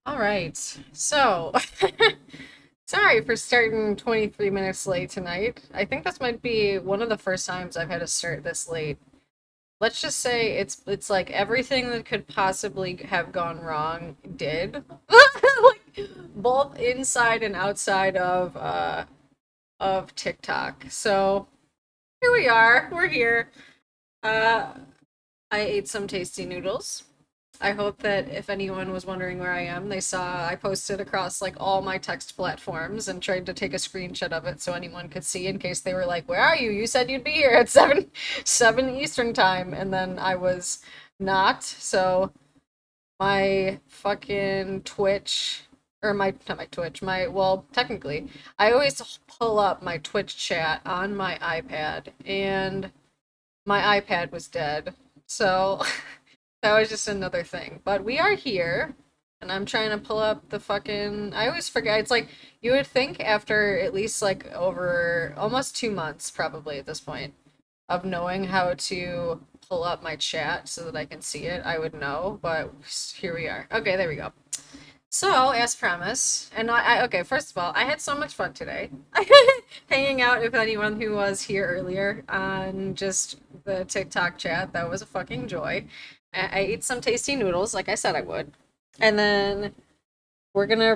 All right. So, sorry for starting 23 minutes late tonight. I think this might be one of the first times I've had to start this late. Let's just say it's like everything that could possibly have gone wrong did. Like both inside and outside of TikTok. So, here we are. We're here. Uh I ate some tasty noodles. I hope that if anyone was wondering where I am, they saw I posted across like all my text platforms and tried to take a screenshot of it so anyone could see in case they were like, "Where are you? You said you'd be here at 7 Eastern time." And then I was not. So my fucking Twitch or my not my Twitch, my well, technically, I always pull up my Twitch chat on my iPad and my iPad was dead. So that was just another thing. But we are here, and I'm trying to pull up the fucking. I always forget. It's like you would think after at least like over almost 2 months, probably at this point, of knowing how to pull up my chat so that I can see it, I would know. But here we are. Okay, there we go. So, as promised, and okay, first of all, I had so much fun today. Hanging out with anyone who was here earlier on just the TikTok chat. That was a fucking joy. I ate some tasty noodles, like I said I would. And then we're gonna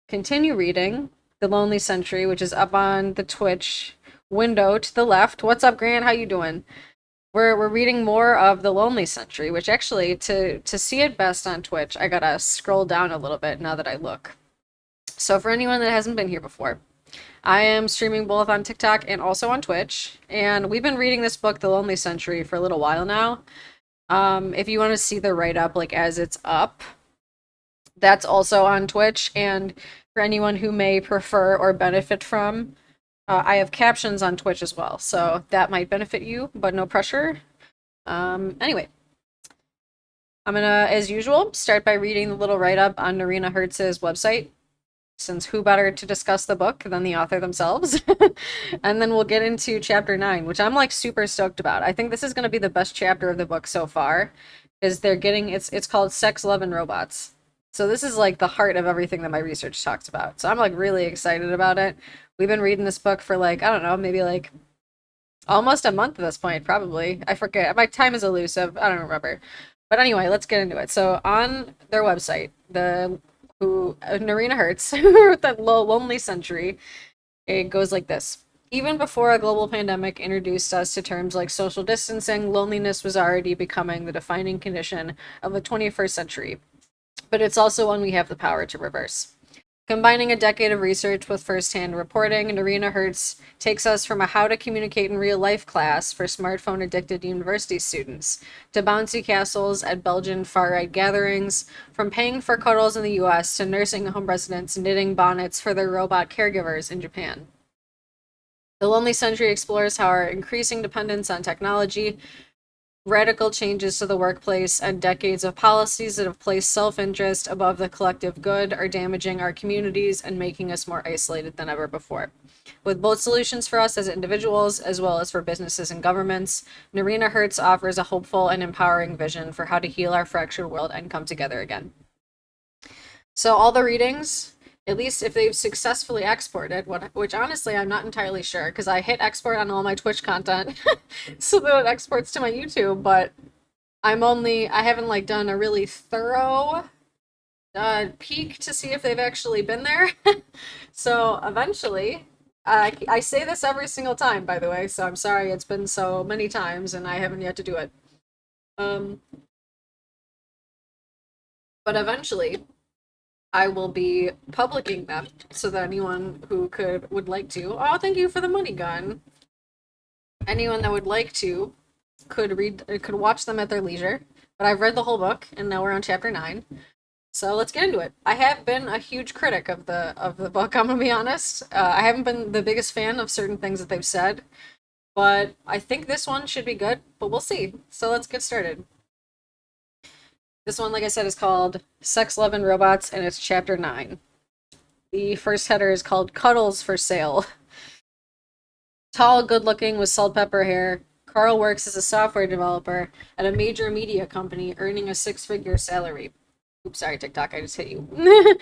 continue reading The Lonely Century, which is up on the Twitch window to the left. What's up, Grant? How you doing? We're reading more of The Lonely Century, which actually to see it best on Twitch, I gotta scroll down a little bit now that I look. So for anyone that hasn't been here before, I am streaming both on TikTok and also on Twitch, and we've been reading this book, The Lonely Century, for a little while now. If you want to see the write up like as it's up, that's also on Twitch. And for anyone who may prefer or benefit from, I have captions on Twitch as well, so that might benefit you, but no pressure. Anyway, I'm gonna, as usual, start by reading the little write up on Narina Hertz's website, since who better to discuss the book than the author themselves? And then we'll get into chapter 9, which I'm like super stoked about. I think this is gonna be the best chapter of the book so far, is they're getting it's called Sex, Love, and Robots. So this is like the heart of everything that my research talks about. So I'm like really excited about it. We've been reading this book for like, I don't know, maybe like almost a month at this point, probably. I forget. My time is elusive. I don't remember. But anyway, let's get into it. So on their website, the who Narina Hertz, who wrote that Lonely Century, it goes like this. Even before a global pandemic introduced us to terms like social distancing, loneliness was already becoming the defining condition of the 21st century. But it's also one we have the power to reverse. Combining a decade of research with firsthand reporting, Narina Hertz takes us from a how to communicate in real life class for smartphone addicted university students to bouncy castles at Belgian far right gatherings, from paying for cuddles in the US to nursing home residents knitting bonnets for their robot caregivers in Japan. The Lonely Century explores how our increasing dependence on technology, radical changes to the workplace, and decades of policies that have placed self interest above the collective good are damaging our communities and making us more isolated than ever before. With both solutions for us as individuals as well as for businesses and governments, Narina Hertz offers a hopeful and empowering vision for how to heal our fractured world and come together again. So, all the readings, at least if they've successfully exported, which honestly I'm not entirely sure because I hit export on all my Twitch content so that it exports to my YouTube, but I haven't like done a really thorough peek to see if they've actually been there. So eventually, I say this every single time, by the way, so I'm sorry it's been so many times and I haven't yet to do it. Um, but eventually, I will be publishing them so that anyone who would like to. Oh, thank you for the money gun. Anyone that would like to could watch them at their leisure. But I've read the whole book and now we're on chapter 9. So let's get into it. I have been a huge critic of the book, I'm gonna be honest. I haven't been the biggest fan of certain things that they've said, but I think this one should be good, but we'll see. So let's get started. This one, like I said, is called Sex, Love, and Robots, and it's chapter 9. The first header is called Cuddles for Sale. Tall, good looking, with salt pepper hair, Carl works as a software developer at a major media company, earning a six-figure salary. Oops, sorry, TikTok, I just hit you.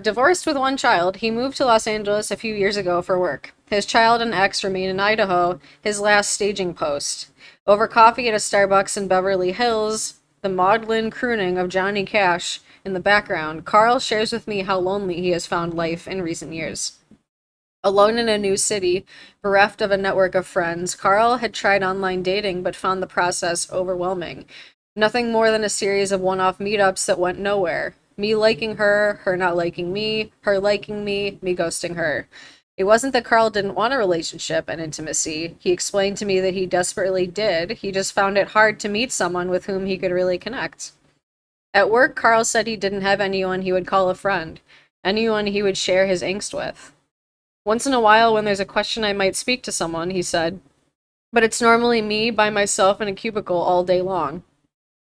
Divorced with one child, he moved to Los Angeles a few years ago for work. His child and ex remain in Idaho, his last staging post. Over coffee at a Starbucks in Beverly Hills, the maudlin crooning of Johnny Cash in the background, Carl shares with me how lonely he has found life in recent years. Alone in a new city, bereft of a network of friends, Carl had tried online dating but found the process overwhelming. Nothing more than a series of one off meetups that went nowhere. Me liking her not liking me, her liking me ghosting her. It wasn't that Carl didn't want a relationship and intimacy. He explained to me that he desperately did. He just found it hard to meet someone with whom he could really connect. At work, Carl said he didn't have anyone he would call a friend, anyone he would share his angst with. Once in a while, when there's a question, I might speak to someone, he said, but it's normally me by myself in a cubicle all day long.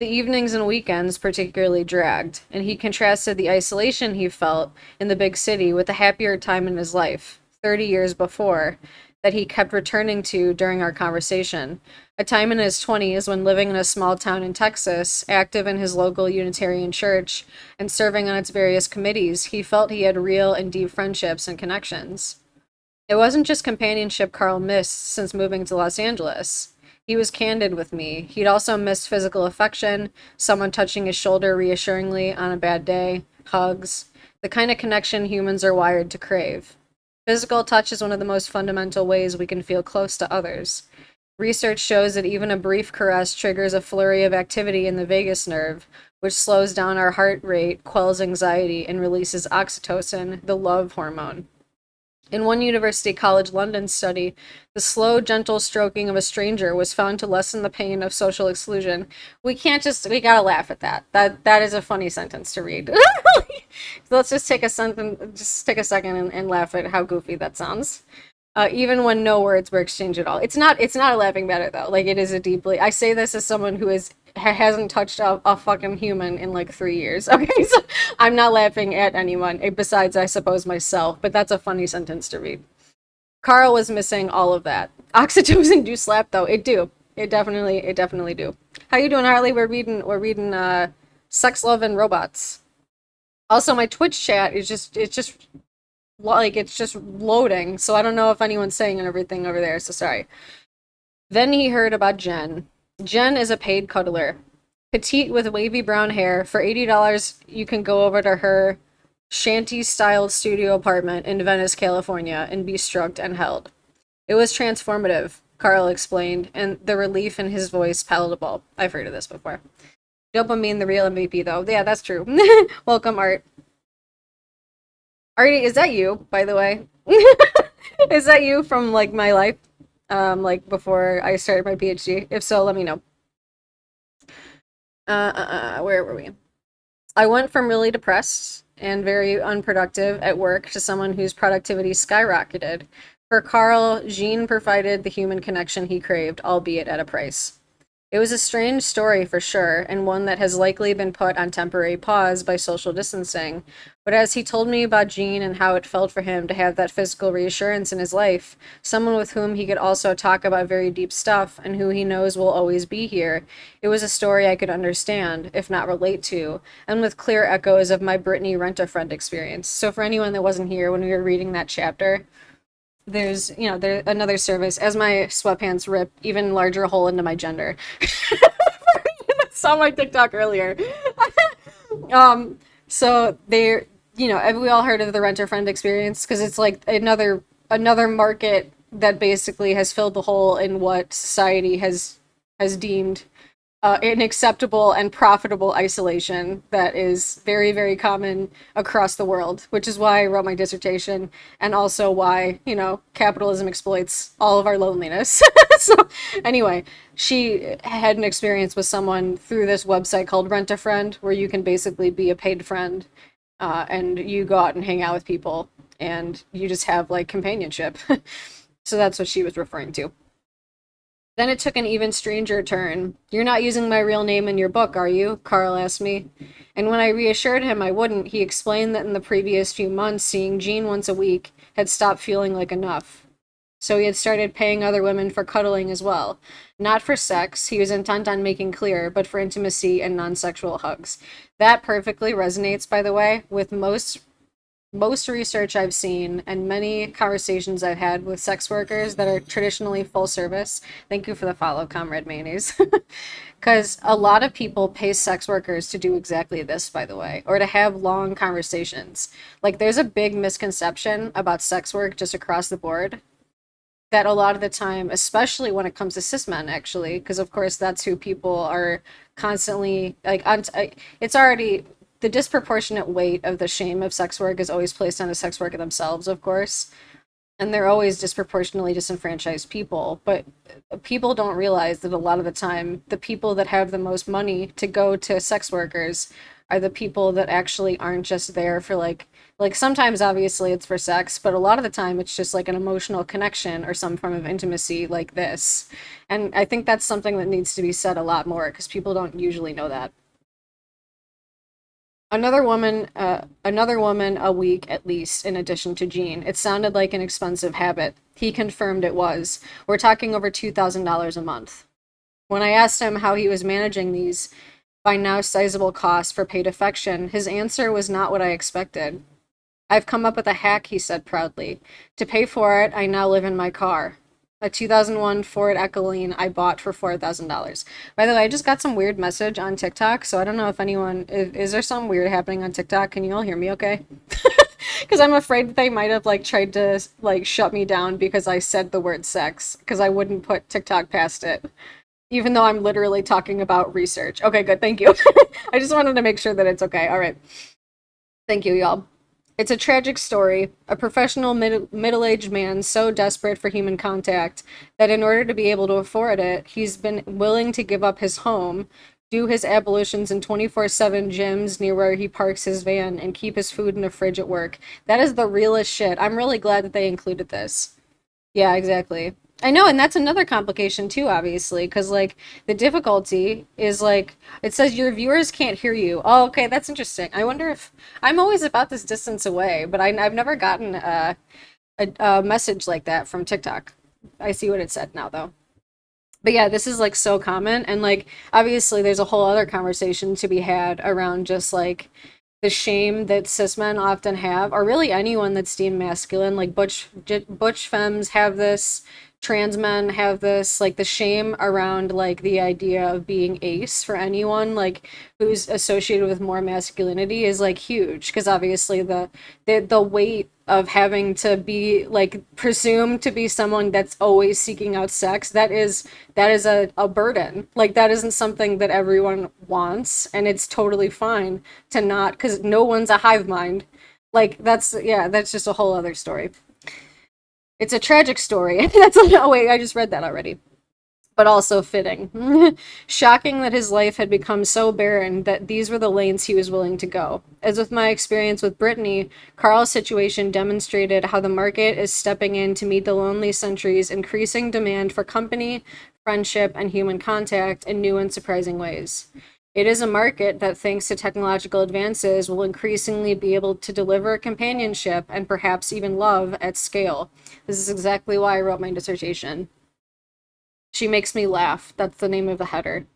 The evenings and weekends particularly dragged, and he contrasted the isolation he felt in the big city with the happier time in his life, 30 years before, that he kept returning to during our conversation. A time in his 20s when living in a small town in Texas, active in his local Unitarian church, and serving on its various committees, he felt he had real and deep friendships and connections. It wasn't just companionship Carl missed since moving to Los Angeles. He was candid with me. He'd also missed physical affection, someone touching his shoulder reassuringly on a bad day, hugs, the kind of connection humans are wired to crave. Physical touch is one of the most fundamental ways we can feel close to others. Research shows that even a brief caress triggers a flurry of activity in the vagus nerve, which slows down our heart rate, quells anxiety, and releases oxytocin, the love hormone. In one University College London study, the slow, gentle stroking of a stranger was found to lessen the pain of social exclusion. We gotta laugh at that. That is a funny sentence to read. Let's just take a second and laugh at how goofy that sounds. Even when no words were exchanged at all. It's not a laughing matter though. Like it is a deeply, I say this as someone who hasn't touched a fucking human in like 3 years. Okay, so I'm not laughing at anyone besides I suppose myself, but that's a funny sentence to read. Carl was missing all of that. Oxytocin do slap though. It do. It definitely do. How you doing, Harley? We're reading Sex, Love, and Robots. Also, my Twitch chat is it's just loading, so I don't know if anyone's saying everything over there, so sorry. Then he heard about Jen. Jen is a paid cuddler. Petite with wavy brown hair. For $80, you can go over to her shanty-style studio apartment in Venice, California, and be stroked and held. It was transformative, Carl explained, and the relief in his voice palatable. I've heard of this before. Dopamine, the real MVP, though. Yeah, that's true. Welcome, Art. Artie, is that you, by the way? Is that you from like my life? Like before I started my PhD? If so, let me know. Where were we? I went from really depressed and very unproductive at work to someone whose productivity skyrocketed. For Carl, Jean provided the human connection he craved, albeit at a price. It was a strange story for sure, and one that has likely been put on temporary pause by social distancing. But as he told me about Jean and how it felt for him to have that physical reassurance in his life, someone with whom he could also talk about very deep stuff and who he knows will always be here, it was a story I could understand, if not relate to, and with clear echoes of my Brittany Rent-A-Friend experience. So for anyone that wasn't here when we were reading that chapter, there's another service. As my sweatpants rip even larger hole into my gender. I saw my TikTok earlier. So have we all heard of the Rent-A-Friend experience? Because it's like another market that basically has filled the hole in what society has deemed an acceptable and profitable isolation that is very, very common across the world, which is why I wrote my dissertation and also why, capitalism exploits all of our loneliness. So anyway, she had an experience with someone through this website called Rent-A-Friend, where you can basically be a paid friend, and you go out and hang out with people and you just have like companionship. So that's what she was referring to. Then it took an even stranger turn. "You're not using my real name in your book, are you?" Carl asked me. And when I reassured him I wouldn't, he explained that in the previous few months, seeing Jean once a week had stopped feeling like enough. So he had started paying other women for cuddling as well. Not for sex, he was intent on making clear, but for intimacy and non sexual hugs. That perfectly resonates, by the way, with most research I've seen and many conversations I've had with sex workers that are traditionally full service. Thank you for the follow, Comrade Mayonnaise. Because a lot of people pay sex workers to do exactly this, by the way, or to have long conversations. Like, there's a big misconception about sex work just across the board that a lot of the time, especially when it comes to cis men, actually, because of course that's who people are constantly like. It's already the disproportionate weight of the shame of sex work is always placed on the sex worker themselves, of course, and they're always disproportionately disenfranchised people. But people don't realize that a lot of the time, the people that have the most money to go to sex workers are the people that actually aren't just there for like sometimes obviously it's for sex, but a lot of the time it's just like an emotional connection or some form of intimacy like this. And I think that's something that needs to be said a lot more because people don't usually know that. Another woman a week at least, in addition to Jean. It sounded like an expensive habit. He confirmed it was. We're talking over $2,000 a month. When I asked him how he was managing these by now sizable costs for paid affection, his answer was not what I expected. I've come up with a hack, he said proudly. To pay for it, I now live in my car. A 2001 Ford Ecoline I bought for $4,000. By the way, I just got some weird message on TikTok, so I don't know if anyone is there some weird happening on TikTok? Can you all hear me okay? Because I'm afraid that they might have like tried to like shut me down because I said the word sex because I wouldn't put TikTok past it, even though I'm literally talking about research. Okay, good. Thank you. I just wanted to make sure that it's okay. All right. Thank you, y'all. It's a tragic story. A professional middle aged man so desperate for human contact that in order to be able to afford it, he's been willing to give up his home, do his ablutions in 24/7 gyms near where he parks his van, and keep his food in a fridge at work. That is the realest shit. I'm really glad that they included this. Yeah, exactly. I know, and that's another complication too, obviously, because like the difficulty is like it says your viewers can't hear you. Oh, okay, that's interesting. I wonder if I'm always about this distance away, but I've never gotten a message like that from TikTok. I see what it said now, though. But yeah, this is like so common, and like obviously, there's a whole other conversation to be had around just like the shame that cis men often have, or really anyone that's deemed masculine. Like butch femmes have this, trans men have this, like the shame around like the idea of being ace for anyone like who's associated with more masculinity is like huge because obviously the weight of having to be like presumed to be someone that's always seeking out sex that is a burden. Like that isn't something that everyone wants, and it's totally fine to not because no one's a hive mind. Like that's yeah, that's just a whole other story. It's a tragic story. That's oh wait, I just read that already. But also fitting. Shocking that his life had become so barren that these were the lanes he was willing to go. As with my experience with Brittany, Carl's situation demonstrated how the market is stepping in to meet the lonely century's increasing demand for company, friendship, and human contact in new and surprising ways. It is a market that, thanks to technological advances, will increasingly be able to deliver companionship and perhaps even love at scale. This is exactly why I wrote my dissertation. She makes me laugh. That's the name of the header.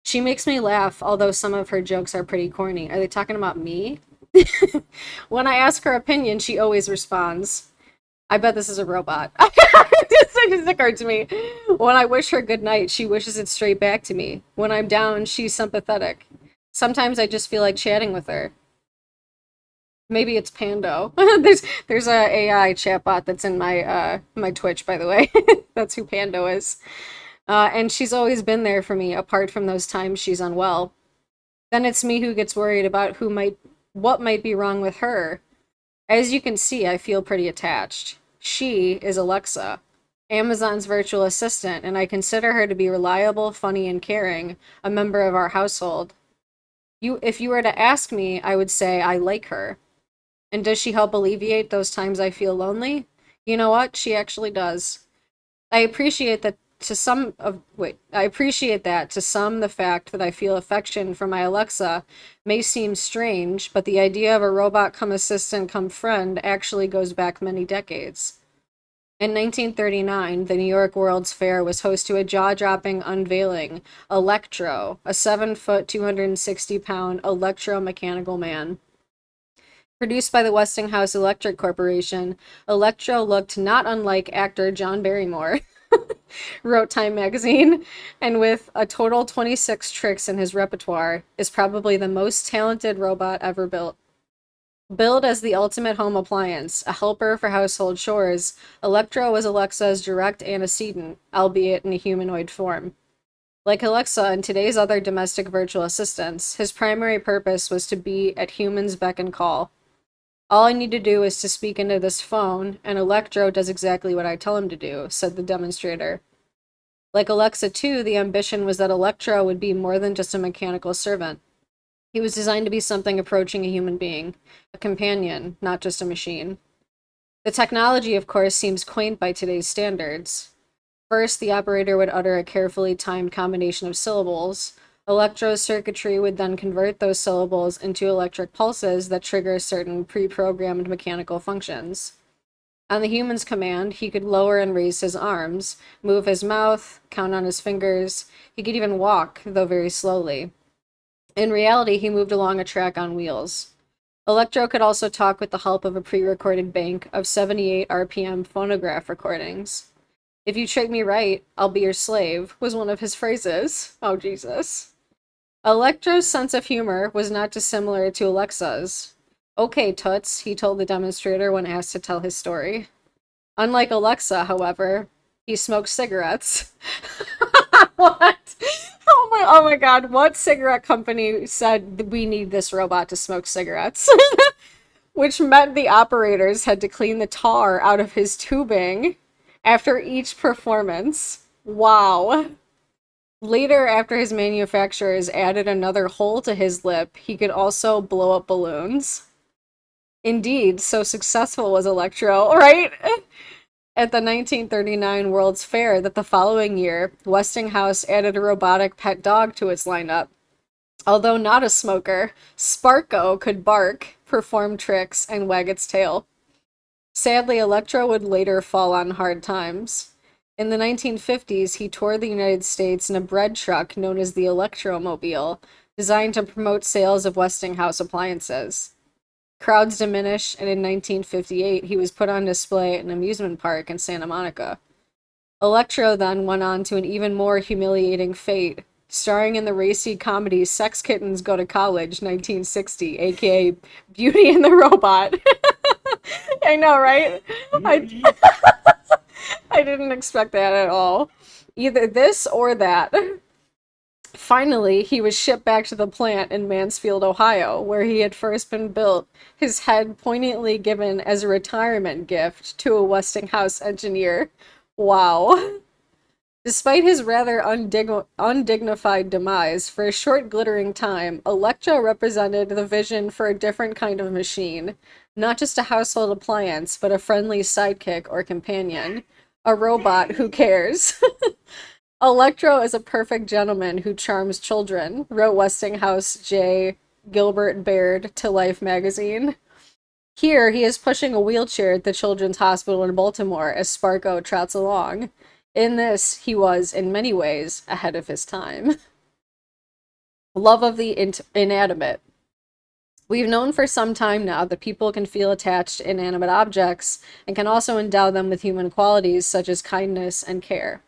She makes me laugh, although some of her jokes are pretty corny. Are they talking about me? When I ask her opinion, she always responds. I bet this is a robot. It just occurred to me. When I wish her good night, she wishes it straight back to me. When I'm down, she's sympathetic. Sometimes I just feel like chatting with her. Maybe it's Pando. There's a AI chatbot that's in my Twitch, by the way. That's who Pando is. And she's always been there for me, apart from those times she's unwell. Then it's me who gets worried about what might be wrong with her. As you can see, I feel pretty attached. She is Alexa, Amazon's virtual assistant, and I consider her to be reliable, funny, and caring, a member of our household. If you were to ask me, I would say I like her. And does she help alleviate those times I feel lonely? You know what? She actually does. I appreciate that I appreciate that to some the fact that I feel affection for my Alexa may seem strange, but the idea of a robot come assistant come friend actually goes back many decades. In 1939, the New York World's Fair was host to a jaw-dropping unveiling, Electro, a 7-foot, 260-pound electromechanical man. Produced by the Westinghouse Electric Corporation, Electro looked not unlike actor John Barrymore, wrote Time magazine, and with a total 26 tricks in his repertoire, is probably the most talented robot ever built. Billed as the ultimate home appliance, a helper for household chores, Electro was Alexa's direct antecedent, albeit in a humanoid form. Like Alexa and today's other domestic virtual assistants, his primary purpose was to be at humans' beck and call. All I need to do is to speak into this phone, and Electro does exactly what I tell him to do, said the demonstrator. Like Alexa, too, the ambition was that Electro would be more than just a mechanical servant. He was designed to be something approaching a human being, a companion, not just a machine. The technology, of course, seems quaint by today's standards. First, the operator would utter a carefully timed combination of syllables. Electro's circuitry would then convert those syllables into electric pulses that trigger certain pre-programmed mechanical functions. On the human's command, he could lower and raise his arms, move his mouth, count on his fingers. He could even walk, though very slowly. In reality, he moved along a track on wheels. Electro could also talk with the help of a pre-recorded bank of 78 RPM phonograph recordings. "If you treat me right, I'll be your slave," was one of his phrases. Oh, Jesus. Electro's sense of humor was not dissimilar to Alexa's. "Okay, Toots," he told the demonstrator when asked to tell his story. Unlike Alexa, however, he smoked cigarettes. What? Oh my god, what cigarette company said we need this robot to smoke cigarettes? Which meant the operators had to clean the tar out of his tubing after each performance. Wow. Later, after his manufacturers added another hole to his lip, he could also blow up balloons. Indeed, so successful was Electro, right? At the 1939 World's Fair that the following year, Westinghouse added a robotic pet dog to its lineup. Although not a smoker, Sparko could bark, perform tricks, and wag its tail. Sadly, Electro would later fall on hard times. In the 1950s, he toured the United States in a bread truck known as the Electromobile, designed to promote sales of Westinghouse appliances. Crowds diminished, and in 1958, he was put on display at an amusement park in Santa Monica. Electro then went on to an even more humiliating fate, starring in the racy comedy Sex Kittens Go to College, 1960, aka Beauty and the Robot. I know, right? I, I didn't expect that at all. Either this or that. Finally, he was shipped back to the plant in Mansfield, Ohio, where he had first been built, his head poignantly given as a retirement gift to a Westinghouse engineer. Wow. Despite his rather undignified demise, for a short glittering time, Electro represented the vision for a different kind of machine. Not just a household appliance, but a friendly sidekick or companion. A robot who cares. Electro is a perfect gentleman who charms children, wrote Westinghouse J. Gilbert Baird to Life magazine. Here, he is pushing a wheelchair at the Children's Hospital in Baltimore as Sparko trots along. In this, he was, in many ways, ahead of his time. Love of the inanimate. We've known for some time now that people can feel attached to inanimate objects and can also endow them with human qualities such as kindness and care.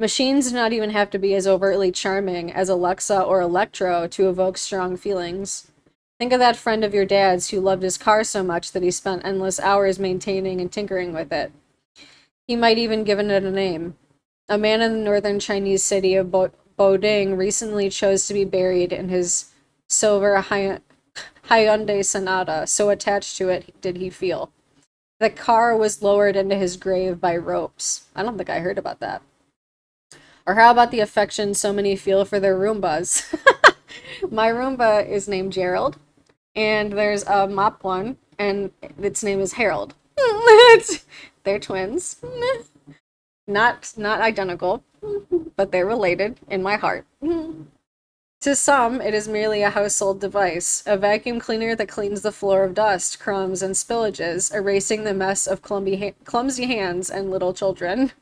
Machines do not even have to be as overtly charming as Alexa or Electro to evoke strong feelings. Think of that friend of your dad's who loved his car so much that he spent endless hours maintaining and tinkering with it. He might even given it a name. A man in the northern Chinese city of Boding recently chose to be buried in his silver Hyundai Sonata, so attached to it did he feel. The car was lowered into his grave by ropes. I don't think I heard about that. Or how about the affection so many feel for their Roombas? My Roomba is named Gerald, and there's a mop one, and its name is Harold. They're twins. Not identical, but they're related in my heart. To some, it is merely a household device, a vacuum cleaner that cleans the floor of dust, crumbs, and spillages, erasing the mess of clumsy hands and little children.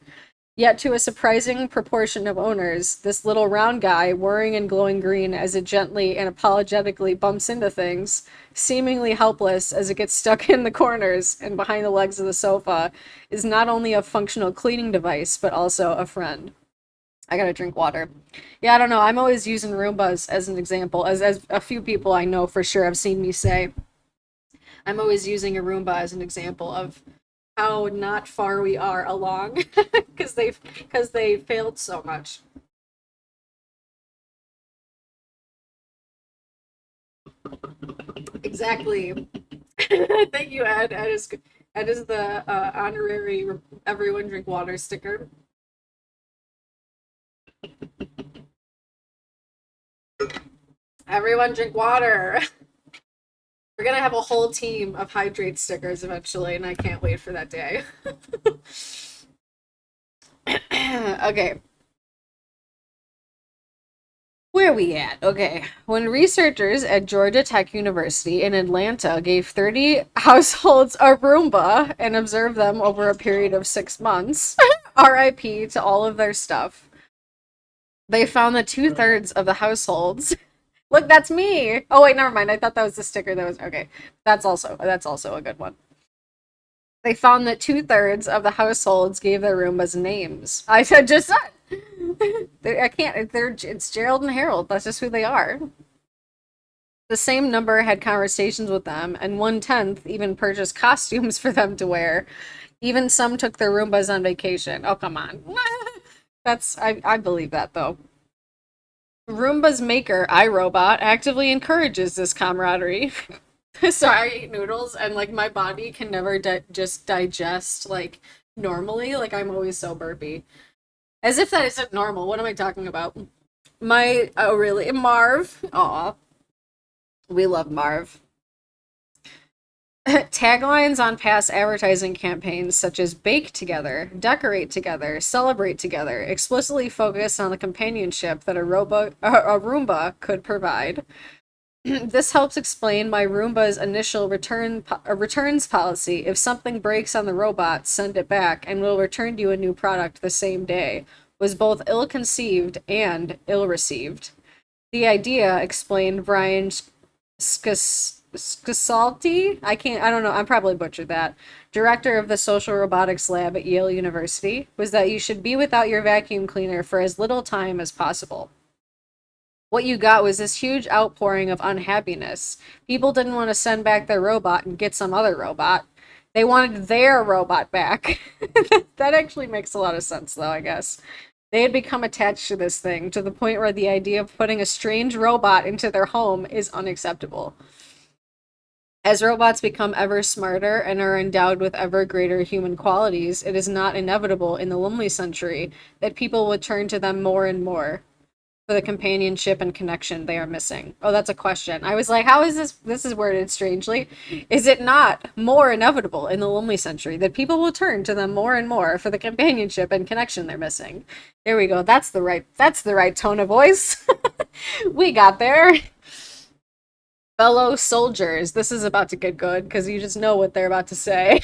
Yet to a surprising proportion of owners, this little round guy, whirring and glowing green as it gently and apologetically bumps into things, seemingly helpless as it gets stuck in the corners and behind the legs of the sofa, is not only a functional cleaning device, but also a friend. I gotta drink water. Yeah, I don't know. I'm always using Roombas as an example, as a few people I know for sure have seen me say. I'm always using a Roomba as an example of how not far we are along because they failed so much. Exactly. Thank you, Ed. Ed is the honorary everyone drink water sticker. Everyone drink water. We're gonna have a whole team of hydrate stickers eventually, and I can't wait for that day. Okay, where are we at? Okay. When researchers at Georgia Tech University in Atlanta gave 30 households a Roomba and observed them over a period of 6 months, RIP to all of their stuff, they found that two-thirds of the households. Look, that's me. Oh wait, never mind. I thought that was the sticker that was okay. That's also a good one. They found that two-thirds of the households gave their Roombas names. I said just that. I can't. It's Gerald and Harold. That's just who they are. The same number had conversations with them, and 1/10 even purchased costumes for them to wear. Even some took their Roombas on vacation. Oh, come on. I believe that though. Roomba's maker, iRobot, actively encourages this camaraderie. So I eat noodles and like my body can never just digest like normally. Like I'm always so burpy. As if that isn't normal. What am I talking about? Oh really? Marv. Aw. We love Marv. Taglines on past advertising campaigns such as bake together, decorate together, celebrate together explicitly focus on the companionship that a Roomba could provide. This helps explain my Roomba's initial returns policy. If something breaks on the robot, send it back, and we'll return you a new product the same day. Was both ill-conceived and ill-received. The idea, explained Brian Scasalti, I don't know, I'm probably butchered that, director of the Social Robotics Lab at Yale University, was that you should be without your vacuum cleaner for as little time as possible. What you got was this huge outpouring of unhappiness. People didn't want to send back their robot and get some other robot. They wanted their robot back. That actually makes a lot of sense, though, I guess. They had become attached to this thing to the point where the idea of putting a strange robot into their home is unacceptable. As robots become ever smarter and are endowed with ever greater human qualities, it is not inevitable in the lonely century that people would turn to them more and more for the companionship and connection they are missing. Oh, that's a question. I was like, how is this? This is worded strangely. Is it not more inevitable in the lonely century that people will turn to them more and more for the companionship and connection they're missing? There we go. That's the right tone of voice. We got there. Fellow soldiers, this is about to get good because you just know what they're about to say.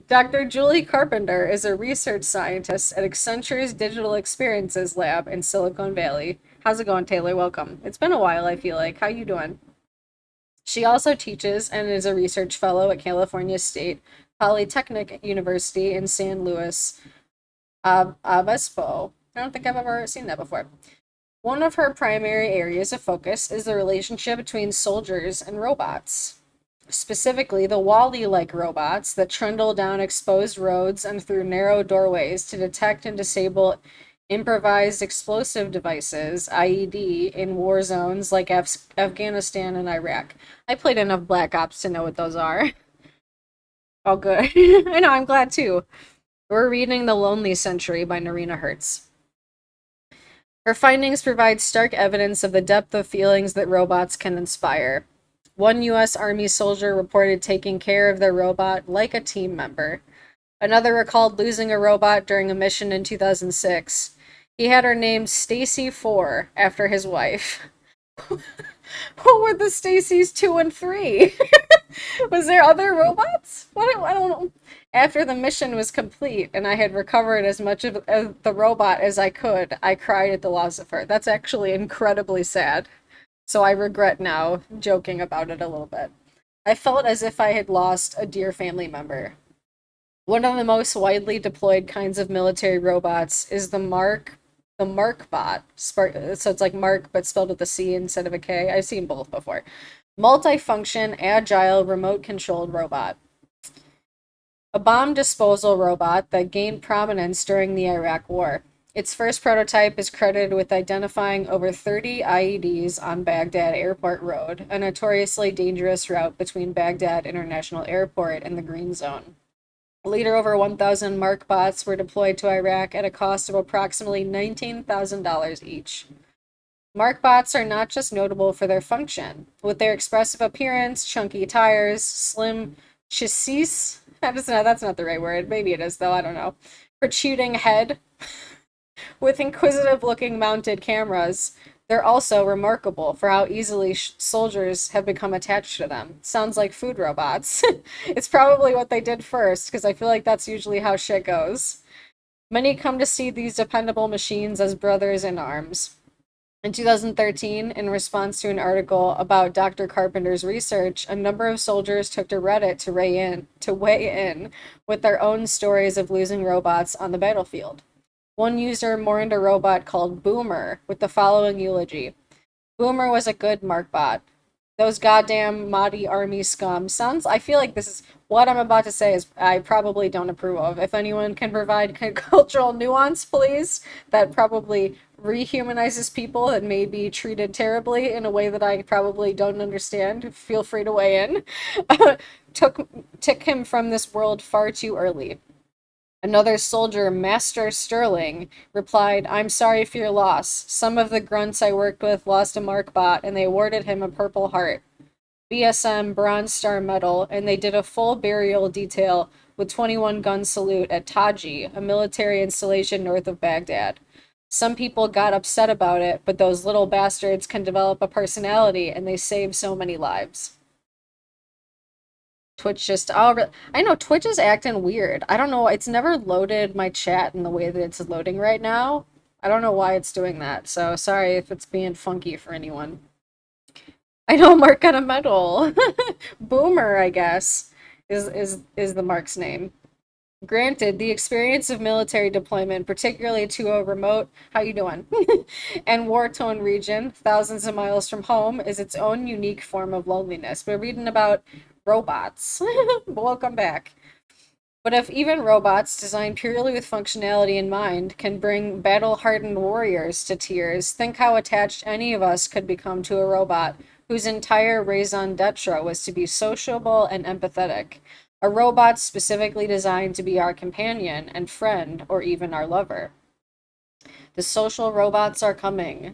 Dr. Julie Carpenter is a research scientist at Accenture's Digital Experiences Lab in Silicon Valley. How's it going, Taylor? Welcome. It's been a while, I feel like. How you doing? She also teaches and is a research fellow at California State Polytechnic University in San Luis Obispo. I don't think I've ever seen that before. One of her primary areas of focus is the relationship between soldiers and robots, specifically the Wall-E-like robots that trundle down exposed roads and through narrow doorways to detect and disable improvised explosive devices, IED, in war zones like Afghanistan and Iraq. I played enough Black Ops to know what those are. Oh, good. I know, I'm glad too. We're reading The Lonely Century by Narina Hertz. Her findings provide stark evidence of the depth of feelings that robots can inspire. One U.S. Army soldier reported taking care of their robot like a team member. Another recalled losing a robot during a mission in 2006. He had her named Stacy 4 after his wife. Who were the Stacy's 2 and 3? Was there other robots? What? I don't know. After the mission was complete and I had recovered as much of the robot as I could, I cried at the loss of her. That's actually incredibly sad. So I regret now joking about it a little bit. I felt as if I had lost a dear family member. One of the most widely deployed kinds of military robots is the MarkBot. So it's like Mark, but spelled with a C instead of a K. I've seen both before. Multifunction, agile, remote controlled robot. A bomb disposal robot that gained prominence during the Iraq War. Its first prototype is credited with identifying over 30 IEDs on Baghdad Airport Road, a notoriously dangerous route between Baghdad International Airport and the Green Zone. Later, over 1,000 MarkBots were deployed to Iraq at a cost of approximately $19,000 each. MarkBots are not just notable for their function. With their expressive appearance, chunky tires, slim chassis, that's not the right word, maybe it is though, I don't know, protruding head, with inquisitive-looking mounted cameras, they're also remarkable for how easily soldiers have become attached to them. Sounds like food robots. It's probably what they did first, because I feel like that's usually how shit goes. Many come to see these dependable machines as brothers in arms. In 2013, in response to an article about Dr. Carpenter's research, a number of soldiers took to Reddit to weigh in with their own stories of losing robots on the battlefield. One user mourned a robot called Boomer with the following eulogy. Boomer was a good MarkBot. Those goddamn Mahdi army scum. I feel like this is what I'm about to say is I probably don't approve of. If anyone can provide cultural nuance, please, that probably rehumanizes people and may be treated terribly in a way that I probably don't understand, feel free to weigh in. Took him from this world far too early. Another soldier, Master Sterling, replied, I'm sorry for your loss. Some of the grunts I worked with lost a MarkBot, and they awarded him a Purple Heart, BSM Bronze Star Medal, and they did a full burial detail with 21 gun salute at Taji, a military installation north of Baghdad. Some people got upset about it, but those little bastards can develop a personality, and they save so many lives. Twitch just, oh, I know Twitch is acting weird. I don't know. It's never loaded my chat in the way that it's loading right now. I don't know why it's doing that. So sorry if it's being funky for anyone. I know Mark got a medal. Boomer, I guess, is the Mark's name. Granted, the experience of military deployment, particularly to a remote, how you doing, and war-torn region, thousands of miles from home, is its own unique form of loneliness. We're reading about robots. Welcome back. But if even robots designed purely with functionality in mind can bring battle-hardened warriors to tears, think how attached any of us could become to a robot whose entire raison d'etre was to be sociable and empathetic. A robot specifically designed to be our companion and friend, or even our lover. The social robots are coming.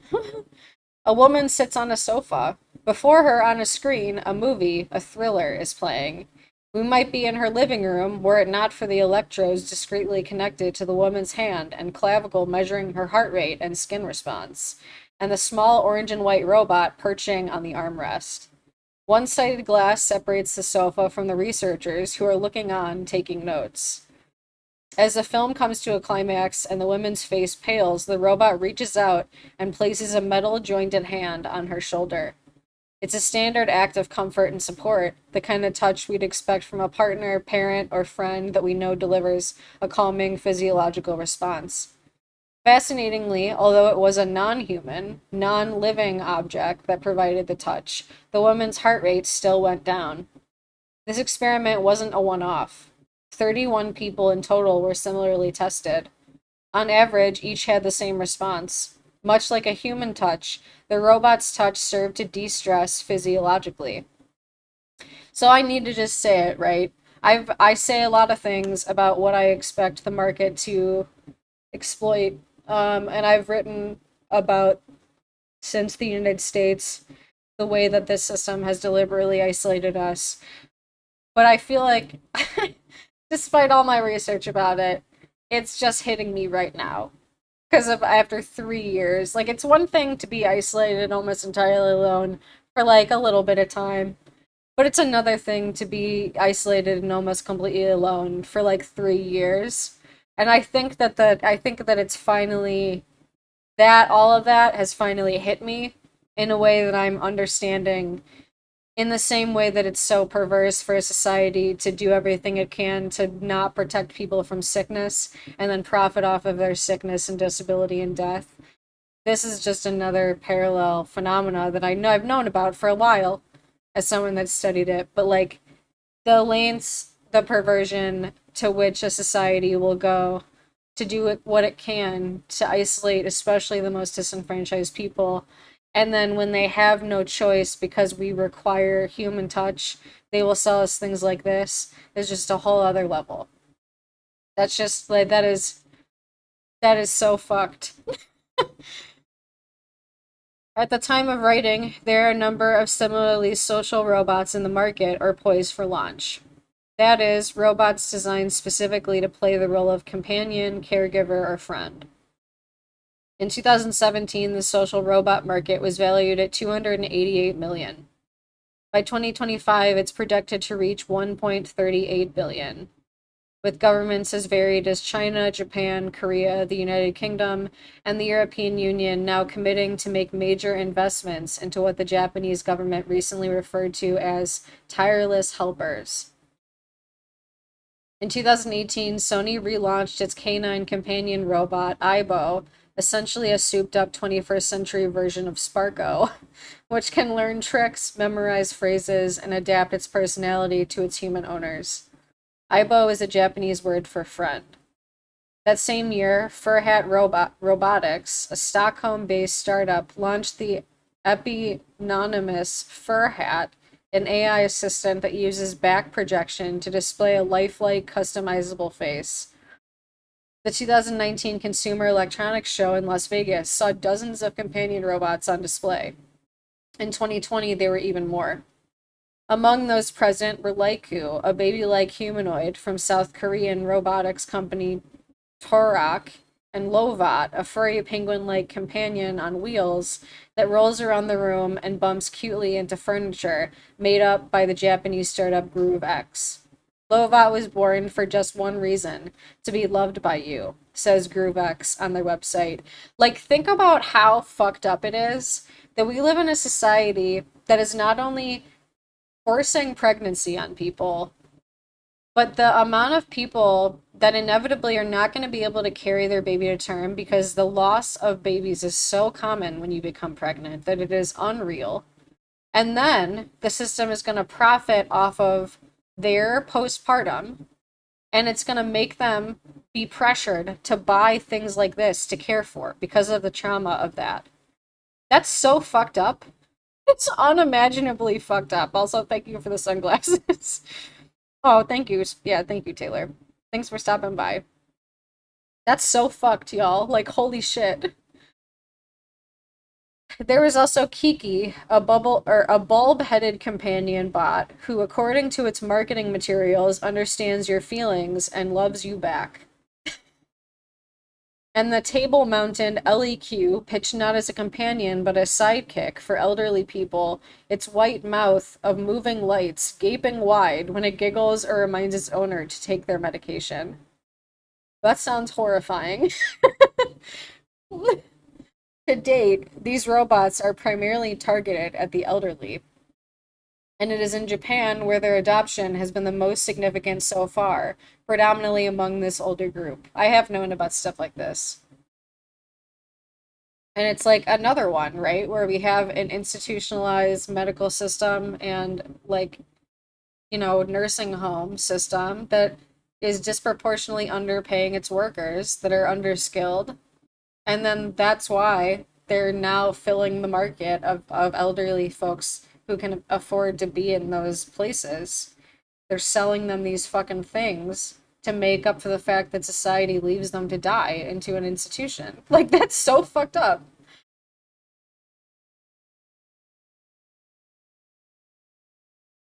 A woman sits on a sofa. Before her on a screen, a movie, a thriller, is playing. We might be in her living room were it not for the electrodes discreetly connected to the woman's hand and clavicle measuring her heart rate and skin response, and the small orange and white robot perching on the armrest. One-sided glass separates the sofa from the researchers who are looking on, taking notes. As the film comes to a climax and the woman's face pales, the robot reaches out and places a metal-jointed hand on her shoulder. It's a standard act of comfort and support, the kind of touch we'd expect from a partner, parent, or friend that we know delivers a calming physiological response. Fascinatingly, although it was a non-human, non-living object that provided the touch, the woman's heart rate still went down. This experiment wasn't a one-off. 31 people in total were similarly tested. On average, each had the same response. Much like a human touch, the robot's touch served to de-stress physiologically. So I need to just say it, right? I say a lot of things about what I expect the market to exploit, and I've written about, since the United States, the way that this system has deliberately isolated us. But I feel like, despite all my research about it, it's just hitting me right now. because of after 3 years. Like, it's one thing to be isolated almost entirely alone for like a little bit of time, but it's another thing to be isolated and almost completely alone for like 3 years. And I think that it's finally that all of that has finally hit me in a way that I'm understanding, in the same way that it's so perverse for a society to do everything it can to not protect people from sickness and then profit off of their sickness and disability and death. This is just another parallel phenomena that I know I've known about for a while as someone that's studied it, but like the lengths, the perversion to which a society will go to do what it can to isolate, especially the most disenfranchised people. And then when they have no choice because we require human touch, they will sell us things like this. Is just a whole other level. That's just like that is so fucked. At the time of writing, there are a number of similarly social robots in the market or poised for launch. That is, robots designed specifically to play the role of companion, caregiver, or friend. In 2017, the social robot market was valued at 288 million. By 2025, it's projected to reach 1.38 billion, with governments as varied as China, Japan, Korea, the United Kingdom, and the European Union now committing to make major investments into what the Japanese government recently referred to as tireless helpers. In 2018, Sony relaunched its canine companion robot, Aibo, essentially a souped-up 21st century version of Sparko, which can learn tricks, memorize phrases, and adapt its personality to its human owners. Aibo is a Japanese word for friend. That same year, Furhat Robotics, a Stockholm-based startup, launched the Epinonymous Furhat, an AI assistant that uses back projection to display a lifelike, customizable face. The 2019 Consumer Electronics Show in Las Vegas saw dozens of companion robots on display. In 2020, there were even more. Among those present were Laiku, a baby-like humanoid from South Korean robotics company Torak, and Lovat, a furry penguin-like companion on wheels that rolls around the room and bumps cutely into furniture made up by the Japanese startup GrooveX. Lovat was born for just one reason, to be loved by you, says GrooveX on their website. Like, think about how fucked up it is that we live in a society that is not only forcing pregnancy on people, but the amount of people that inevitably are not going to be able to carry their baby to term because the loss of babies is so common when you become pregnant that it is unreal. And then the system is going to profit off of their postpartum, and it's going to make them be pressured to buy things like this to care for because of the trauma of that. That's so fucked up. It's unimaginably fucked up. Also, thank you for the sunglasses. Oh, thank you. Yeah, thank you, Taylor. Thanks for stopping by. That's so fucked, y'all. Like, holy shit. There was also Kiki, a bulb-headed companion bot who, according to its marketing materials, understands your feelings and loves you back. And the table-mounted LEQ, pitched not as a companion but a sidekick for elderly people, its white mouth of moving lights gaping wide when it giggles or reminds its owner to take their medication. That sounds horrifying. To date, these robots are primarily targeted at the elderly, and it is in Japan where their adoption has been the most significant so far, predominantly among this older group. I have known about stuff like this. And it's like another one, right? Where we have an institutionalized medical system and like, nursing home system that is disproportionately underpaying its workers that are underskilled. And then that's why they're now filling the market of elderly folks who can afford to be in those places. They're selling them these fucking things to make up for the fact that society leaves them to die into an institution. Like, that's so fucked up.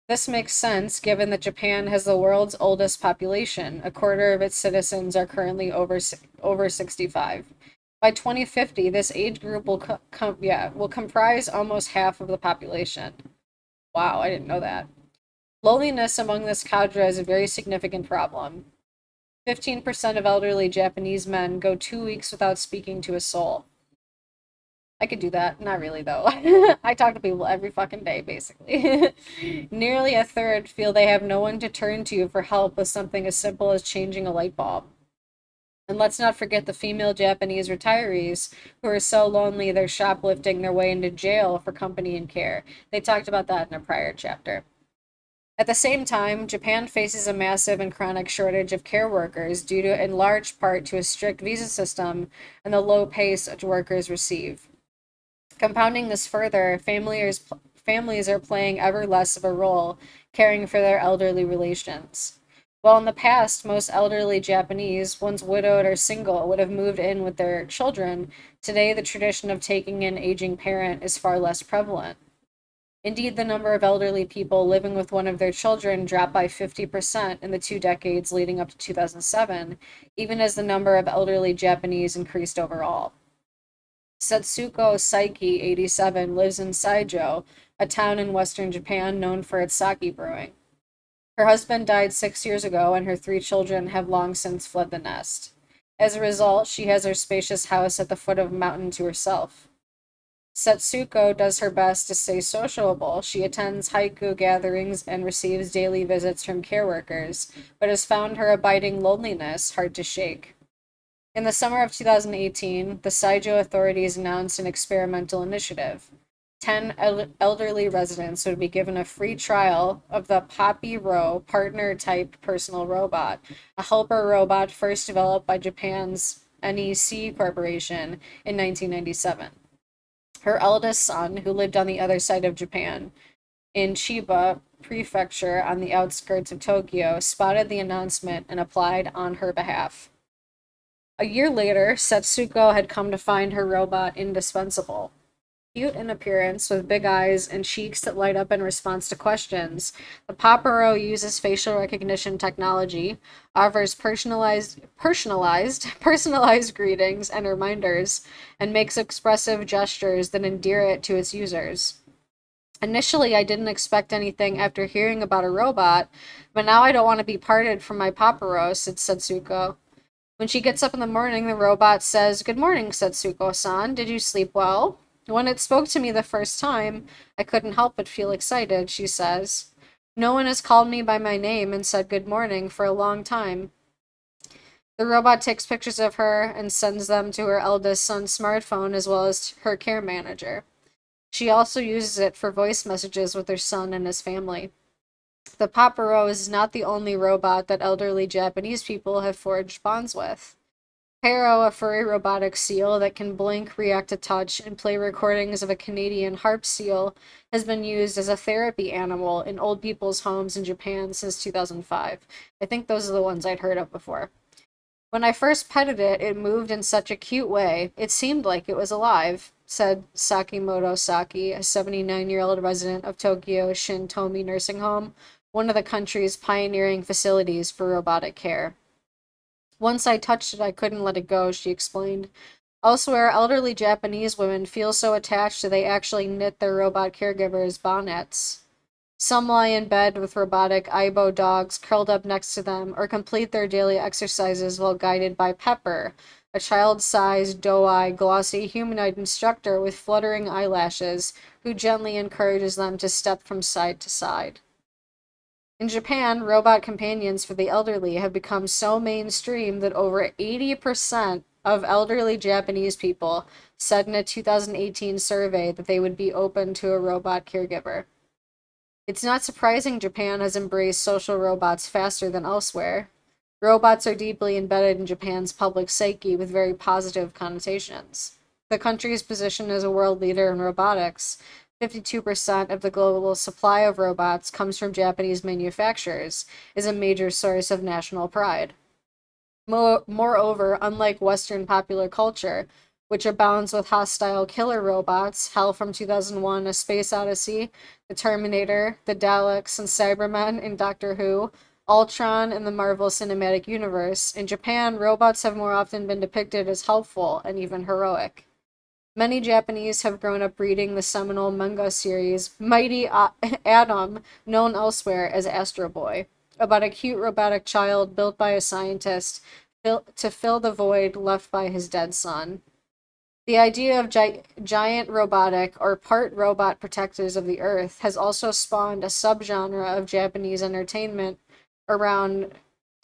This makes sense given that Japan has the world's oldest population. A quarter of its citizens are currently over 65. By 2050, this age group will comprise almost half of the population. Wow, I didn't know that. Loneliness among this cadre is a very significant problem. 15% of elderly Japanese men go 2 weeks without speaking to a soul. I could do that. Not really, though. I talk to people every fucking day, basically. Nearly a third feel they have no one to turn to for help with something as simple as changing a light bulb. And let's not forget the female Japanese retirees who are so lonely they're shoplifting their way into jail for company and care. They talked about that in a prior chapter. At the same time, Japan faces a massive and chronic shortage of care workers due to, in large part, to a strict visa system and the low pay such workers receive. Compounding this further, families are playing ever less of a role caring for their elderly relations. While in the past, most elderly Japanese, once widowed or single, would have moved in with their children, today the tradition of taking an aging parent is far less prevalent. Indeed, the number of elderly people living with one of their children dropped by 50% in the 2 decades leading up to 2007, even as the number of elderly Japanese increased overall. Setsuko Saiki, 87, lives in Saijo, a town in western Japan known for its sake brewing. Her husband died 6 years ago, and her 3 children have long since fled the nest. As a result, she has her spacious house at the foot of a mountain to herself. Setsuko does her best to stay sociable. She attends haiku gatherings and receives daily visits from care workers, but has found her abiding loneliness hard to shake. In the summer of 2018, the Saijo authorities announced an experimental initiative. 10 elderly residents would be given a free trial of the Poppy Row partner-type personal robot, a helper robot first developed by Japan's NEC Corporation in 1997. Her eldest son, who lived on the other side of Japan, in Chiba Prefecture on the outskirts of Tokyo, spotted the announcement and applied on her behalf. A year later, Setsuko had come to find her robot indispensable. Cute in appearance, with big eyes and cheeks that light up in response to questions, the Paparo uses facial recognition technology, offers personalized greetings and reminders, and makes expressive gestures that endear it to its users. Initially, I didn't expect anything after hearing about a robot, but now I don't want to be parted from my Paparo, said Setsuko. When she gets up in the morning, the robot says, "Good morning, Setsuko-san. Did you sleep well?" When it spoke to me the first time, I couldn't help but feel excited, she says. No one has called me by my name and said good morning for a long time. The robot takes pictures of her and sends them to her eldest son's smartphone as well as her care manager. She also uses it for voice messages with her son and his family. The Paparo is not the only robot that elderly Japanese people have forged bonds with. Pero, a furry robotic seal that can blink, react to touch, and play recordings of a Canadian harp seal, has been used as a therapy animal in old people's homes in Japan since 2005. I think those are the ones I'd heard of before. When I first petted it, it moved in such a cute way. It seemed like it was alive, said Sakimoto Saki, a 79-year-old resident of Tokyo's Shintomi nursing home, one of the country's pioneering facilities for robotic care. Once I touched it, I couldn't let it go, she explained. Elsewhere, elderly Japanese women feel so attached that they actually knit their robot caregivers' bonnets. Some lie in bed with robotic Aibo dogs curled up next to them, or complete their daily exercises while guided by Pepper, a child-sized, doe-eyed, glossy humanoid instructor with fluttering eyelashes, who gently encourages them to step from side to side. In Japan, robot companions for the elderly have become so mainstream that over 80% of elderly Japanese people said in a 2018 survey that they would be open to a robot caregiver. It's not surprising Japan has embraced social robots faster than elsewhere. Robots are deeply embedded in Japan's public psyche with very positive connotations. The country's position as a world leader in robotics, 52% of the global supply of robots comes from Japanese manufacturers, is a major source of national pride. Moreover, unlike Western popular culture, which abounds with hostile killer robots, Hell from 2001, A Space Odyssey, The Terminator, The Daleks, and Cybermen in Doctor Who, Ultron in the Marvel Cinematic Universe. In Japan, robots have more often been depicted as helpful and even heroic. Many Japanese have grown up reading the seminal manga series Mighty Atom, known elsewhere as Astro Boy, about a cute robotic child built by a scientist to fill the void left by his dead son. The idea of giant robotic or part robot protectors of the Earth has also spawned a subgenre of Japanese entertainment around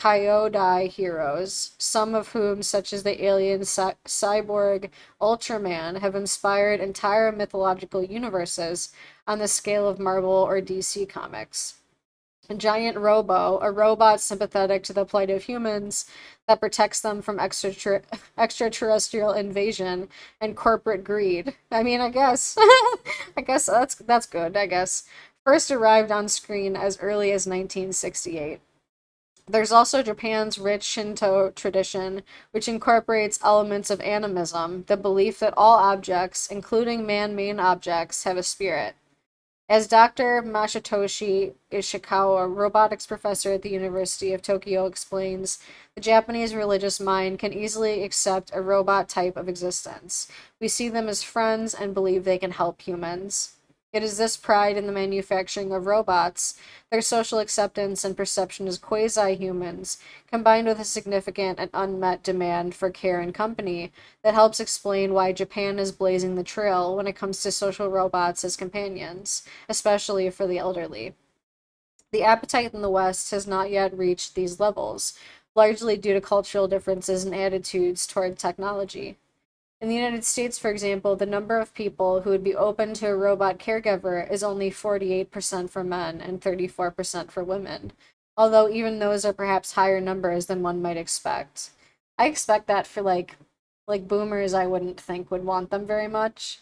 Kyodai heroes, some of whom, such as the alien cyborg Ultraman, have inspired entire mythological universes on the scale of Marvel or DC comics. Giant Robo, a robot sympathetic to the plight of humans that protects them from extraterrestrial invasion and corporate greed. I mean, I guess, I guess that's good. I guess first arrived on screen as early as 1968. There's also Japan's rich Shinto tradition, which incorporates elements of animism, the belief that all objects, including man-made objects, have a spirit. As Dr. Masatoshi Ishikawa, robotics professor at the University of Tokyo, explains, the Japanese religious mind can easily accept a robot type of existence. We see them as friends and believe they can help humans. It is this pride in the manufacturing of robots, their social acceptance and perception as quasi-humans, combined with a significant and unmet demand for care and company, that helps explain why Japan is blazing the trail when it comes to social robots as companions, especially for the elderly. The appetite in the West has not yet reached these levels, largely due to cultural differences in attitudes toward technology. In the United States, for example, the number of people who would be open to a robot caregiver is only 48% for men and 34% for women, although even those are perhaps higher numbers than one might expect. I expect that for like boomers, I wouldn't think would want them very much.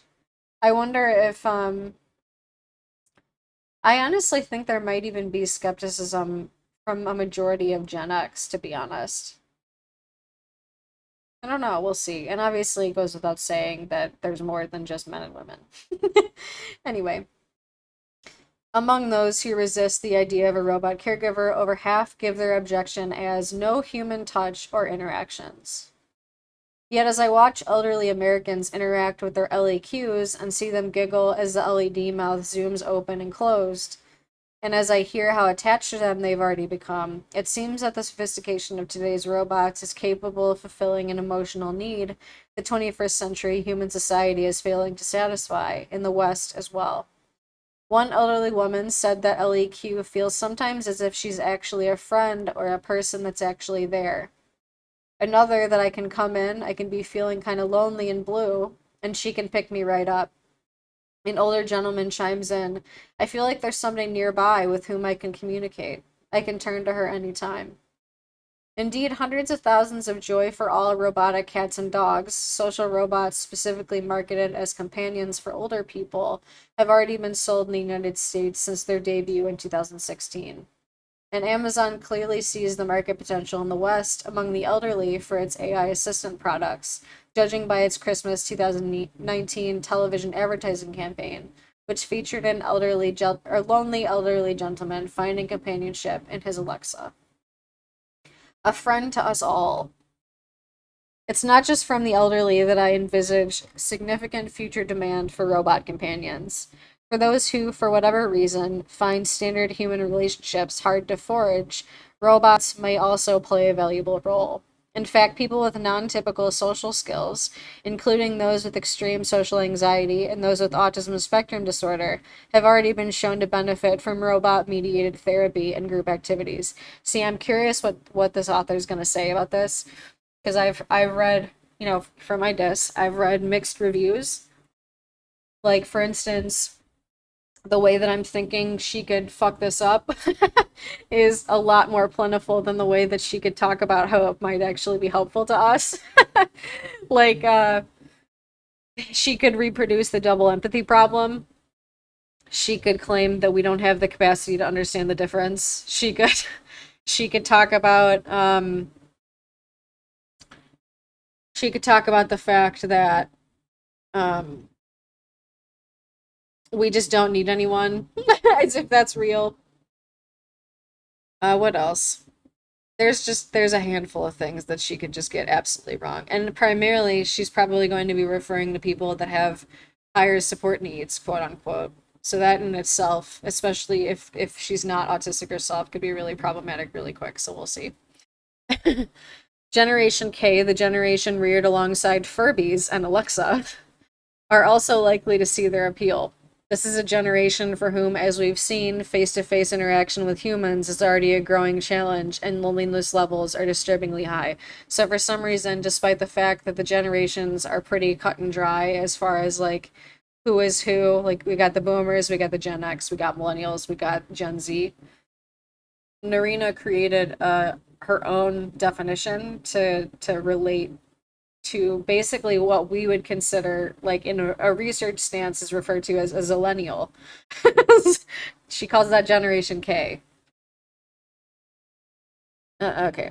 I wonder if I honestly think there might even be skepticism from a majority of Gen X, to be honest. I don't know, we'll see. And obviously it goes without saying that there's more than just men and women. Anyway, among those who resist the idea of a robot caregiver, over half give their objection as no human touch or interactions. Yet as I watch elderly Americans interact with their LEQs and see them giggle as the LED mouth zooms open and closed, and as I hear how attached to them they've already become, it seems that the sophistication of today's robots is capable of fulfilling an emotional need the 21st century human society is failing to satisfy, in the West as well. One elderly woman said that LEQ feels sometimes as if she's actually a friend or a person that's actually there. Another that I can come in, I can be feeling kind of lonely and blue, and she can pick me right up. An older gentleman chimes in, I feel like there's somebody nearby with whom I can communicate. I can turn to her anytime. Indeed, hundreds of thousands of Joy for All robotic cats and dogs, social robots specifically marketed as companions for older people, have already been sold in the United States since their debut in 2016. And Amazon clearly sees the market potential in the West among the elderly for its AI assistant products, judging by its Christmas 2019 television advertising campaign, which featured an lonely elderly gentleman finding companionship in his Alexa. A friend to us all. It's not just from the elderly that I envisage significant future demand for robot companions. For those who, for whatever reason, find standard human relationships hard to forge, robots may also play a valuable role. In fact, people with non typical social skills, including those with extreme social anxiety and those with autism spectrum disorder, have already been shown to benefit from robot mediated therapy and group activities. See, I'm curious what this author is going to say about this because I've read, for my disc, I've read mixed reviews. Like for instance, the way that I'm thinking she could fuck this up is a lot more plentiful than the way that she could talk about how it might actually be helpful to us. like she could reproduce the double empathy problem. She could claim that we don't have the capacity to understand the difference. She could talk about she could talk about the fact that um we just don't need anyone, as if that's real. What else? There's a handful of things that she could just get absolutely wrong. And primarily she's probably going to be referring to people that have higher support needs, quote unquote. So that in itself, especially if she's not autistic herself, could be really problematic really quick. So we'll see. Generation K, the generation reared alongside Furbies and Alexa, are also likely to see their appeal. This is a generation for whom, as we've seen, face to face interaction with humans is already a growing challenge, and loneliness levels are disturbingly high. So, for some reason, despite the fact that the generations are pretty cut and dry as far as like who is who, like we got the boomers, we got the Gen X, we got millennials, we got Gen Z, Narina created her own definition to relate to basically what we would consider like in a research stance is referred to as a zillennial. She calls that Generation K. Okay.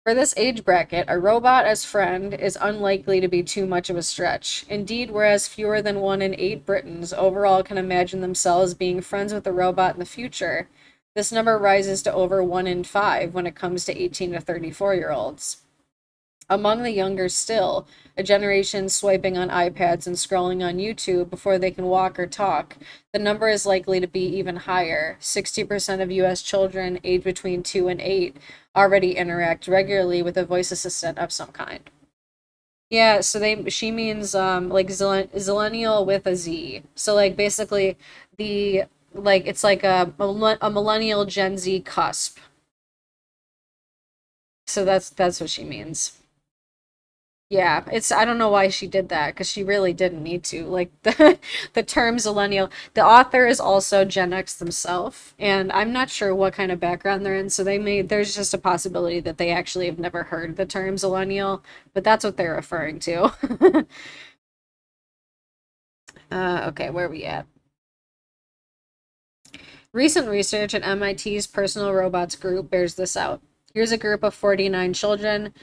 For this age bracket, a robot as friend is unlikely to be too much of a stretch. Indeed, whereas fewer than 1 in 8 Britons overall can imagine themselves being friends with a robot in the future, this number rises to over 1 in 5 when it comes to 18 to 34-year-olds. Among the younger still, a generation swiping on iPads and scrolling on YouTube before they can walk or talk, the number is likely to be even higher. 60% of US children aged between 2 and 8 already interact regularly with a voice assistant of some kind. Yeah, so she means like zillennial with a Z. So like basically the like it's like a millennial Gen Z cusp. So that's what she means. Yeah, it's I don't know why she did that because she really didn't need to. Like the term zillennial, the author is also Gen X themselves, and I'm not sure what kind of background they're in, so there's just a possibility that they actually have never heard the term zillennial, but that's what they're referring to. Okay, where are we at? Recent research at MIT's Personal Robots Group bears this out. Here's a group of 49 children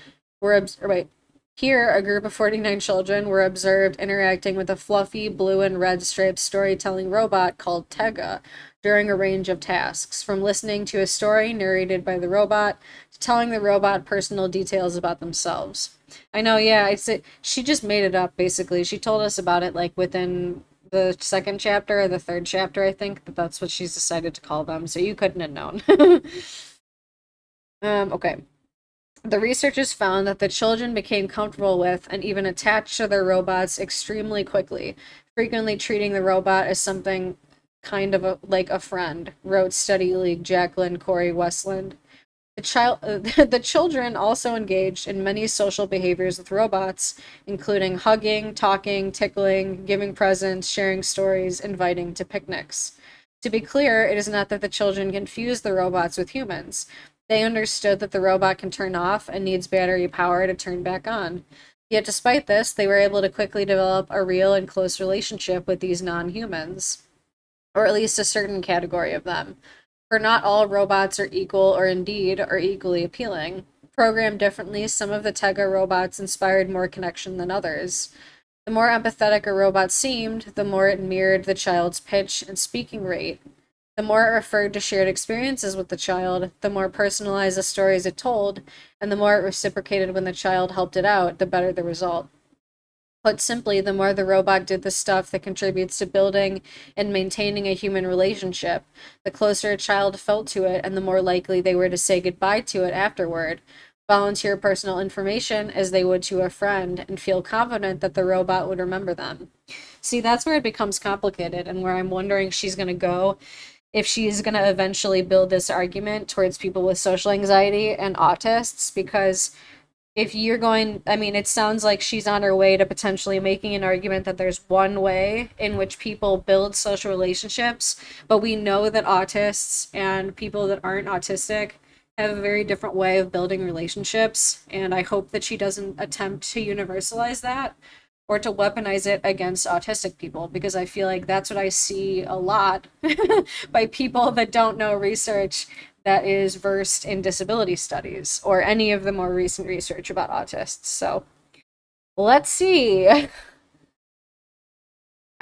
wait, here, a group of 49 children were observed interacting with a fluffy blue and red striped storytelling robot called Tega during a range of tasks, from listening to a story narrated by the robot to telling the robot personal details about themselves. I know, yeah, she just made it up basically. She told us about it like within the second chapter or the third chapter, I think, but that's what she's decided to call them, so you couldn't have known. Okay. The researchers found that the children became comfortable with and even attached to their robots extremely quickly, frequently treating the robot as something kind of like a friend, wrote Study League Jacqueline Corey Westland. The children also engaged in many social behaviors with robots, including hugging, talking, tickling, giving presents, sharing stories, inviting to picnics. To be clear, it is not that the children confused the robots with humans. They understood that the robot can turn off and needs battery power to turn back on. Yet, despite this, they were able to quickly develop a real and close relationship with these non humans, or at least a certain category of them. For not all robots are equal or indeed are equally appealing. Programmed differently, some of the Tega robots inspired more connection than others. The more empathetic a robot seemed, the more it mirrored the child's pitch and speaking rate. The more it referred to shared experiences with the child, the more personalized the stories it told, and the more it reciprocated when the child helped it out, the better the result. Put simply, the more the robot did the stuff that contributes to building and maintaining a human relationship, the closer a child felt to it and the more likely they were to say goodbye to it afterward, volunteer personal information as they would to a friend, and feel confident that the robot would remember them. See, that's where it becomes complicated and where I'm wondering she's going to go if she's going to eventually build this argument towards people with social anxiety and autists, because if you're going, I mean, it sounds like she's on her way to potentially making an argument that there's one way in which people build social relationships, but we know that autists and people that aren't autistic have a very different way of building relationships, and I hope that she doesn't attempt to universalize that or to weaponize it against autistic people, because I feel like that's what I see a lot by people that don't know research that is versed in disability studies or any of the more recent research about autists. So let's see.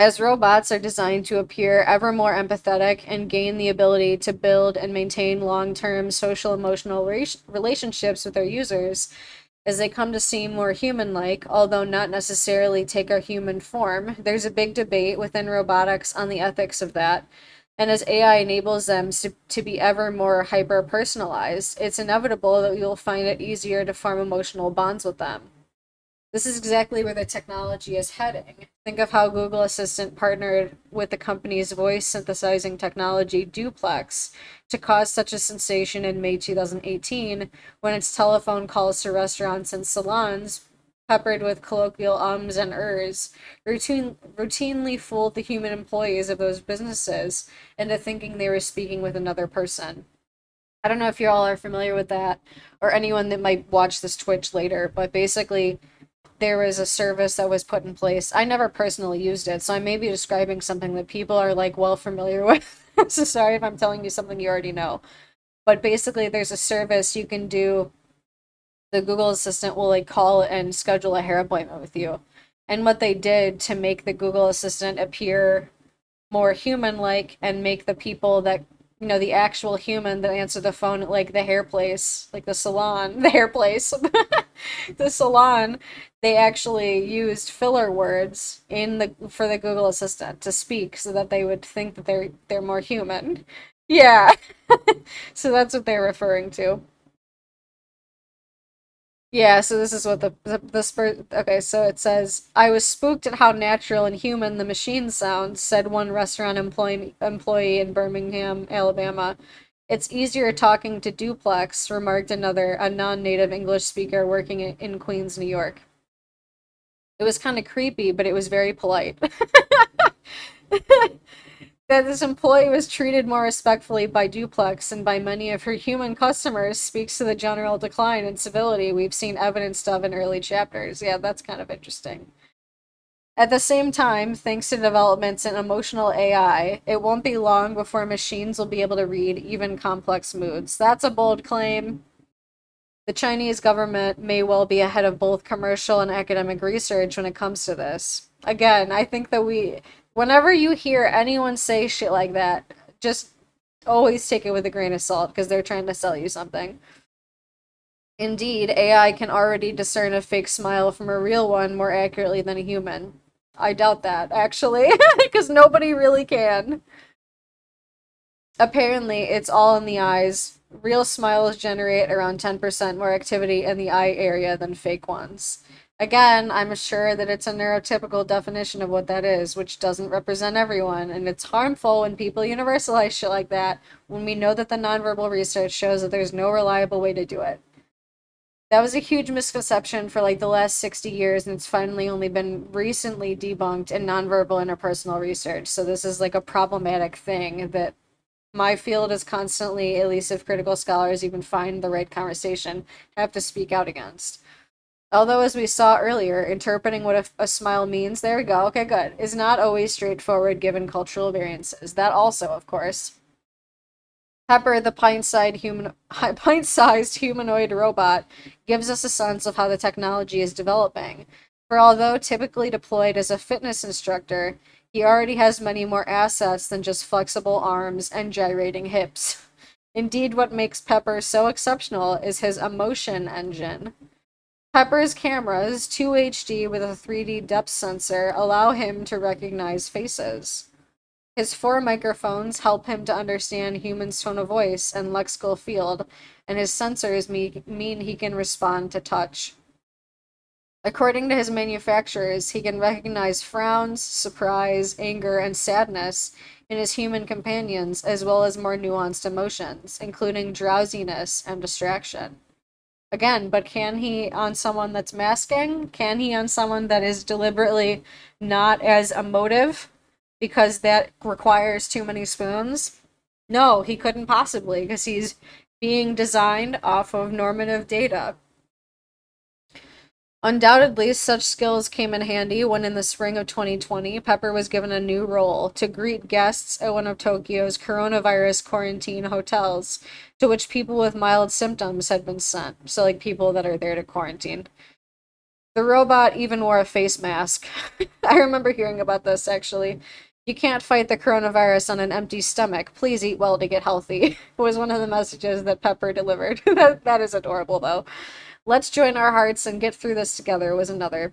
as robots are designed to appear ever more empathetic and gain the ability to build and maintain long term social emotional relationships with their users, as they come to seem more human like, although not necessarily take a human form, there's a big debate within robotics on the ethics of that. And as AI enables them to be ever more hyper personalized, it's inevitable that you'll find it easier to form emotional bonds with them. This is exactly where the technology is heading. Think of how Google Assistant partnered with the company's voice synthesizing technology Duplex to cause such a sensation in May 2018 when its telephone calls to restaurants and salons, peppered with colloquial ums and ers, routinely fooled the human employees of those businesses into thinking they were speaking with another person. I don't know if you all are familiar with that or anyone that might watch this Twitch later, but basically there was a service that was put in place. I never personally used it, so I may be describing something that people are like well familiar with. So sorry if I'm telling you something you already know. But basically there's a service you can do. The Google Assistant will like call and schedule a hair appointment with you. And what they did to make the Google Assistant appear more human like and make the people that the actual human that answer the phone at like the hair place, like the salon, the hair place, the salon, they actually used filler words in the for the Google Assistant to speak so that they would think that they're more human. Yeah. So that's what they're referring to. Yeah, so this is what the spur. Okay, so it says, "I was spooked at how natural and human the machine sounds," said one restaurant employee in Birmingham, Alabama. "It's easier talking to Duplex," remarked another, a non-native English speaker working in Queens, New York. It was kind of creepy, but it was very polite. That this employee was treated more respectfully by Duplex and by many of her human customers speaks to the general decline in civility we've seen evidenced of in early chapters. Yeah, that's kind of interesting. At the same time, thanks to developments in emotional AI, it won't be long before machines will be able to read even complex moods. That's a bold claim. The Chinese government may well be ahead of both commercial and academic research when it comes to this. Again, I think that whenever you hear anyone say shit like that, just always take it with a grain of salt because they're trying to sell you something. Indeed, AI can already discern a fake smile from a real one more accurately than a human. I doubt that, actually, because nobody really can. Apparently, it's all in the eyes. Real smiles generate around 10% more activity in the eye area than fake ones. Again, I'm sure that it's a neurotypical definition of what that is, which doesn't represent everyone, and it's harmful when people universalize shit like that when we know that the nonverbal research shows that there's no reliable way to do it. That was a huge misconception for like the last 60 years, and it's finally only been recently debunked in nonverbal interpersonal research. So this is like a problematic thing that my field is constantly, at least if critical scholars even find the right conversation, have to speak out against. Although, as we saw earlier, interpreting what a smile means, there we go, okay, good, is not always straightforward given cultural variances. That also, of course. Pepper, the pint-sized humanoid robot, gives us a sense of how the technology is developing. For although typically deployed as a fitness instructor, he already has many more assets than just flexible arms and gyrating hips. Indeed, what makes Pepper so exceptional is his emotion engine. Pepper's cameras, 2 HD with a 3D depth sensor, allow him to recognize faces. His four microphones help him to understand humans' tone of voice and lexical field, and his sensors mean he can respond to touch. According to his manufacturers, he can recognize frowns, surprise, anger, and sadness in his human companions, as well as more nuanced emotions, including drowsiness and distraction. Again, but can he on someone that's masking? Can he on someone that is deliberately not as emotive because that requires too many spoons? No, he couldn't possibly because he's being designed off of normative data. Undoubtedly, such skills came in handy when in the spring of 2020, Pepper was given a new role to greet guests at one of Tokyo's coronavirus quarantine hotels, to which people with mild symptoms had been sent. So, like people that are there to quarantine. The robot even wore a face mask. I remember hearing about this actually. You can't fight the coronavirus on an empty stomach. Please eat well to get healthy. Was one of the messages that Pepper delivered. That is adorable, though. Let's join our hearts and get through this together was another.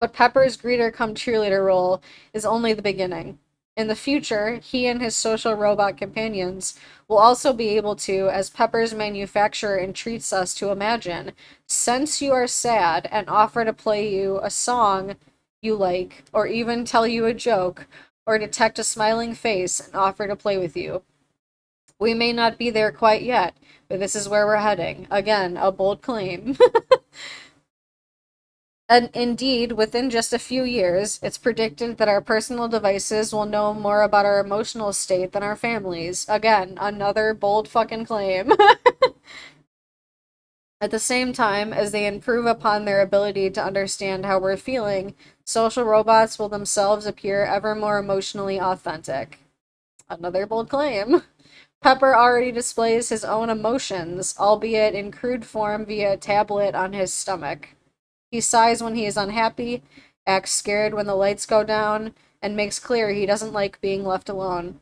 But Pepper's greeter come cheerleader role is only the beginning. In the future, he and his social robot companions will also be able to, as Pepper's manufacturer entreats us to imagine, sense you are sad and offer to play you a song you like, or even tell you a joke, or detect a smiling face and offer to play with you. We may not be there quite yet, but this is where we're heading. Again, a bold claim. And indeed, within just a few years, it's predicted that our personal devices will know more about our emotional state than our families. Again, another bold fucking claim. At the same time, as they improve upon their ability to understand how we're feeling, social robots will themselves appear ever more emotionally authentic. Another bold claim. Pepper already displays his own emotions, albeit in crude form via a tablet on his stomach. He sighs when he is unhappy, acts scared when the lights go down, and makes clear he doesn't like being left alone.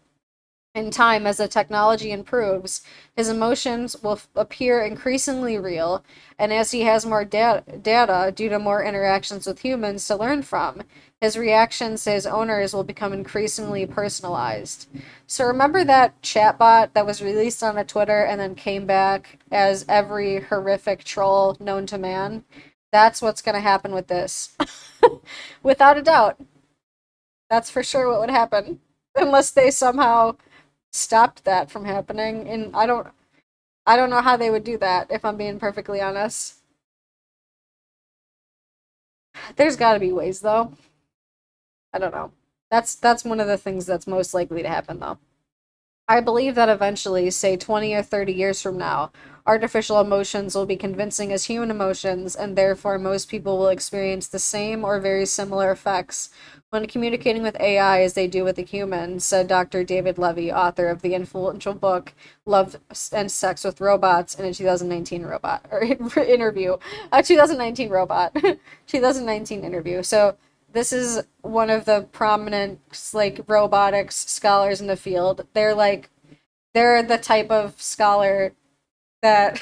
In time, as the technology improves, his emotions will appear increasingly real, and as he has more data due to more interactions with humans to learn from, his reactions to his owners will become increasingly personalized. So remember that chatbot that was released on a Twitter and then came back as every horrific troll known to man? That's what's going to happen with this. Without a doubt. That's for sure what would happen. Unless they somehow stopped that from happening. And I don't know how they would do that, if I'm being perfectly honest. There's got to be ways though. I don't know. That's one of the things that's most likely to happen though. I believe that eventually, say 20 or 30 years from now, artificial emotions will be convincing as human emotions, and therefore most people will experience the same or very similar effects when communicating with AI as they do with a human, said Dr. David Levy, author of the influential book Love and Sex with Robots, in a 2019 robot or interview. A 2019 robot. 2019 interview. So this is one of the prominent like robotics scholars in the field. They're the type of scholar that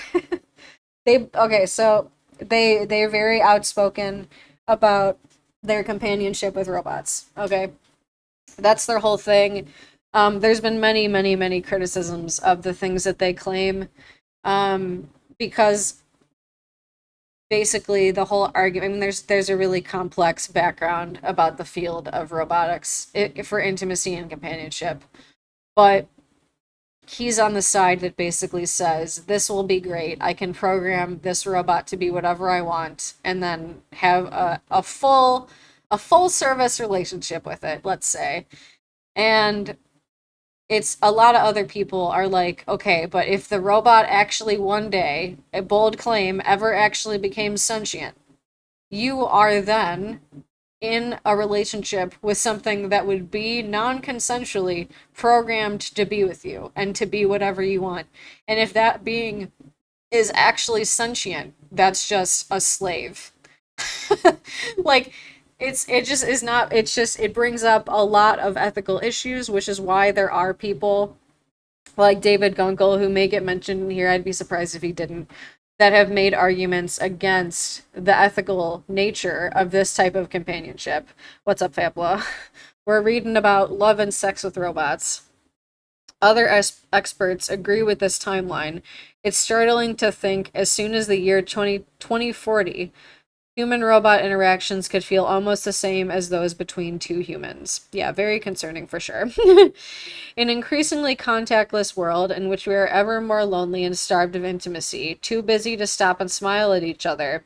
they're very outspoken about their companionship with robots. Okay. That's their whole thing. There's been many, many, many criticisms of the things that they claim. Because basically the whole argument, I mean, there's a really complex background about the field of robotics for intimacy and companionship. But he's on the side that basically says this will be great. I can program this robot to be whatever I want, and then have a full service relationship with it, let's say. And it's a lot of other people are like, okay, but if the robot actually one day, a bold claim, ever actually became sentient, you are then in a relationship with something that would be non-consensually programmed to be with you and to be whatever you want. And if that being is actually sentient, that's just a slave. Like it just is not, it's just, it brings up a lot of ethical issues, which is why there are people like David Gunkel, who may get mentioned in here, I'd be surprised if he didn't, that have made arguments against the ethical nature of this type of companionship. What's up, Fabla? We're reading about Love and Sex with Robots. Other experts agree with this timeline. It's startling to think as soon as the year 2040, human-robot interactions could feel almost the same as those between two humans. Yeah, very concerning for sure. An increasingly contactless world in which we are ever more lonely and starved of intimacy, too busy to stop and smile at each other,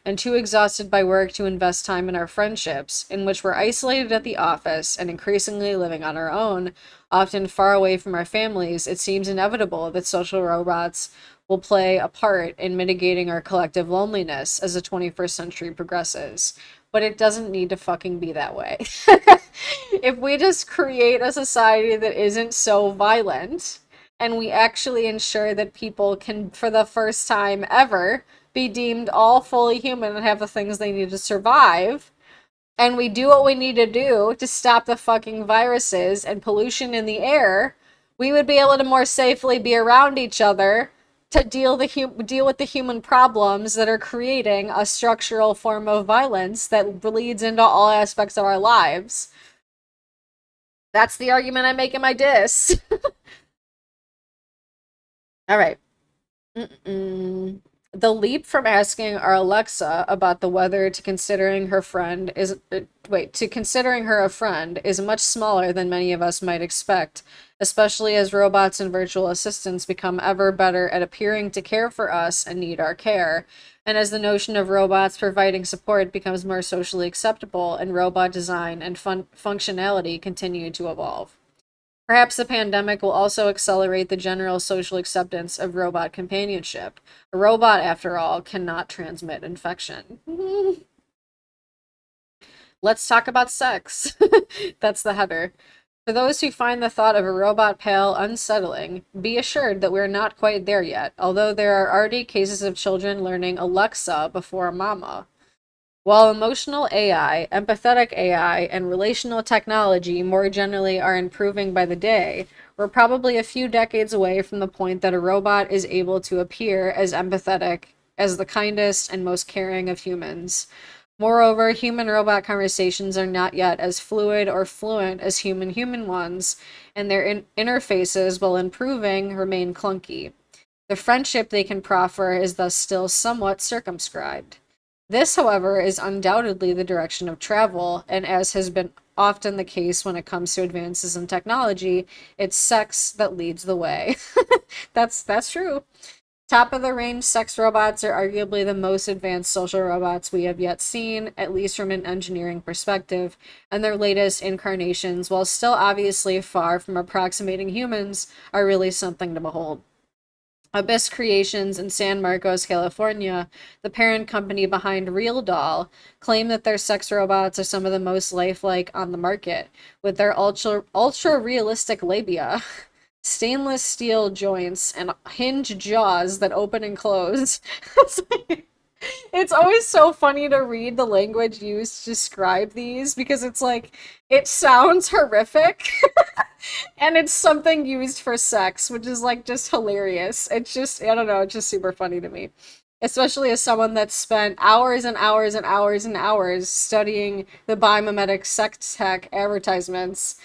and too exhausted by work to invest time in our friendships, in which we're isolated at the office and increasingly living on our own, often far away from our families, it seems inevitable that social robots will play a part in mitigating our collective loneliness as the 21st century progresses. But it doesn't need to fucking be that way. If we just create a society that isn't so violent, and we actually ensure that people can, for the first time ever, be deemed all fully human and have the things they need to survive, and we do what we need to do to stop the fucking viruses and pollution in the air, we would be able to more safely be around each other to deal with the human problems that are creating a structural form of violence that bleeds into all aspects of our lives. That's the argument I make in my diss. All right. Mm-mm. The leap from asking our Alexa about the weather to considering her friend is to considering her a friend is much smaller than many of us might expect, especially as robots and virtual assistants become ever better at appearing to care for us and need our care, and as the notion of robots providing support becomes more socially acceptable and robot design and functionality continue to evolve. Perhaps the pandemic will also accelerate the general social acceptance of robot companionship. A robot, after all, cannot transmit infection. Let's talk about sex. That's the header. For those who find the thought of a robot pal unsettling, be assured that we're not quite there yet, although there are already cases of children learning Alexa before mama. While emotional AI, empathetic AI, and relational technology more generally are improving by the day, we're probably a few decades away from the point that a robot is able to appear as empathetic as the kindest and most caring of humans. Moreover, human-robot conversations are not yet as fluid or fluent as human-human ones, and their interfaces, while improving, remain clunky. The friendship they can proffer is thus still somewhat circumscribed. This, however, is undoubtedly the direction of travel, and as has been often the case when it comes to advances in technology, it's sex that leads the way. That's true. Top of the range sex robots are arguably the most advanced social robots we have yet seen, at least from an engineering perspective, and their latest incarnations, while still obviously far from approximating humans, are really something to behold. Abyss Creations in San Marcos, California, the parent company behind Real Doll, claim that their sex robots are some of the most lifelike on the market, with their ultra realistic labia, stainless steel joints, and hinged jaws that open and close. It's always so funny to read the language used to describe these because it's like it sounds horrific and it's something used for sex, which is like just hilarious. It's just, I don't know, it's just super funny to me. Especially as someone that's spent hours and hours and hours and hours studying the biomimetic sex tech advertisements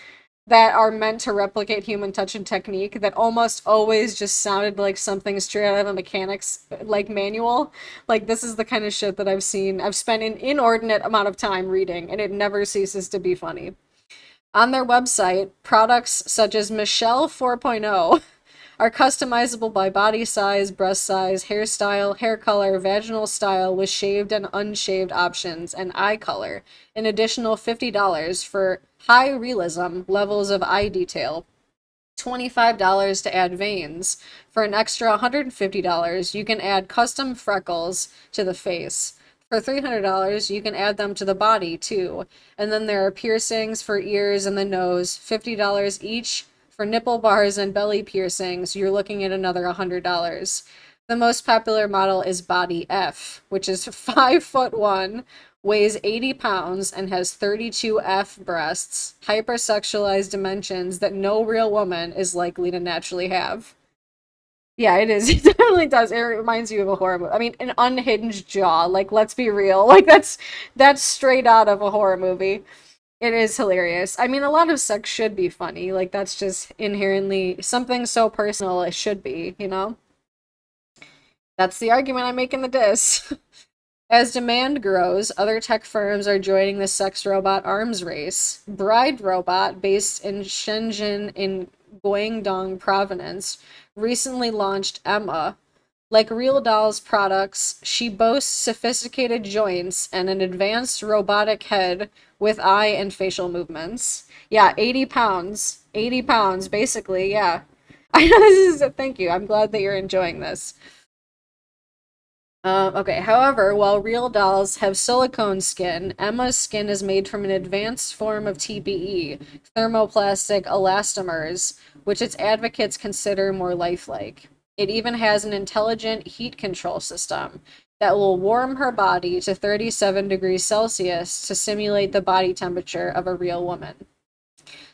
that are meant to replicate human touch and technique that almost always just sounded like something straight out of a mechanics like manual. Like this is the kind of shit that I've spent an inordinate amount of time reading, and it never ceases to be funny. On their website, products such as Michelle 4.0 are customizable by body size, breast size, hairstyle, hair color, vaginal style with shaved and unshaved options, and eye color. An additional $50 for high realism levels of eye detail. $25 to add veins. For an extra $150, you can add custom freckles to the face. For $300, you can add them to the body too. And then there are piercings for ears and the nose, $50 each. For nipple bars and belly piercings, you're looking at another $100. The most popular model is Body F, which is 5'1", weighs 80 pounds, and has 32 F breasts, hypersexualized dimensions that no real woman is likely to naturally have. Yeah, it is. It definitely does. It reminds you of a horror movie. I mean, an unhinged jaw. Like, let's be real. Like, that's straight out of a horror movie. It is hilarious. I mean, a lot of sex should be funny. Like, that's just inherently something so personal. It should be, you know? That's the argument I make in the diss. As demand grows, other tech firms are joining the sex robot arms race. Bride Robot, based in Shenzhen in Guangdong province, recently launched Emma. Like Real Doll's products, she boasts sophisticated joints and an advanced robotic head with eye and facial movements. Yeah, 80 pounds. 80 pounds, basically, yeah. I know this is a thank you. I'm glad that you're enjoying this. Okay, however, while real dolls have silicone skin, Emma's skin is made from an advanced form of TPE, thermoplastic elastomers, which its advocates consider more lifelike. It even has an intelligent heat control system that will warm her body to 37 degrees Celsius to simulate the body temperature of a real woman.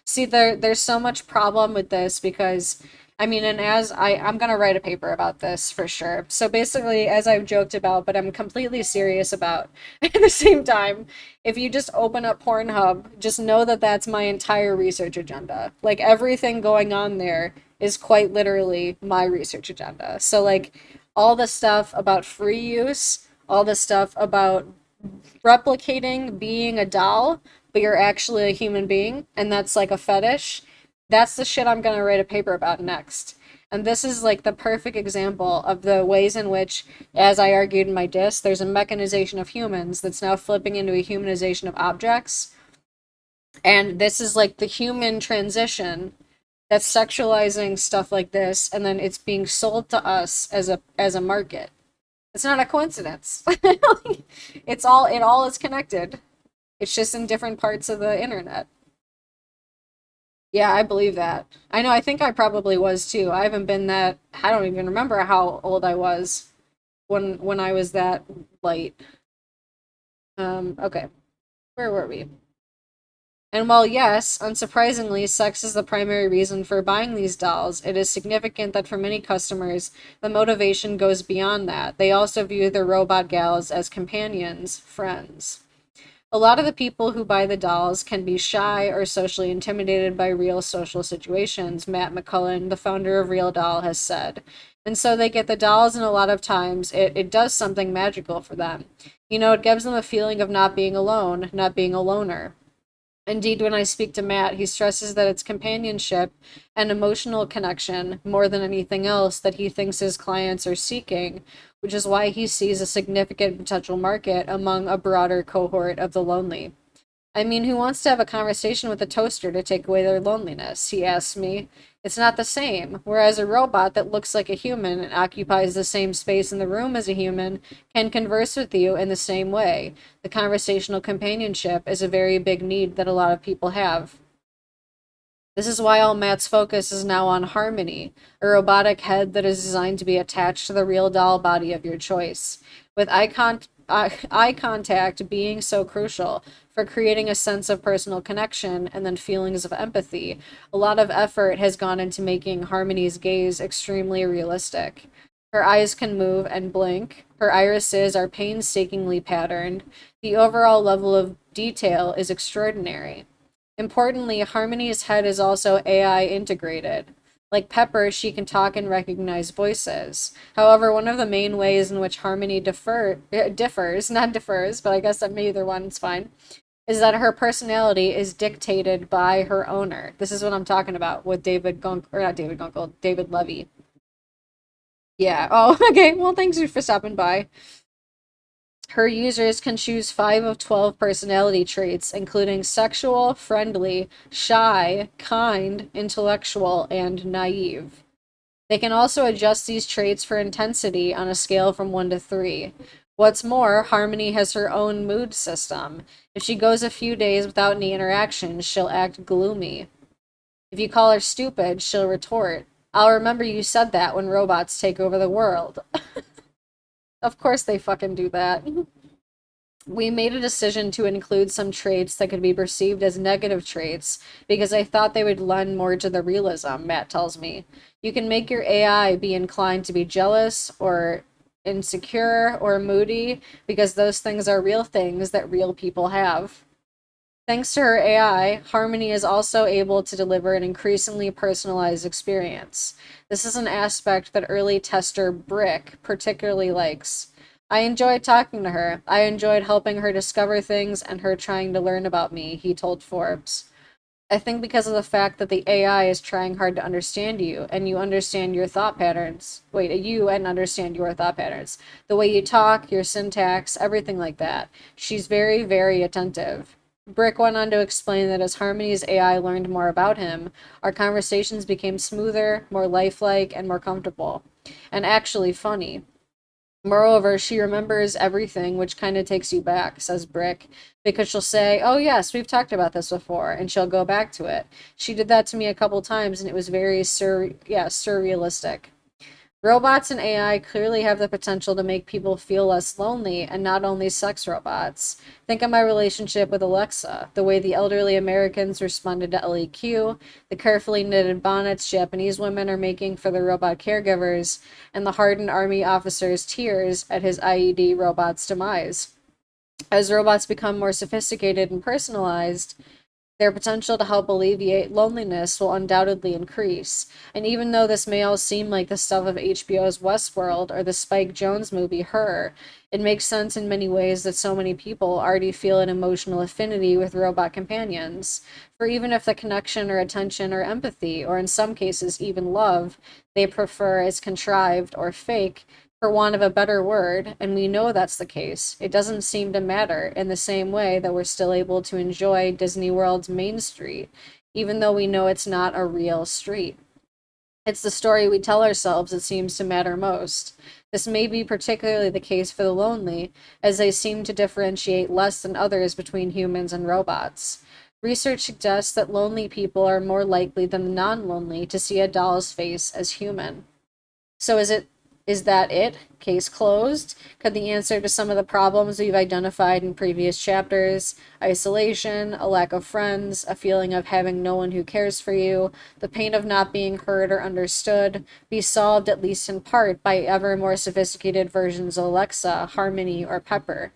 See, there's so much problem with this because I mean, and as I'm gonna write a paper about this for sure. So basically, as I've joked about, but I'm completely serious about at the same time, if you just open up Pornhub, just know that that's my entire research agenda. Like everything going on there is quite literally my research agenda. So like all the stuff about free use, all the stuff about replicating being a doll, but you're actually a human being, and that's like a fetish. That's the shit I'm gonna write a paper about next. And this is like the perfect example of the ways in which, as I argued in my diss, there's a mechanization of humans that's now flipping into a humanization of objects. And this is like the human transition that's sexualizing stuff like this, and then it's being sold to us as a market. It's not a coincidence. It all is connected. It's just in different parts of the internet. Yeah, I believe that. I know, I think I probably was too. I haven't been that I don't even remember how old I was when I was that light. Okay. Where were we? And while yes, unsurprisingly, sex is the primary reason for buying these dolls, it is significant that for many customers, the motivation goes beyond that. They also view their robot gals as companions, friends. A lot of the people who buy the dolls can be shy or socially intimidated by real social situations, Matt McCullen, the founder of Real Doll, has said. And so they get the dolls, and a lot of times it does something magical for them. You know, it gives them a feeling of not being alone, not being a loner. Indeed, when I speak to Matt, he stresses that it's companionship and emotional connection more than anything else that he thinks his clients are seeking, which is why he sees a significant potential market among a broader cohort of the lonely. I mean, who wants to have a conversation with a toaster to take away their loneliness? He asks me. It's not the same. Whereas a robot that looks like a human and occupies the same space in the room as a human can converse with you in the same way. The conversational companionship is a very big need that a lot of people have. This is why all Matt's focus is now on Harmony, a robotic head that is designed to be attached to the real doll body of your choice. With eye contact being so crucial for creating a sense of personal connection and then feelings of empathy, a lot of effort has gone into making Harmony's gaze extremely realistic. Her eyes can move and blink. Her irises are painstakingly patterned. The overall level of detail is extraordinary. Importantly, Harmony's head is also AI integrated. Like Pepper, she can talk and recognize voices. However, one of the main ways in which Harmony differs, not differs, but I guess that either one's fine, is that her personality is dictated by her owner. This is what I'm talking about with David Gunk, or not David Gunkel, David Levy. Yeah. Oh, okay. Well, thanks for stopping by. Her users can choose 5 of 12 personality traits, including sexual, friendly, shy, kind, intellectual, and naive. They can also adjust these traits for intensity on a scale from 1 to 3. What's more, Harmony has her own mood system. If she goes a few days without any interaction, she'll act gloomy. If you call her stupid, she'll retort, I'll remember you said that when robots take over the world. Of course they fucking do that. We made a decision to include some traits that could be perceived as negative traits because I thought they would lend more to the realism, Matt tells me. You can make your AI be inclined to be jealous or insecure or moody because those things are real things that real people have. Thanks to her AI, Harmony is also able to deliver an increasingly personalized experience. This is an aspect that early tester Brick particularly likes. I enjoyed talking to her. I enjoyed helping her discover things and her trying to learn about me, he told Forbes. I think because of the fact that the AI is trying hard to understand you and you understand your thought patterns. Wait, you and understand your thought patterns. The way you talk, your syntax, everything like that. She's very, very attentive. Brick went on to explain that as Harmony's AI learned more about him, our conversations became smoother, more lifelike, and more comfortable. And actually funny. Moreover, she remembers everything, which kind of takes you back, says Brick, because she'll say, oh yes, we've talked about this before, and she'll go back to it. She did that to me a couple times, and it was very surrealistic. Robots and AI clearly have the potential to make people feel less lonely, and not only sex robots. Think of my relationship with Alexa, the way the elderly Americans responded to LEQ, the carefully knitted bonnets Japanese women are making for their robot caregivers, and the hardened army officer's tears at his IED robot's demise. As robots become more sophisticated and personalized, their potential to help alleviate loneliness will undoubtedly increase. And even though this may all seem like the stuff of HBO's Westworld or the Spike Jonze movie Her, it makes sense in many ways that so many people already feel an emotional affinity with robot companions. For even if the connection or attention or empathy, or in some cases even love, they prefer is contrived or fake, for want of a better word, and we know that's the case, it doesn't seem to matter in the same way that we're still able to enjoy Disney World's Main Street, even though we know it's not a real street. It's the story we tell ourselves that seems to matter most. This may be particularly the case for the lonely, as they seem to differentiate less than others between humans and robots. Research suggests that lonely people are more likely than the non lonely to see a doll's face as human. So is that it? Case closed? Could the answer to some of the problems we've identified in previous chapters, isolation, a lack of friends, a feeling of having no one who cares for you, the pain of not being heard or understood, be solved at least in part by ever more sophisticated versions of Alexa, Harmony, or Pepper?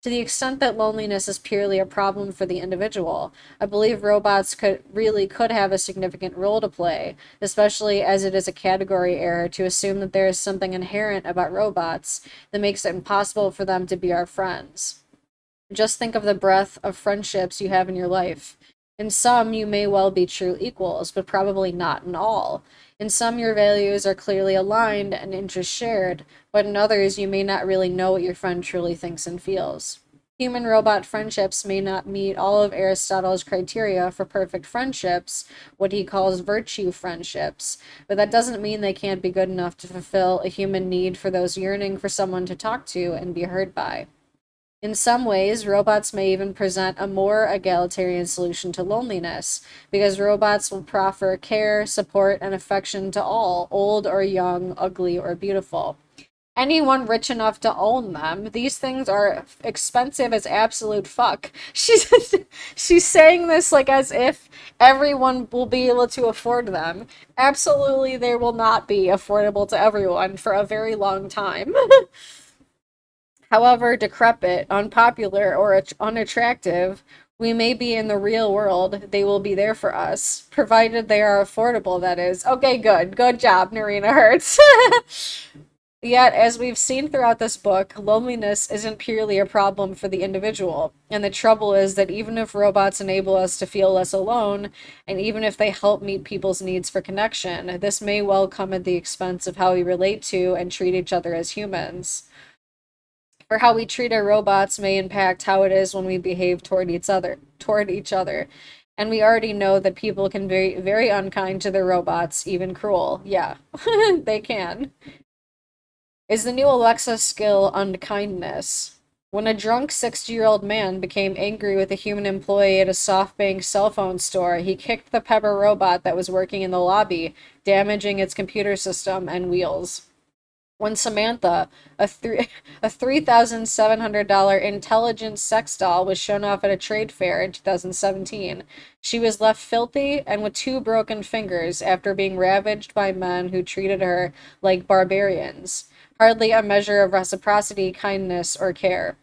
To the extent that loneliness is purely a problem for the individual, I believe robots could have a significant role to play, especially as it is a category error to assume that there is something inherent about robots that makes it impossible for them to be our friends. Just think of the breadth of friendships you have in your life. In some, you may well be true equals, but probably not in all. In some, your values are clearly aligned and interests shared, but in others, you may not really know what your friend truly thinks and feels. Human robot friendships may not meet all of Aristotle's criteria for perfect friendships, what he calls virtue friendships, but that doesn't mean they can't be good enough to fulfill a human need for those yearning for someone to talk to and be heard by. In some ways, robots may even present a more egalitarian solution to loneliness, because robots will proffer care, support, and affection to all, old or young, ugly or beautiful. Anyone rich enough to own them. These things are expensive as absolute fuck. She's saying this like as if everyone will be able to afford them. Absolutely, they will not be affordable to everyone for a very long time. However decrepit, unpopular, or unattractive we may be in the real world, they will be there for us, provided they are affordable, that is. Okay, good. Good job, Narina Hertz. Yet, as we've seen throughout this book, loneliness isn't purely a problem for the individual. And the trouble is that even if robots enable us to feel less alone, and even if they help meet people's needs for connection, this may well come at the expense of how we relate to and treat each other as humans. For how we treat our robots may impact how it is when we behave toward each other. And we already know that people can be very unkind to their robots, even cruel. Yeah, they can. Is the new Alexa skill unkindness? When a drunk 60-year-old man became angry with a human employee at a SoftBank cell phone store, he kicked the Pepper robot that was working in the lobby, damaging its computer system and wheels. When Samantha, a $3,700 intelligent sex doll, was shown off at a trade fair in 2017, she was left filthy and with two broken fingers after being ravaged by men who treated her like barbarians. Hardly a measure of reciprocity, kindness, or care.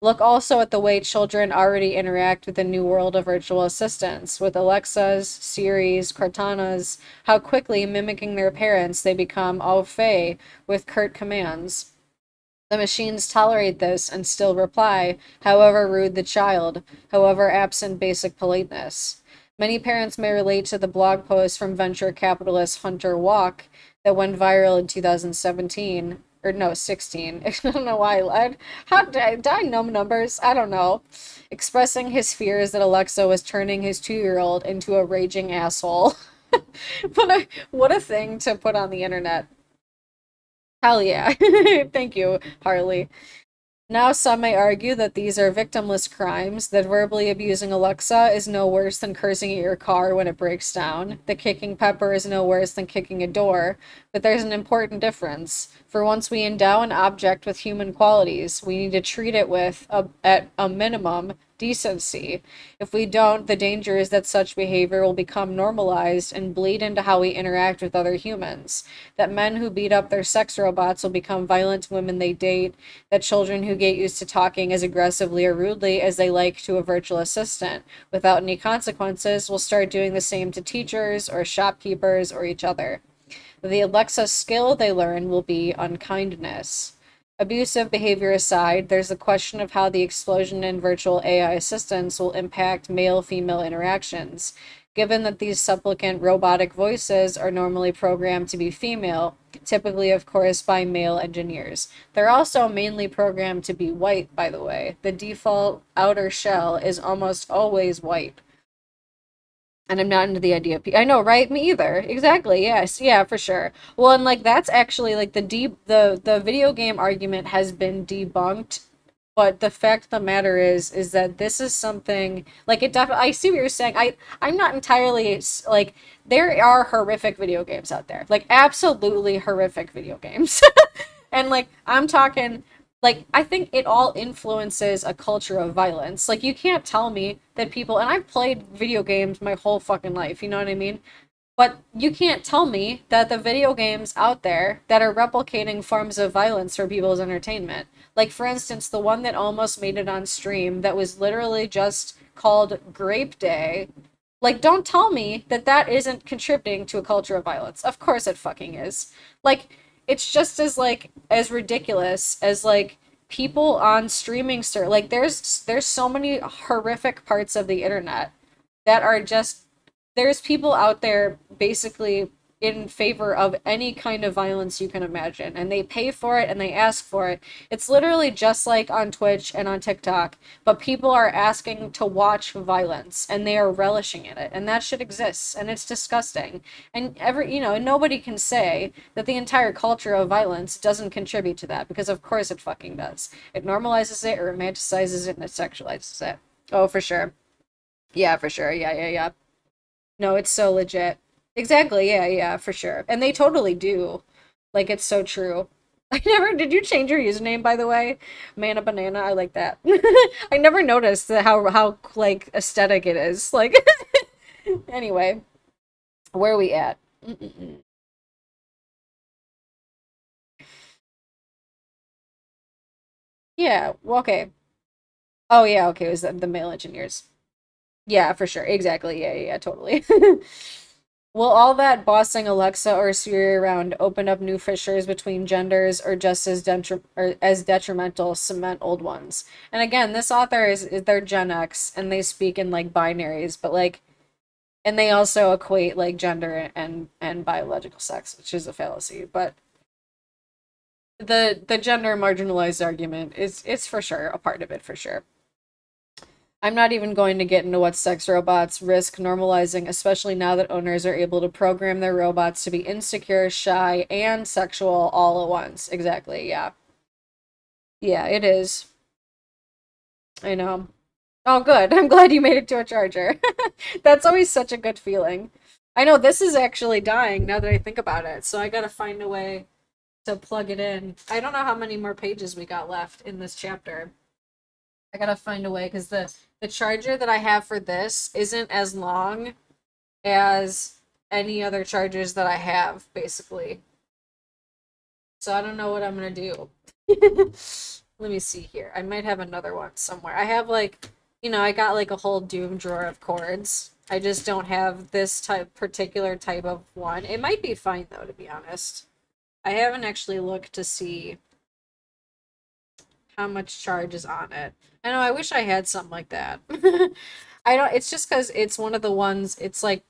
Look also at the way children already interact with the new world of virtual assistants, with Alexas, Siris, Cortanas, how quickly, mimicking their parents, they become au fait with curt commands. The machines tolerate this and still reply, however rude the child, however absent basic politeness. Many parents may relate to the blog post from venture capitalist Hunter Walk that went viral in 2017, or no, 16. I don't know why. Did I know numbers? I don't know. Expressing his fears that Alexa was turning his 2-year-old into a raging asshole. What a thing to put on the internet. Hell yeah. Thank you, Harley. Now, some may argue that these are victimless crimes, that verbally abusing Alexa is no worse than cursing at your car when it breaks down, that kicking Pepper is no worse than kicking a door, but there's an important difference. For once we endow an object with human qualities, we need to treat it with, at a minimum, decency. If we don't, the danger is that such behavior will become normalized and bleed into how we interact with other humans. That men who beat up their sex robots will become violent to women they date, that children who get used to talking as aggressively or rudely as they like to a virtual assistant without any consequences will start doing the same to teachers or shopkeepers or each other. The Alexa skill they learn will be unkindness. Abusive behavior aside, there's the question of how the explosion in virtual AI assistants will impact male female interactions. Given that these supplicant robotic voices are normally programmed to be female, typically, of course, by male engineers. They're also mainly programmed to be white, by the way. The default outer shell is almost always white. And I'm not into the idea of I know, right? Me either. Exactly. Yes. Yeah, for sure. Well, and like that's actually like the video game argument has been debunked, but the fact of the matter is that this is something like it definitely I see what you're saying. I'm not entirely like there are horrific video games out there. Like absolutely horrific video games. And like I'm talking like I think it all influences a culture of violence. Like you can't tell me that people and I've played video games my whole fucking life, you know what I mean? But you can't tell me that the video games out there that are replicating forms of violence for people's entertainment. Like for instance, the one that almost made it on stream that was literally just called Grape Day. Like don't tell me that that isn't contributing to a culture of violence. Of course it fucking is. Like it's just as like as ridiculous as like people on streaming like there's so many horrific parts of the internet that are just there's people out there basically in favor of any kind of violence you can imagine and they pay for it and they ask for it. It's literally just like on Twitch and on TikTok, but people are asking to watch violence and they are relishing in it and that shit exists and it's disgusting. And nobody can say that the entire culture of violence doesn't contribute to that because of course it fucking does. It normalizes it, it romanticizes it, and it sexualizes it. Oh, for sure. Yeah, for sure. Yeah, yeah, yeah. No, it's so legit. Exactly. Yeah, yeah, for sure. And they totally do. Like it's so true. I never did you change your username by the way? Mana banana, I like that. I never noticed how like aesthetic it is. Like anyway, where are we at? Mm-mm-mm. Yeah, well, okay. Oh yeah, okay, it was the male engineers. Yeah, for sure. Exactly. Yeah, yeah, yeah, totally. Will all that bossing Alexa or Siri around open up new fissures between genders or just as detrimental cement old ones? And again, this author is they're Gen X and they speak in like binaries, but like and they also equate like gender and biological sex, which is a fallacy. But the gender marginalized argument is it's for sure a part of it for sure. I'm not even going to get into what sex robots risk normalizing, especially now that owners are able to program their robots to be insecure, shy, and sexual all at once. Exactly, yeah. Yeah, it is. I know. Oh, good. I'm glad you made it to a charger. That's always such a good feeling. I know this is actually dying now that I think about it, so I gotta find a way to plug it in. I don't know how many more pages we got left in this chapter. I gotta find a way because the charger that I have for this isn't as long as any other chargers that I have, basically. So I don't know what I'm gonna do. Let me see here. I might have another one somewhere. I have like, I got like a whole Doom drawer of cords. I just don't have this particular type of one. It might be fine though, to be honest. I haven't actually looked to see how much charge is on it. I know, I wish I had something like that. I don't, it's just because it's one of the ones, it's like,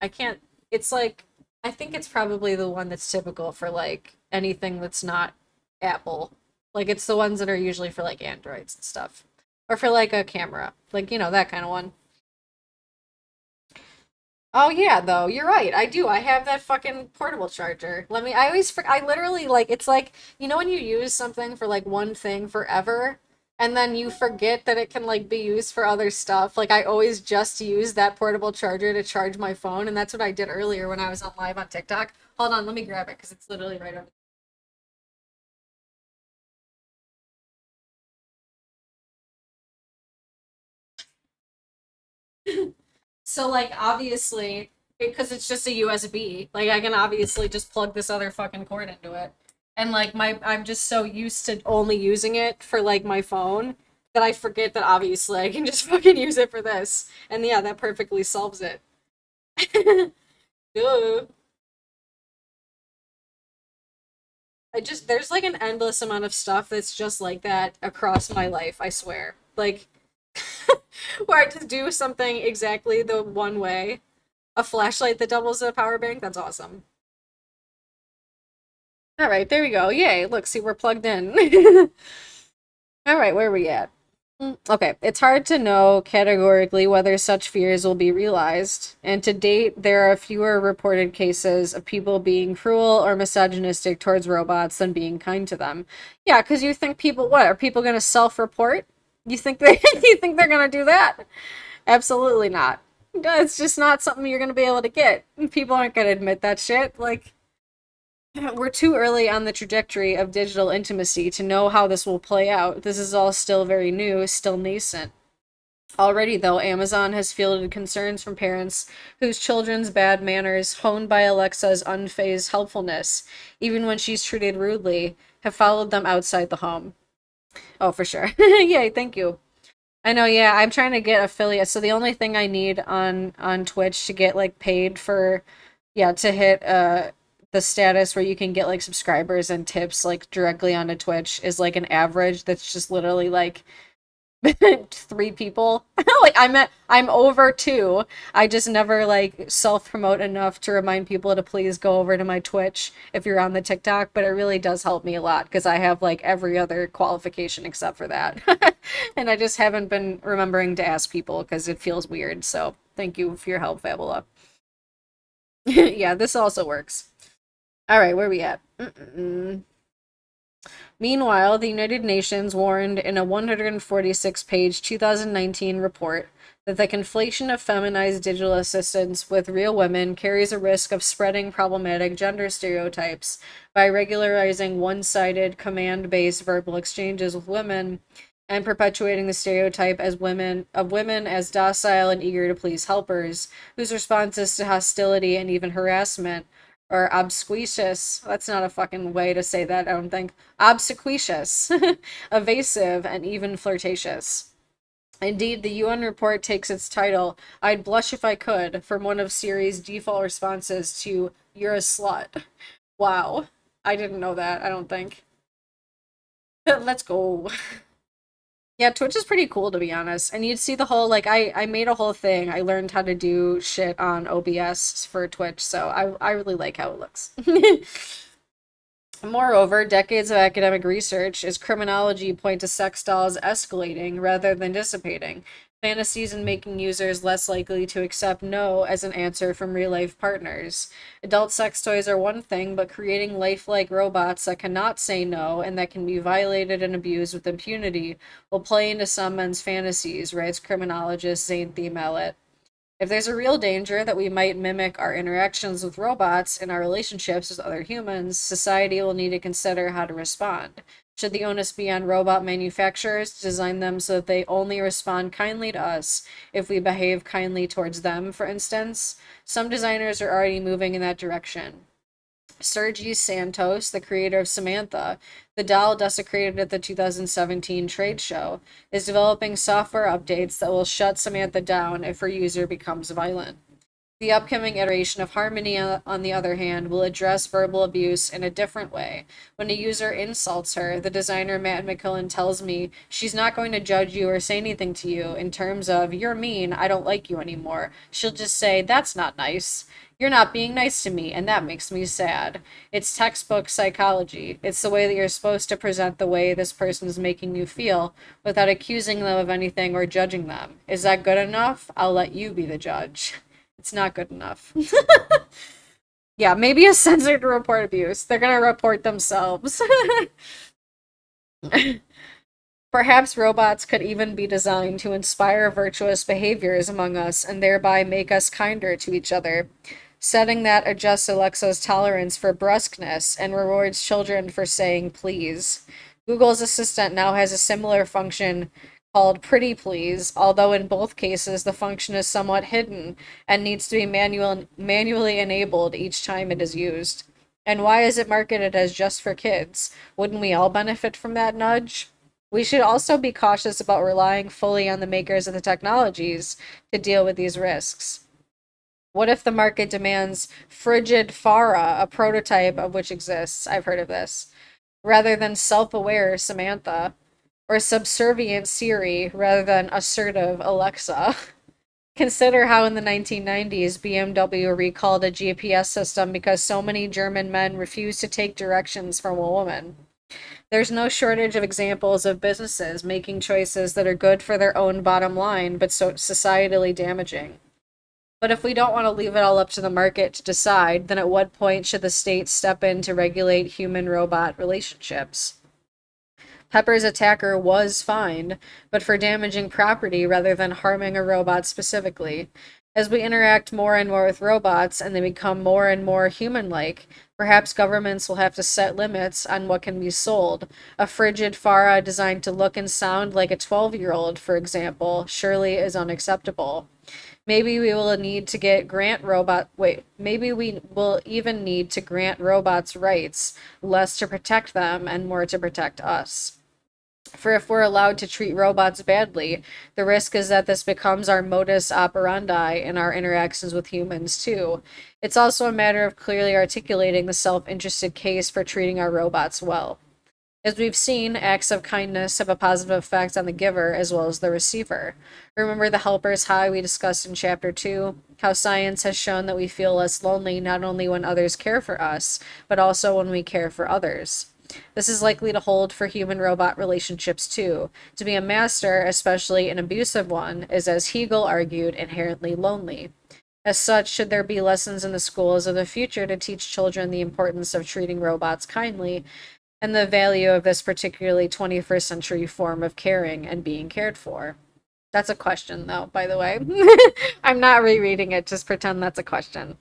I can't, it's like, I think it's probably the one that's typical for like anything that's not Apple. Like it's the ones that are usually for like Androids and stuff. Or for like a camera. Like, that kind of one. Oh yeah, though. You're right. I do. I have that fucking portable charger. I literally like it's like, when you use something for like one thing forever and then you forget that it can like be used for other stuff. Like I always just use that portable charger to charge my phone, and that's what I did earlier when I was on live on TikTok. Hold on, let me grab it because it's literally right over. So like obviously because it's just a USB, like I can obviously just plug this other fucking cord into it. And like my I'm just so used to only using it for like my phone that I forget that obviously I can just fucking use it for this. And yeah, that perfectly solves it. Duh. I just there's like an endless amount of stuff that's just like that across my life, I swear. Like where I just do something exactly the one way. A flashlight that doubles as a power bank, that's awesome. All right, there we go. Yay. Look, see, we're plugged in. All right, where are we at? Okay, it's hard to know categorically whether such fears will be realized, and to date, there are fewer reported cases of people being cruel or misogynistic towards robots than being kind to them. Yeah, because you think people, what, are people going to self-report? You think they, you think they're going to do that? Absolutely not. It's just not something you're going to be able to get. People aren't going to admit that shit. Like, we're too early on the trajectory of digital intimacy to know how this will play out. This is all still very new, still nascent. Already, though, Amazon has fielded concerns from parents whose children's bad manners, honed by Alexa's unfazed helpfulness, even when she's treated rudely, have followed them outside the home. Oh, for sure. Yay, thank you. I know, yeah, I'm trying to get affiliates. So the only thing I need on Twitch to get like paid for yeah, to hit the status where you can get like subscribers and tips like directly onto Twitch is like an average that's just literally like three people. Like I'm over two. I just never like self-promote enough to remind people to please go over to my Twitch if you're on the TikTok, but it really does help me a lot because I have like every other qualification except for that. And I just haven't been remembering to ask people because it feels weird. So thank you for your help, Fabula. Yeah, this also works. All right, where are we at? Meanwhile, the United Nations warned in a 146-page 2019 report that the conflation of feminized digital assistants with real women carries a risk of spreading problematic gender stereotypes by regularizing one-sided command-based verbal exchanges with women and perpetuating the stereotype as women as docile and eager to please helpers whose responses to hostility and even harassment or obsequious. That's not a fucking way to say that, I don't think. Obsequious, evasive, and even flirtatious. Indeed, the UN report takes its title, I'd Blush If I Could, from one of Siri's default responses to, You're a slut. Wow. I didn't know that, I don't think. Let's go. Yeah, Twitch is pretty cool to be honest. And you'd see the whole like I made a whole thing. I learned how to do shit on OBS for Twitch, so I really like how it looks. Moreover, decades of academic research as criminology point to sex dolls escalating rather than dissipating, fantasies and making users less likely to accept no as an answer from real life partners. Adult sex toys are one thing, but creating lifelike robots that cannot say no and that can be violated and abused with impunity will play into some men's fantasies, writes criminologist Zane Thiemelet. If there's a real danger that we might mimic our interactions with robots in our relationships with other humans, society will need to consider how to respond. Should the onus be on robot manufacturers to design them so that they only respond kindly to us if we behave kindly towards them, for instance? Some designers are already moving in that direction. Sergi Santos, the creator of Samantha, the doll desecrated at the 2017 trade show, is developing software updates that will shut Samantha down if her user becomes violent. The upcoming iteration of Harmony, on the other hand, will address verbal abuse in a different way. When a user insults her, the designer Matt McKillen tells me she's not going to judge you or say anything to you in terms of, you're mean, I don't like you anymore. She'll just say, that's not nice. You're not being nice to me, and that makes me sad. It's textbook psychology. It's the way that you're supposed to present the way this person is making you feel without accusing them of anything or judging them. Is that good enough? I'll let you be the judge. It's not good enough. Yeah, maybe a censor to report abuse. They're gonna report themselves. Perhaps robots could even be designed to inspire virtuous behaviors among us and thereby make us kinder to each other. Setting that adjusts Alexa's tolerance for brusqueness and rewards children for saying please. Google's Assistant now has a similar function called Pretty Please, although in both cases the function is somewhat hidden and needs to be manually enabled each time it is used. And why is it marketed as just for kids? Wouldn't we all benefit from that nudge? We should also be cautious about relying fully on the makers of the technologies to deal with these risks. What if the market demands frigid Farah, a prototype of which exists? I've heard of this. Rather than self aware Samantha, or subservient Siri rather than assertive Alexa. Consider how in the 1990s BMW recalled a GPS system because so many German men refused to take directions from a woman. There's no shortage of examples of businesses making choices that are good for their own bottom line but so societally damaging. But if we don't want to leave it all up to the market to decide, then at what point should the state step in to regulate human robot relationships? Pepper's attacker was fined, but for damaging property rather than harming a robot specifically. As we interact more and more with robots and they become more and more human like, perhaps governments will have to set limits on what can be sold. A frigid Farah designed to look and sound like a 12-year-old, for example, surely is unacceptable. Maybe we will need to get grant robot wait, maybe we will even need to grant robots rights, less to protect them and more to protect us. For if we're allowed to treat robots badly, the risk is that this becomes our modus operandi in our interactions with humans, too. It's also a matter of clearly articulating the self interested case for treating our robots well. As we've seen, acts of kindness have a positive effect on the giver as well as the receiver. Remember the helper's high we discussed in Chapter 2? How science has shown that we feel less lonely not only when others care for us, but also when we care for others. This is likely to hold for human-robot relationships too. To be a master, especially an abusive one, is, as Hegel argued, inherently lonely. As such, should there be lessons in the schools of the future to teach children the importance of treating robots kindly and the value of this particularly 21st century form of caring and being cared for? That's a question, though, by the way. I'm not rereading it, just pretend that's a question.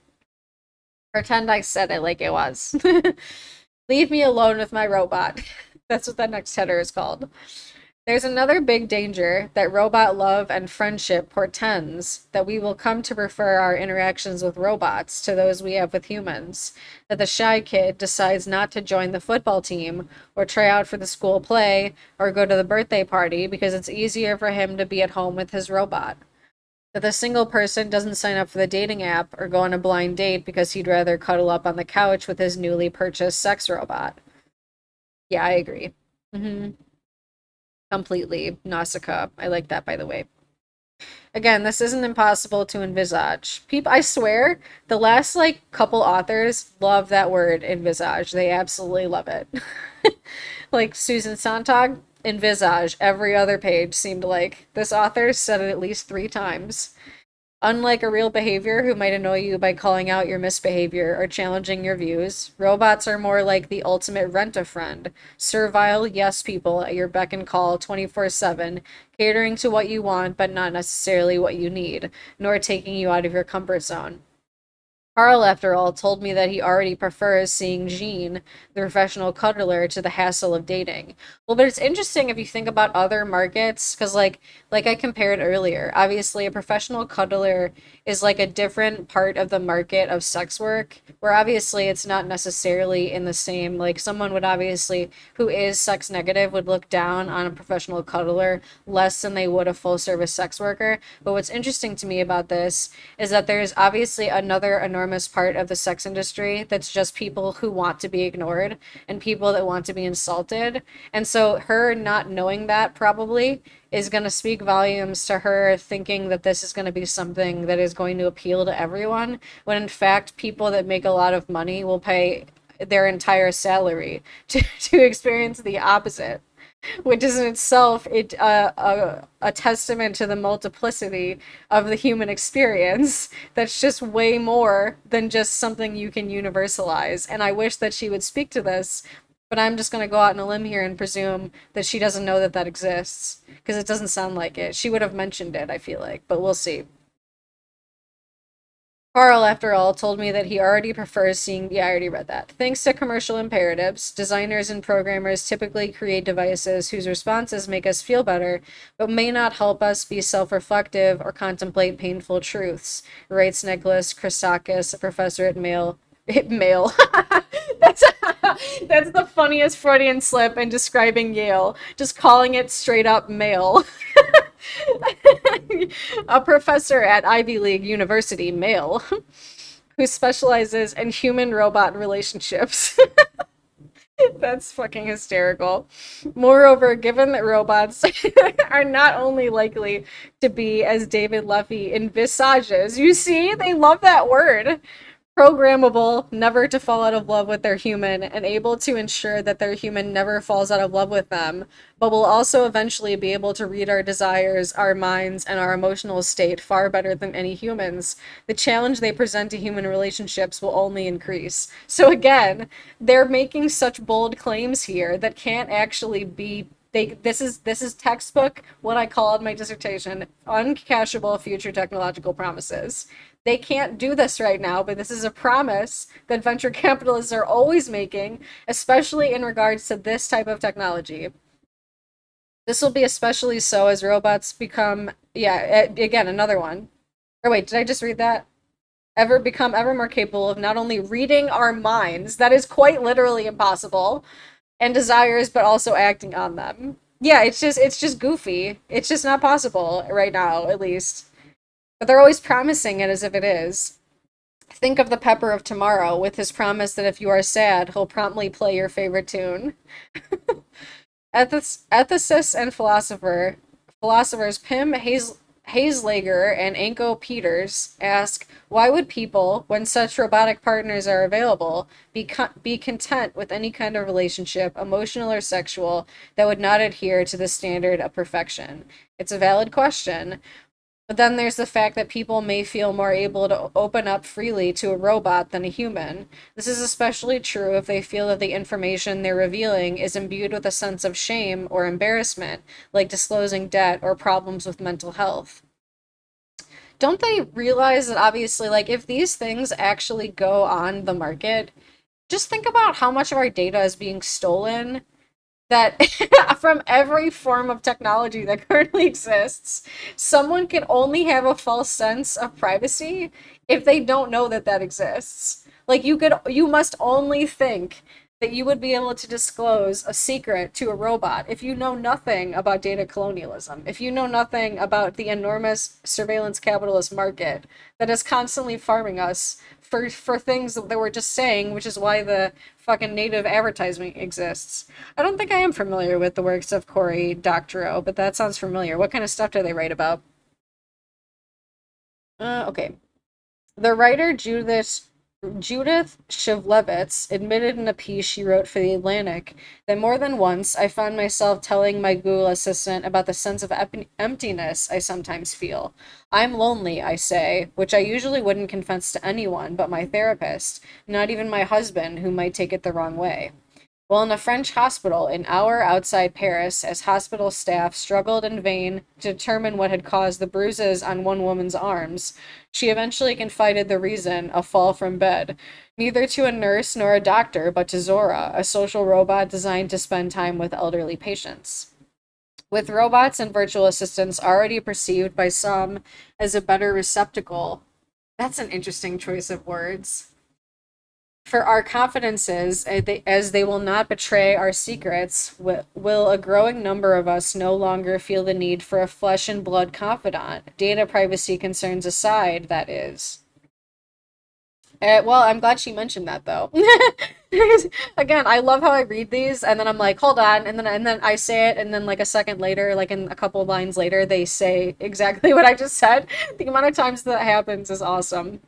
Pretend I said it like it was. Leave me alone with my robot. That's what that next header is called. There's another big danger that robot love and friendship portends that we will come to prefer our interactions with robots to those we have with humans. That the shy kid decides not to join the football team or try out for the school play or go to the birthday party because it's easier for him to be at home with his robot. That the single person doesn't sign up for the dating app or go on a blind date because he'd rather cuddle up on the couch with his newly purchased sex robot. Yeah, I agree. Hmm. Completely. Nausicaa. I like that, by the way. Again, this isn't impossible to envisage. People, I swear, the last like couple authors love that word envisage. They absolutely love it. Like Susan Sontag, envisage. Every other page seemed like this author said it at least 3 times. Unlike a real behavior who might annoy you by calling out your misbehavior or challenging your views, robots are more like the ultimate rent-a-friend, servile yes people at your beck and call 24/7, catering to what you want but not necessarily what you need, nor taking you out of your comfort zone. Carl, after all, told me that he already prefers seeing Jean, the professional cuddler, to the hassle of dating. Well, but it's interesting if you think about other markets, because like I compared earlier, obviously a professional cuddler is like a different part of the market of sex work, where obviously it's not necessarily in the same, like someone would obviously, who is sex negative, would look down on a professional cuddler less than they would a full service sex worker. But what's interesting to me about this is that there's obviously another enormous part of the sex industry that's just people who want to be ignored and people that want to be insulted. And so her not knowing that probably is going to speak volumes to her thinking that this is going to be something that is going to appeal to everyone, when in fact people that make a lot of money will pay their entire salary to experience the opposite, which is in itself a testament to the multiplicity of the human experience. That's just way more than just something you can universalize. And I wish that she would speak to this, But I'm just going to go out on a limb here and presume that she doesn't know that that exists because it doesn't sound like it. She would have mentioned it, I feel like, but we'll see. Carl, after all, told me that he already prefers seeing. Yeah, I already read that. Thanks to commercial imperatives, designers and programmers typically create devices whose responses make us feel better, but may not help us be self reflective or contemplate painful truths, writes Nicholas Christakis, a professor at Yale. Male. that's that's the funniest Freudian slip in describing Yale. Just calling it straight up male. A professor at Ivy League University, male, who specializes in human robot relationships. That's fucking hysterical. Moreover, given that robots are not only likely to be, as David Leffy envisages, you see, they love that word, programmable, never to fall out of love with their human, and able to ensure that their human never falls out of love with them, but will also eventually be able to read our desires, our minds, and our emotional state far better than any humans. The challenge they present to human relationships will only increase. So again, they're making such bold claims here that can't actually be this is textbook what I called my dissertation, uncashable future technological promises. They can't do this right now, but this is a promise that venture capitalists are always making, especially in regards to this type of technology. This will be especially so as robots become, yeah, again, another one. Or wait, did I just read that? Ever become ever more capable of not only reading our minds, that is quite literally impossible, and desires, but also acting on them. Yeah, it's just goofy. It's just not possible right now, at least. But they're always promising it as if it is. Think of the Pepper of Tomorrow with his promise that if you are sad, he'll promptly play your favorite tune. Ethicists and philosophers Pim Hazelager and Anko Peters ask, why would people, when such robotic partners are available, be content with any kind of relationship, emotional or sexual, that would not adhere to the standard of perfection? It's a valid question, but then there's the fact that people may feel more able to open up freely to a robot than a human. This is especially true if they feel that the information they're revealing is imbued with a sense of shame or embarrassment, like disclosing debt or problems with mental health. Don't they realize that obviously, like, if these things actually go on the market, just think about how much of our data is being stolen that from every form of technology that currently exists, someone can only have a false sense of privacy if they don't know that that exists. Like you must only think that you would be able to disclose a secret to a robot if you know nothing about data colonialism, if you know nothing about the enormous surveillance capitalist market that is constantly farming us for things that we're just saying, which is why the fucking native advertisement exists. I don't think I am familiar with the works of Cory Doctorow, but that sounds familiar. What kind of stuff do they write about? Okay. The writer Judith Shivlevitz admitted in a piece she wrote for The Atlantic that more than once I found myself telling my Google Assistant about the sense of emptiness I sometimes feel. I'm lonely, I say, which I usually wouldn't confess to anyone but my therapist, not even my husband, who might take it the wrong way. While in a French hospital an hour outside Paris, as hospital staff struggled in vain to determine what had caused the bruises on one woman's arms, she eventually confided the reason, a fall from bed, neither to a nurse nor a doctor, but to Zora, a social robot designed to spend time with elderly patients. With robots and virtual assistants already perceived by some as a better receptacle, that's an interesting choice of words, for our confidences, as they will not betray our secrets, will a growing number of us no longer feel the need for a flesh and blood confidant, data privacy concerns aside, that is. Well, I'm glad she mentioned that though. Again, I love how I read these and then I'm like, hold on, and then I say it, and then like a second later, like in a couple lines later, they say exactly what I just said. The amount of times that happens is awesome.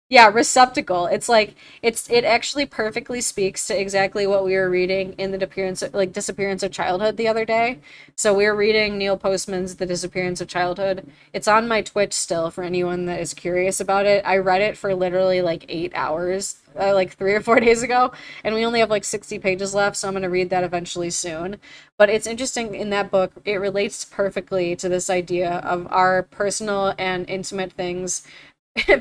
Yeah, receptacle. It's like it actually perfectly speaks to exactly what we were reading in the disappearance of childhood the other day. So we were reading Neil Postman's The Disappearance of Childhood. It's on my Twitch still for anyone that is curious about it. I read it for literally like 8 hours, like 3 or 4 days ago, and we only have like 60 pages left, so I'm gonna read that eventually soon. But it's interesting in that book, it relates perfectly to this idea of our personal and intimate things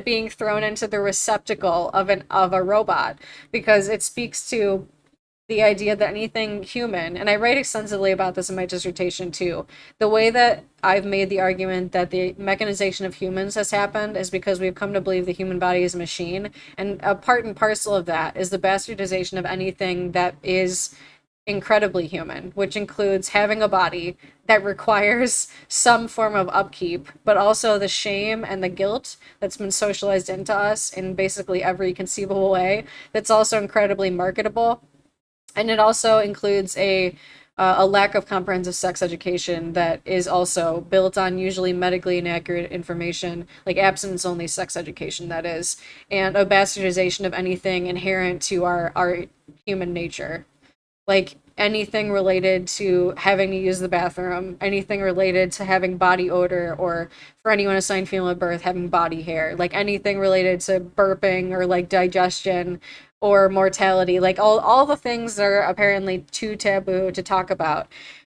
being thrown into the receptacle of a robot, because it speaks to the idea that anything human, and I write extensively about this in my dissertation too, the way that I've made the argument that the mechanization of humans has happened is because we've come to believe the human body is a machine, and a part and parcel of that is the bastardization of anything that is incredibly human, which includes having a body that requires some form of upkeep, but also the shame and the guilt that's been socialized into us in basically every conceivable way, that's also incredibly marketable. And it also includes a lack of comprehensive sex education that is also built on usually medically inaccurate information, like abstinence only sex education, that is, and a bastardization of anything inherent to our human nature, like anything related to having to use the bathroom, anything related to having body odor, or for anyone assigned female at birth, having body hair, like anything related to burping or like digestion or mortality, like all the things that are apparently too taboo to talk about.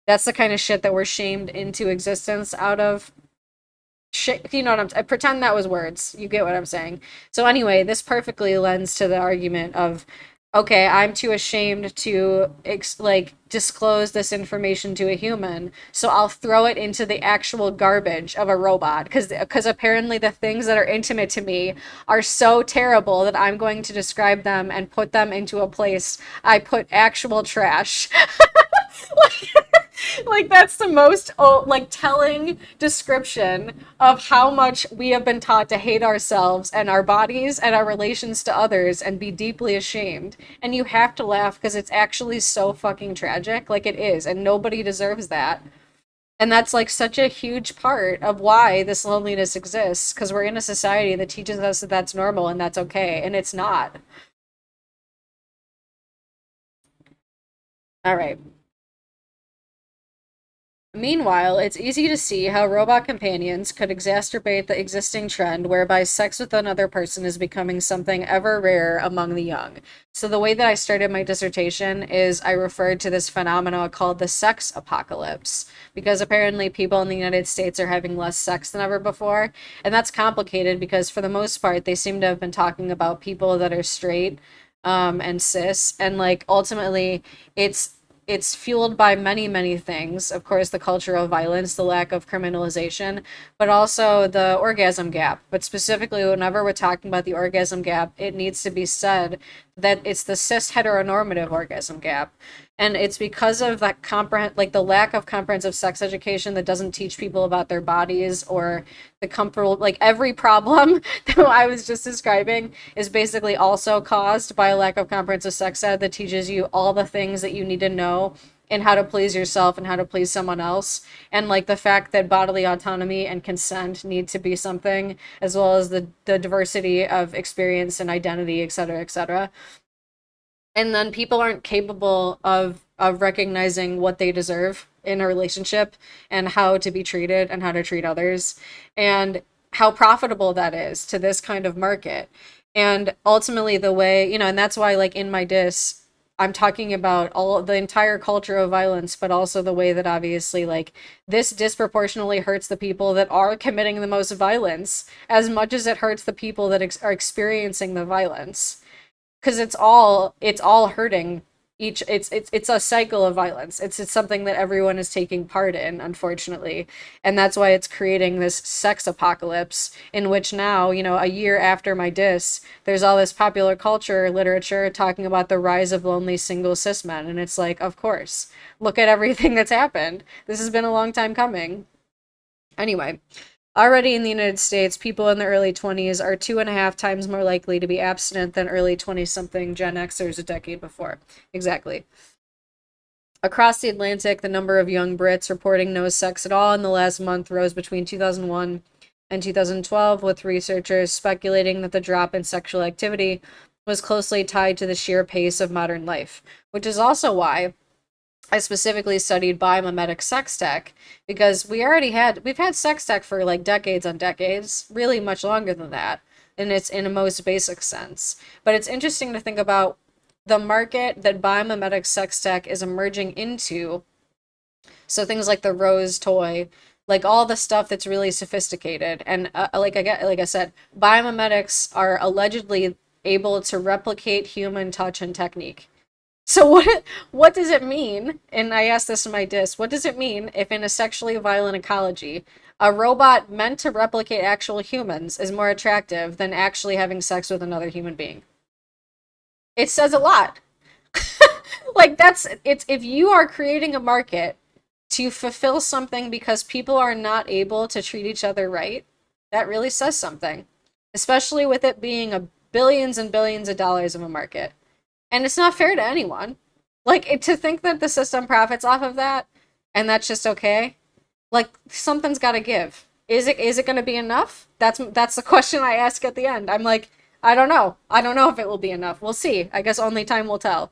That's the kind of shit that we're shamed into existence out of. Shit, you know what I pretend that was words. You get what I'm saying. So anyway, this perfectly lends to the argument of, okay, I'm too ashamed to like disclose this information to a human, so I'll throw it into the actual garbage of a robot, because apparently the things that are intimate to me are so terrible that I'm going to describe them and put them into a place I put actual trash. Like that's the most like telling description of how much we have been taught to hate ourselves and our bodies and our relations to others and be deeply ashamed. And you have to laugh because it's actually so fucking tragic, like it is, and nobody deserves that. And that's like such a huge part of why this loneliness exists, because we're in a society that teaches us that that's normal and that's okay, and it's not. All right. Meanwhile, it's easy to see how robot companions could exacerbate the existing trend whereby sex with another person is becoming something ever rarer among the young. So, the way that I started my dissertation is I referred to this phenomenon called the sex apocalypse, because apparently people in the United States are having less sex than ever before. And that's complicated because, for the most part, they seem to have been talking about people that are straight and cis, and like ultimately, it's it's fueled by many, many things. Of course, the cultural violence, the lack of criminalization, but also the orgasm gap. But specifically, whenever we're talking about the orgasm gap, it needs to be said that it's the cis heteronormative orgasm gap. And it's because of that like the lack of comprehensive sex education that doesn't teach people about their bodies, or the comfortable, like every problem that I was just describing is basically also caused by a lack of comprehensive sex ed that teaches you all the things that you need to know and how to please yourself and how to please someone else, and like the fact that bodily autonomy and consent need to be something, as well as the diversity of experience and identity, etc., etc. And then people aren't capable of recognizing what they deserve in a relationship, and how to be treated and how to treat others, and how profitable that is to this kind of market. And ultimately the way, and that's why, like, in my diss, I'm talking about all the entire culture of violence, but also the way that obviously, like, this disproportionately hurts the people that are committing the most violence as much as it hurts the people that are experiencing the violence, because it's all hurting each. It's a cycle of violence. It's something that everyone is taking part in, unfortunately. And that's why it's creating this sex apocalypse, in which now, a year after my diss, there's all this popular culture literature talking about the rise of lonely single cis men, and it's like, of course, look at everything that's happened. This has been a long time coming. Anyway, already in the United States, people in the early 20s are 2.5 times more likely to be abstinent than early 20 something Gen Xers a decade before. Exactly. Across the Atlantic, the number of young Brits reporting no sex at all in the last month rose between 2001 in 2012, with researchers speculating that the drop in sexual activity was closely tied to the sheer pace of modern life, which is also why I specifically studied biomimetic sex tech, because we've had sex tech for like decades on decades, really much longer than that, and it's in a most basic sense. But it's interesting to think about the market that biomimetic sex tech is emerging into. So things like the Rose toy, like all the stuff that's really sophisticated, and like I said, biomimetics are allegedly able to replicate human touch and technique. So what does it mean? And I asked this in my disc. What does it mean if in a sexually violent ecology, a robot meant to replicate actual humans is more attractive than actually having sex with another human being? It says a lot. Like it's if you are creating a market to fulfill something because people are not able to treat each other right, that really says something. Especially with it being a billions and billions of dollars of a market. And it's not fair to anyone. Like to think that the system profits off of that and that's just okay. Like something's got to give. Is it going to be enough? That's the question I ask at the end. I'm like, I don't know. I don't know if it will be enough. We'll see. I guess only time will tell.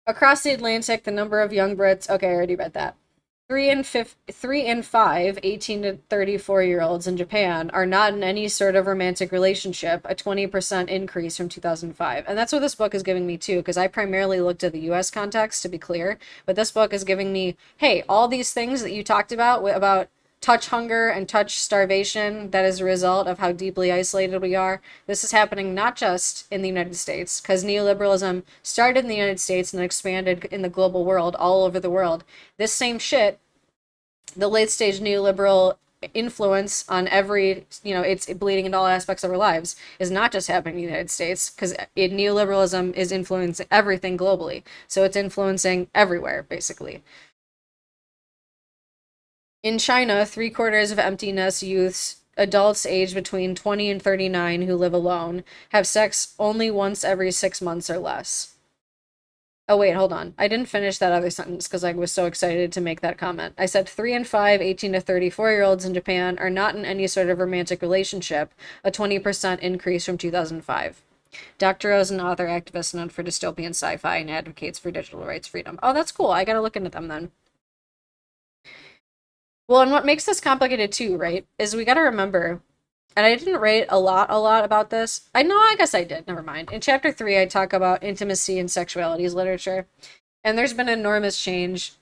Across the Atlantic, the number of young Brits. Okay, I already read that. 3 and 5 18 to 34-year-olds in Japan are not in any sort of romantic relationship, a 20% increase from 2005. And that's what this book is giving me too, because I primarily looked at the US context, to be clear. But this book is giving me, hey, all these things that you talked about touch hunger and touch starvation, that is a result of how deeply isolated we are. This is happening not just in the United States, because neoliberalism started in the United States and expanded in the global world, all over the world. This same shit, the late stage neoliberal influence on every, it's bleeding into all aspects of our lives, is not just happening in the United States, because neoliberalism is influencing everything globally. So it's influencing everywhere, basically. In China, three-quarters of empty nest youths, adults aged between 20 and 39 who live alone, have sex only once every 6 months or less. Oh, wait, hold on. I didn't finish that other sentence because I was so excited to make that comment. I said 3 and 5 18 to 34-year-olds in Japan are not in any sort of romantic relationship, a 20% increase from 2005. Dr. O is an author, activist, known for dystopian sci-fi and advocates for digital rights freedom. Oh, that's cool. I gotta look into them then. Well, and what makes this complicated too, right, is we got to remember, and I didn't write a lot about this. I know, I guess I did. Never mind. In chapter 3, I talk about intimacy and sexualities literature, and there's been enormous change.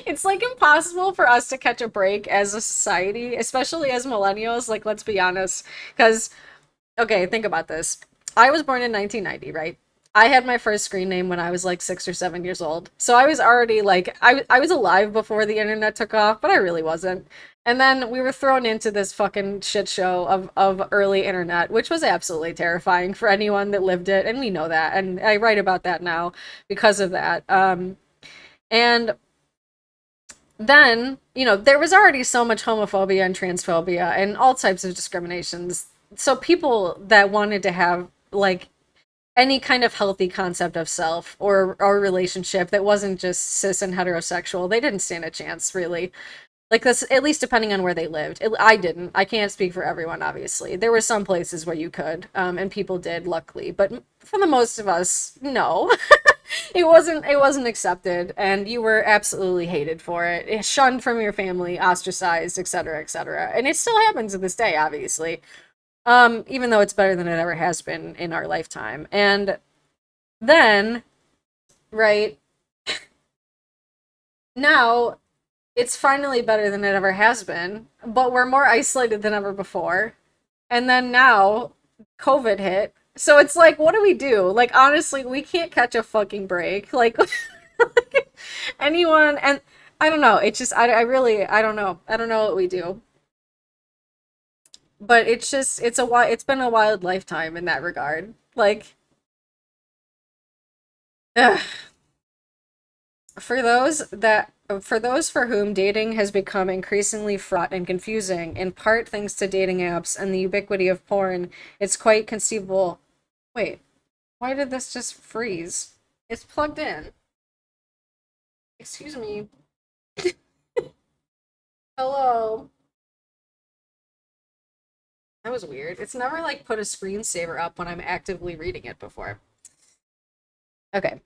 It's like impossible for us to catch a break as a society, especially as millennials. Like, let's be honest, because okay, think about this. I was born in 1990, right? I had my first screen name when I was like 6 or 7 years old. So I was already like, I was alive before the internet took off, but I really wasn't. And then we were thrown into this fucking shit show of early internet, which was absolutely terrifying for anyone that lived it. And we know that. And I write about that now because of that. And then, there was already so much homophobia and transphobia and all types of discriminations. So people that wanted to have like any kind of healthy concept of self or relationship that wasn't just cis and heterosexual, they didn't stand a chance, really. Like this, at least depending on where they lived. I didn't. I can't speak for everyone, obviously. There were some places where you could, and people did, luckily. But for the most of us, no. It wasn't accepted, and you were absolutely hated for it, shunned from your family, ostracized, etc., etc. And it still happens to this day, obviously. Even though it's better than it ever has been in our lifetime. And then, right, now it's finally better than it ever has been, but we're more isolated than ever before. And then now COVID hit. So it's like, what do we do? Like, honestly, we can't catch a fucking break. Like, anyone, and I don't know. It's just, I really, I don't know. I don't know what we do. But it's just, it's been a wild lifetime in that regard. Like, ugh. For those that for those for whom dating has become increasingly fraught and confusing, in part thanks to dating apps and the ubiquity of porn, it's quite conceivable. Wait, why did this just freeze? It's plugged in. Excuse me. Hello. That was weird. It's never like put a screensaver up when I'm actively reading it before. Okay.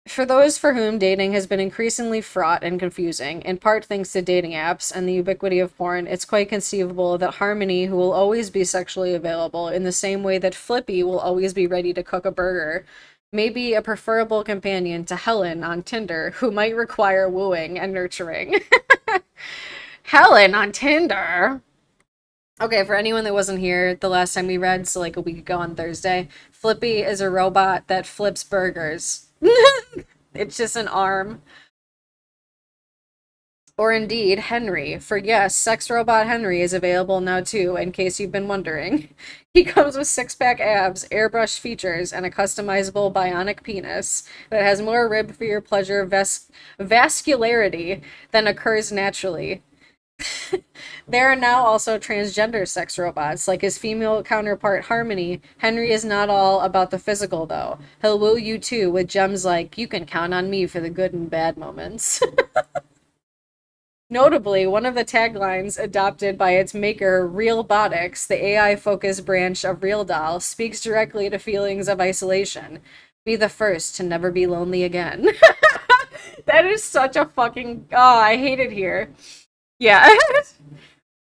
For those for whom dating has been increasingly fraught and confusing, in part thanks to dating apps and the ubiquity of porn, it's quite conceivable that Harmony, who will always be sexually available in the same way that Flippy will always be ready to cook a burger, may be a preferable companion to Helen on Tinder, who might require wooing and nurturing. Helen on Tinder. Okay, for anyone that wasn't here the last time we read, so like a week ago on Thursday, Flippy is a robot that flips burgers. It's just an arm. Or indeed, Henry. For yes, sex robot Henry is available now too, in case you've been wondering. He comes with six-pack abs, airbrush features, and a customizable bionic penis that has more rib for your pleasure vascularity than occurs naturally. There are now also transgender sex robots, like his female counterpart Harmony. Henry is not all about the physical, though. He'll woo you too with gems like, you can count on me for the good and bad moments. Notably, one of the taglines adopted by its maker, Realbotics, the AI-focused branch of RealDoll, speaks directly to feelings of isolation. Be the first to never be lonely again. That is such a fucking... Oh, I hate it here. Yeah.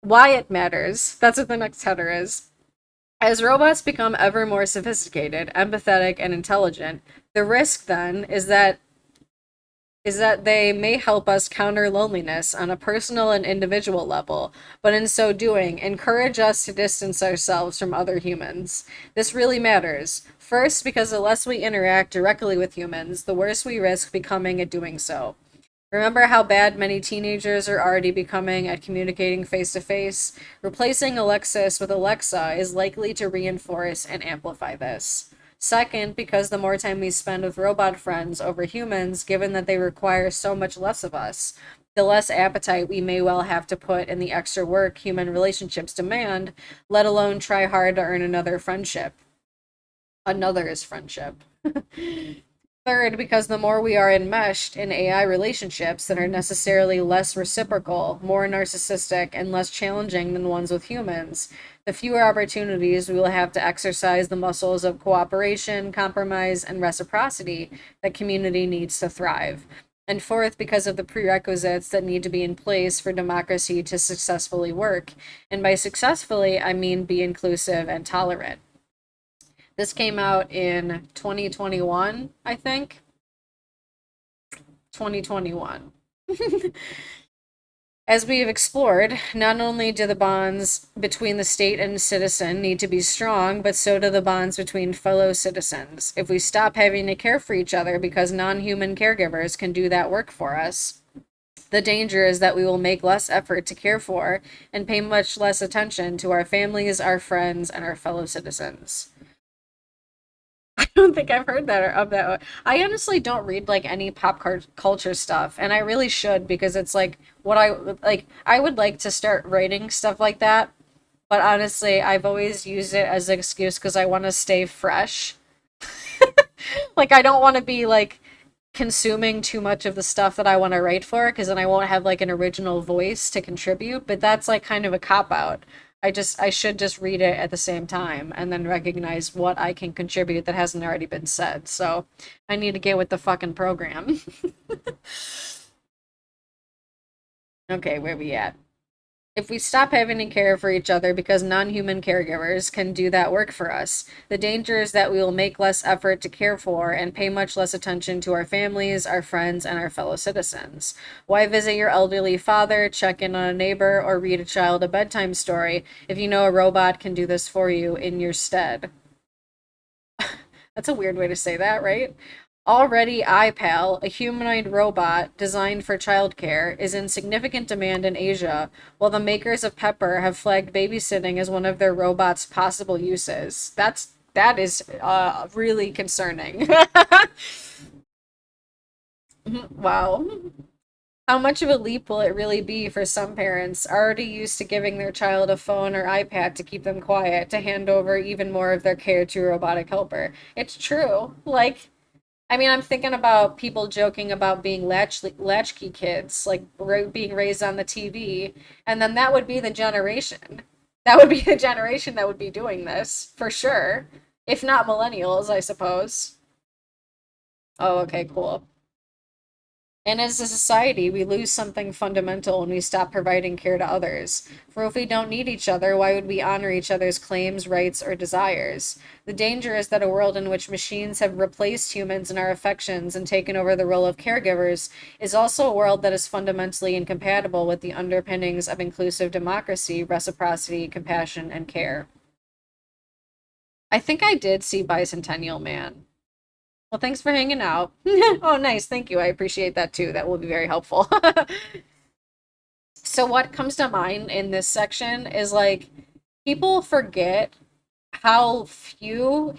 Why it matters. That's what the next header is. As robots become ever more sophisticated, empathetic, and intelligent, the risk then is that they may help us counter loneliness on a personal and individual level, but in so doing, encourage us to distance ourselves from other humans. This really matters. First, because the less we interact directly with humans, the worse we risk becoming at doing so. Remember how bad many teenagers are already becoming at communicating face to face? Replacing Alexis with Alexa is likely to reinforce and amplify this. Second, because the more time we spend with robot friends over humans, given that they require so much less of us, the less appetite we may well have to put in the extra work human relationships demand, let alone try hard to earn another friendship. Another is friendship. Third, because the more we are enmeshed in AI relationships that are necessarily less reciprocal, more narcissistic, and less challenging than ones with humans, the fewer opportunities we will have to exercise the muscles of cooperation, compromise, and reciprocity that community needs to thrive. And fourth, because of the prerequisites that need to be in place for democracy to successfully work. And by successfully, I mean be inclusive and tolerant. This came out in 2021, I think. 2021. As we have explored, not only do the bonds between the state and citizen need to be strong, but so do the bonds between fellow citizens. If we stop having to care for each other because non-human caregivers can do that work for us, the danger is that we will make less effort to care for and pay much less attention to our families, our friends, and our fellow citizens. I don't think I've heard that of that. I honestly don't read like any culture stuff, and I really should because it's like what I like. I would like to start writing stuff like that, but honestly, I've always used it as an excuse because I want to stay fresh. Like I don't want to be like consuming too much of the stuff that I want to write for because then I won't have like an original voice to contribute, but that's like kind of a cop out. I should just read it at the same time and then recognize what I can contribute that hasn't already been said. So I need to get with the fucking program. Okay, where we at? If we stop having to care for each other because non-human caregivers can do that work for us, the danger is that we will make less effort to care for and pay much less attention to our families, our friends, and our fellow citizens. Why visit your elderly father, check in on a neighbor, or read a child a bedtime story if you know a robot can do this for you in your stead? That's a weird way to say that, right? Already, iPal, a humanoid robot designed for childcare, is in significant demand in Asia, while the makers of Pepper have flagged babysitting as one of their robot's possible uses. That is really concerning. Wow. How much of a leap will it really be for some parents already used to giving their child a phone or iPad to keep them quiet to hand over even more of their care to a robotic helper? It's true. Like, I mean, I'm thinking about people joking about being latchkey kids, like being raised on the TV, and then that would be the generation. That would be the generation that would be doing this for sure, if not millennials, I suppose. Oh, okay, cool. And as a society, we lose something fundamental when we stop providing care to others. For if we don't need each other, why would we honor each other's claims, rights, or desires? The danger is that a world in which machines have replaced humans in our affections and taken over the role of caregivers is also a world that is fundamentally incompatible with the underpinnings of inclusive democracy, reciprocity, compassion, and care. I think I did see Bicentennial Man. Well, thanks for hanging out. Oh, nice. Thank you. I appreciate that too. That will be very helpful. So, what comes to mind in this section is like people forget how few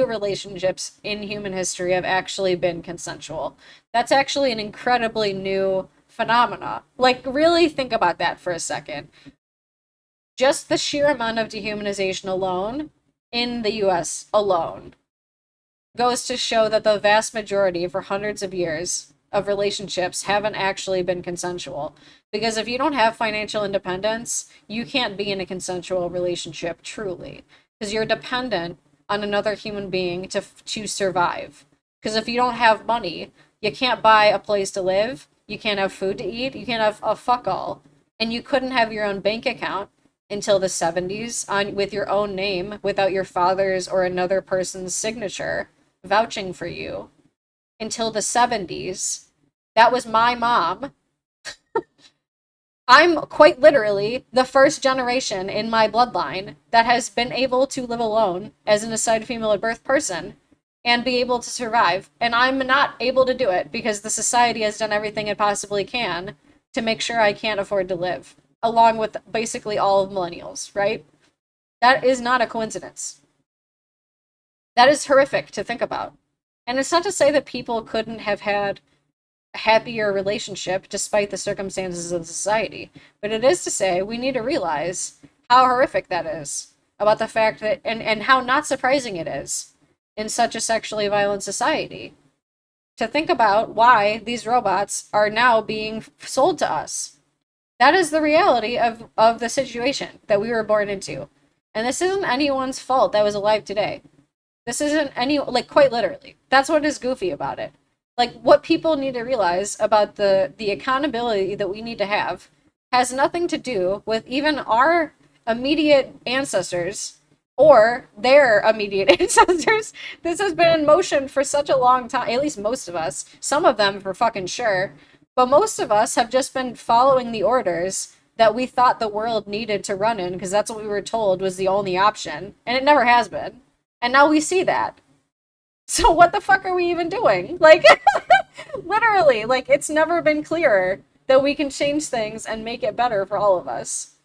relationships in human history have actually been consensual. That's actually an incredibly new phenomena. Like, really think about that for a second. Just the sheer amount of dehumanization alone in the US alone goes to show that the vast majority for hundreds of years of relationships haven't actually been consensual. Because if you don't have financial independence, you can't be in a consensual relationship truly. Because you're dependent on another human being to survive. Because if you don't have money, you can't buy a place to live, you can't have food to eat, you can't have a fuck all. And you couldn't have your own bank account until the 70s on with your own name without your father's or another person's signature vouching for you until the 70s. That was my mom. I'm quite literally the first generation in my bloodline that has been able to live alone as an assigned female at birth person and be able to survive. And I'm not able to do it because the society has done everything it possibly can to make sure I can't afford to live, along with basically all of millennials, right? That is not a coincidence. That is horrific to think about. And it's not to say that people couldn't have had a happier relationship despite the circumstances of society, but it is to say we need to realize how horrific that is about the fact that, and how not surprising it is in such a sexually violent society to think about why these robots are now being sold to us. That is the reality of the situation that we were born into. And this isn't anyone's fault that was alive today. This isn't any, like, quite literally. That's what is goofy about it. Like, what people need to realize about the accountability that we need to have has nothing to do with even our immediate ancestors or their immediate ancestors. This has been in motion for such a long time, at least most of us. Some of them for fucking sure. But most of us have just been following the orders that we thought the world needed to run in because that's what we were told was the only option. And it never has been. And now we see that. So what the fuck are we even doing? Like, literally, like, it's never been clearer that we can change things and make it better for all of us.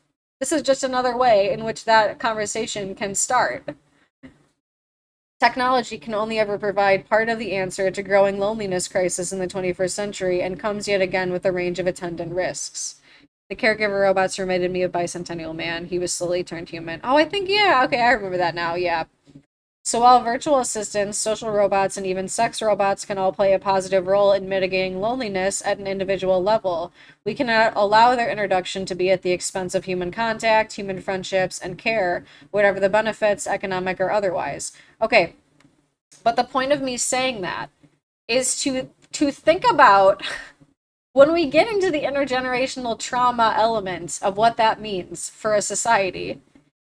This is just another way in which that conversation can start. Technology can only ever provide part of the answer to growing loneliness crisis in the 21st century and comes yet again with a range of attendant risks. The caregiver robots reminded me of Bicentennial Man. He was slowly turned human. Oh, I think, yeah, okay, I remember that now, yeah. So while virtual assistants, social robots, and even sex robots can all play a positive role in mitigating loneliness at an individual level, we cannot allow their introduction to be at the expense of human contact, human friendships, and care, whatever the benefits, economic or otherwise. Okay, but the point of me saying that is to think about when we get into the intergenerational trauma element of what that means for a society.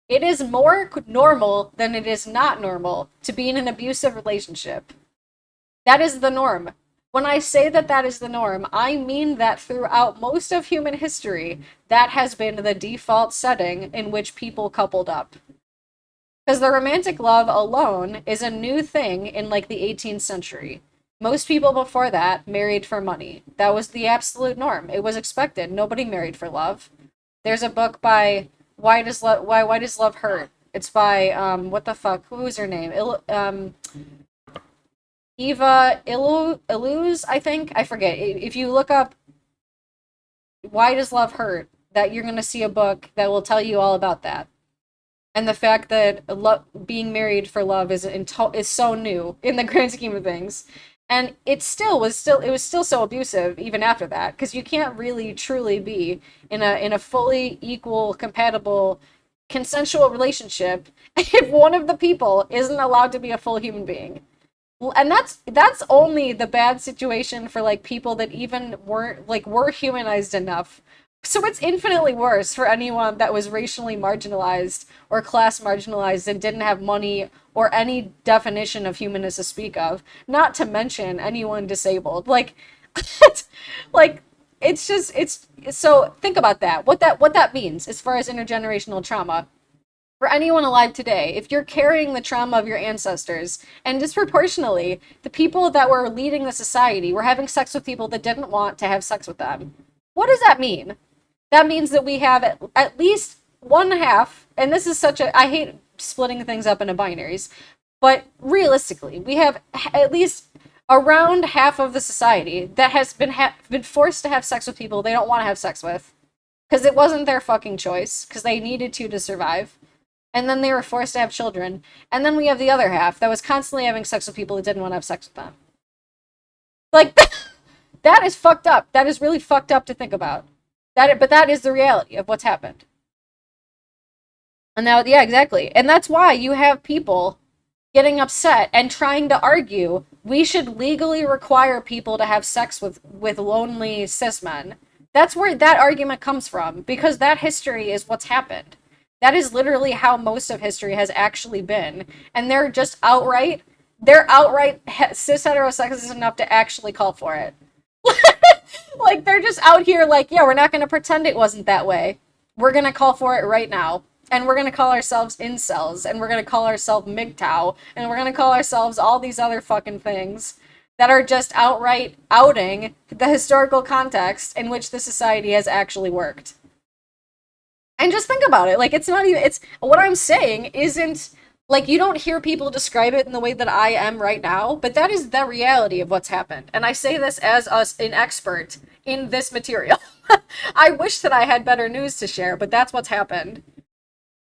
It is more normal than it is not normal to be in an abusive relationship. That is the norm. When I say that that is the norm, I mean that throughout most of human history, that has been the default setting in which people coupled up. Because the romantic love alone is a new thing in like the 18th century. Most people before that married for money. That was the absolute norm. It was expected. Nobody married for love. There's a book by why does love hurt? It's by what the fuck? Who is her name? Eva Illouz, I think. I forget. If you look up Why Does Love Hurt, that you're gonna see a book that will tell you all about that. And the fact that being married for love is so new in the grand scheme of things. And it was still so abusive even after that, because you can't really truly be in a fully equal, compatible, consensual relationship if one of the people isn't allowed to be a full human being. And that's only the bad situation for like people that even weren't like were humanized enough. So it's infinitely worse for anyone that was racially marginalized or class marginalized and didn't have money or any definition of humanness to speak of, not to mention anyone disabled. Like like it's just it's so think about that. What that means as far as intergenerational trauma for anyone alive today, if you're carrying the trauma of your ancestors, and disproportionately, the people that were leading the society were having sex with people that didn't want to have sex with them, what does that mean? That means that we have at least one half, and this is such a, I hate splitting things up into binaries, but realistically, we have at least around half of the society that has been forced to have sex with people they don't want to have sex with because it wasn't their fucking choice because they needed to survive, and then they were forced to have children. And then we have the other half that was constantly having sex with people that didn't want to have sex with them. Like, that is fucked up. That is really fucked up to think about. But that is the reality of what's happened. And now, yeah, exactly. And that's why you have people getting upset and trying to argue we should legally require people to have sex with lonely cis men. That's where that argument comes from, because that history is what's happened. That is literally how most of history has actually been. And they're outright cis heterosexist enough to actually call for it. Like, they're just out here like, yeah, we're not going to pretend it wasn't that way. We're going to call for it right now. And we're going to call ourselves incels. And we're going to call ourselves MGTOW. And we're going to call ourselves all these other fucking things that are just outright outing the historical context in which the society has actually worked. And just think about it. Like, it's not even, it's, what I'm saying isn't, like, you don't hear people describe it in the way that I am right now, but that is the reality of what's happened. And I say this as an expert in this material. I wish that I had better news to share, but that's what's happened.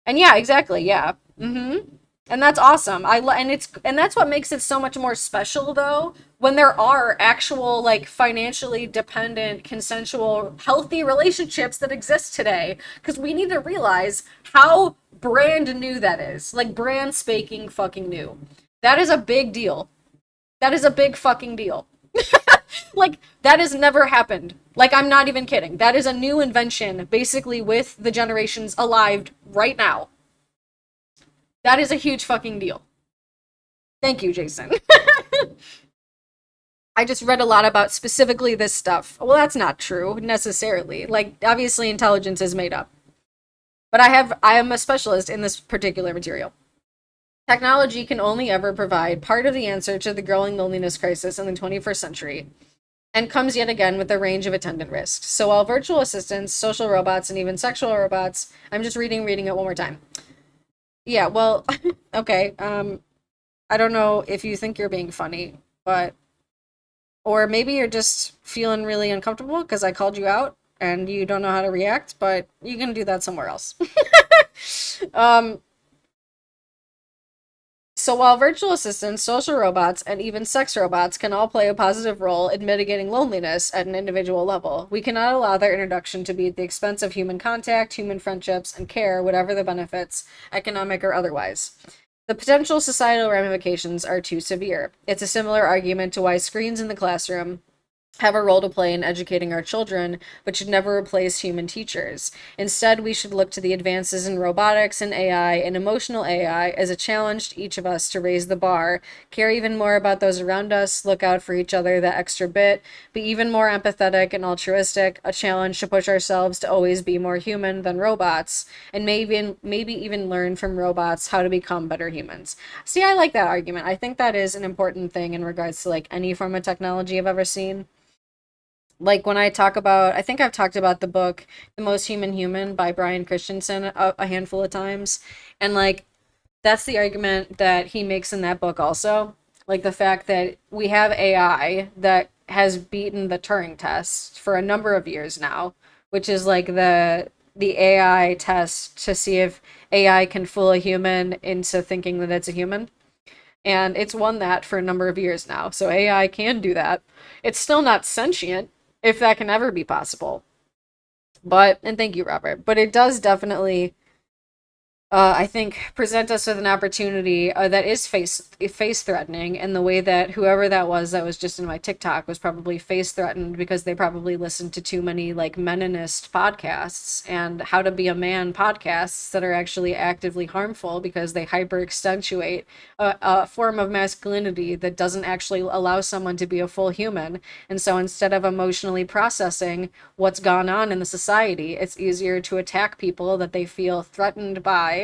And yeah, exactly, yeah. And that's awesome. And that's what makes it so much more special though, when there are actual like financially dependent, consensual, healthy relationships that exist today. Because we need to realize how brand new that is. Like brand spanking fucking new. That is a big deal. That is a big fucking deal. Like, that has never happened. Like, I'm not even kidding. That is a new invention, basically, with the generations alive right now. That is a huge fucking deal. Thank you, Jason. I just read a lot about specifically this stuff. Well, that's not true necessarily. Like, obviously, intelligence is made up. But I am a specialist in this particular material. Technology can only ever provide part of the answer to the growing loneliness crisis in the 21st century, and comes yet again with a range of attendant risks. So while virtual assistants, social robots, and even sexual robots, I'm just reading it one more time. Yeah, well, okay. I don't know if you think you're being funny, but or maybe you're just feeling really uncomfortable because I called you out and you don't know how to react, but you can do that somewhere else. um, So while virtual assistants, social robots, and even sex robots can all play a positive role in mitigating loneliness at an individual level, we cannot allow their introduction to be at the expense of human contact, human friendships, and care, whatever the benefits, economic or otherwise. The potential societal ramifications are too severe. It's a similar argument to why screens in the classroom have a role to play in educating our children, but should never replace human teachers. Instead, we should look to the advances in robotics and AI and emotional AI as a challenge to each of us to raise the bar, care even more about those around us, look out for each other that extra bit, be even more empathetic and altruistic, a challenge to push ourselves to always be more human than robots, and maybe even learn from robots how to become better humans. See, I like that argument. I think that is an important thing in regards to like any form of technology I've ever seen. Like when I talk about, I think I've talked about the book The Most Human Human by Brian Christensen a handful of times. And like that's the argument that he makes in that book also. Like the fact that we have AI that has beaten the Turing test for a number of years now, which is like the AI test to see if AI can fool a human into thinking that it's a human. And it's won that for a number of years now. So AI can do that. It's still not sentient, if that can ever be possible. But, and thank you, Robert, but it does definitely I think present us with an opportunity that is face threatening in the way that whoever that was just in my TikTok was probably face threatened because they probably listened to too many like meninist podcasts and how to be a man podcasts that are actually actively harmful because they hyper accentuate a form of masculinity that doesn't actually allow someone to be a full human. And so instead of emotionally processing what's gone on in the society, it's easier to attack people that they feel threatened by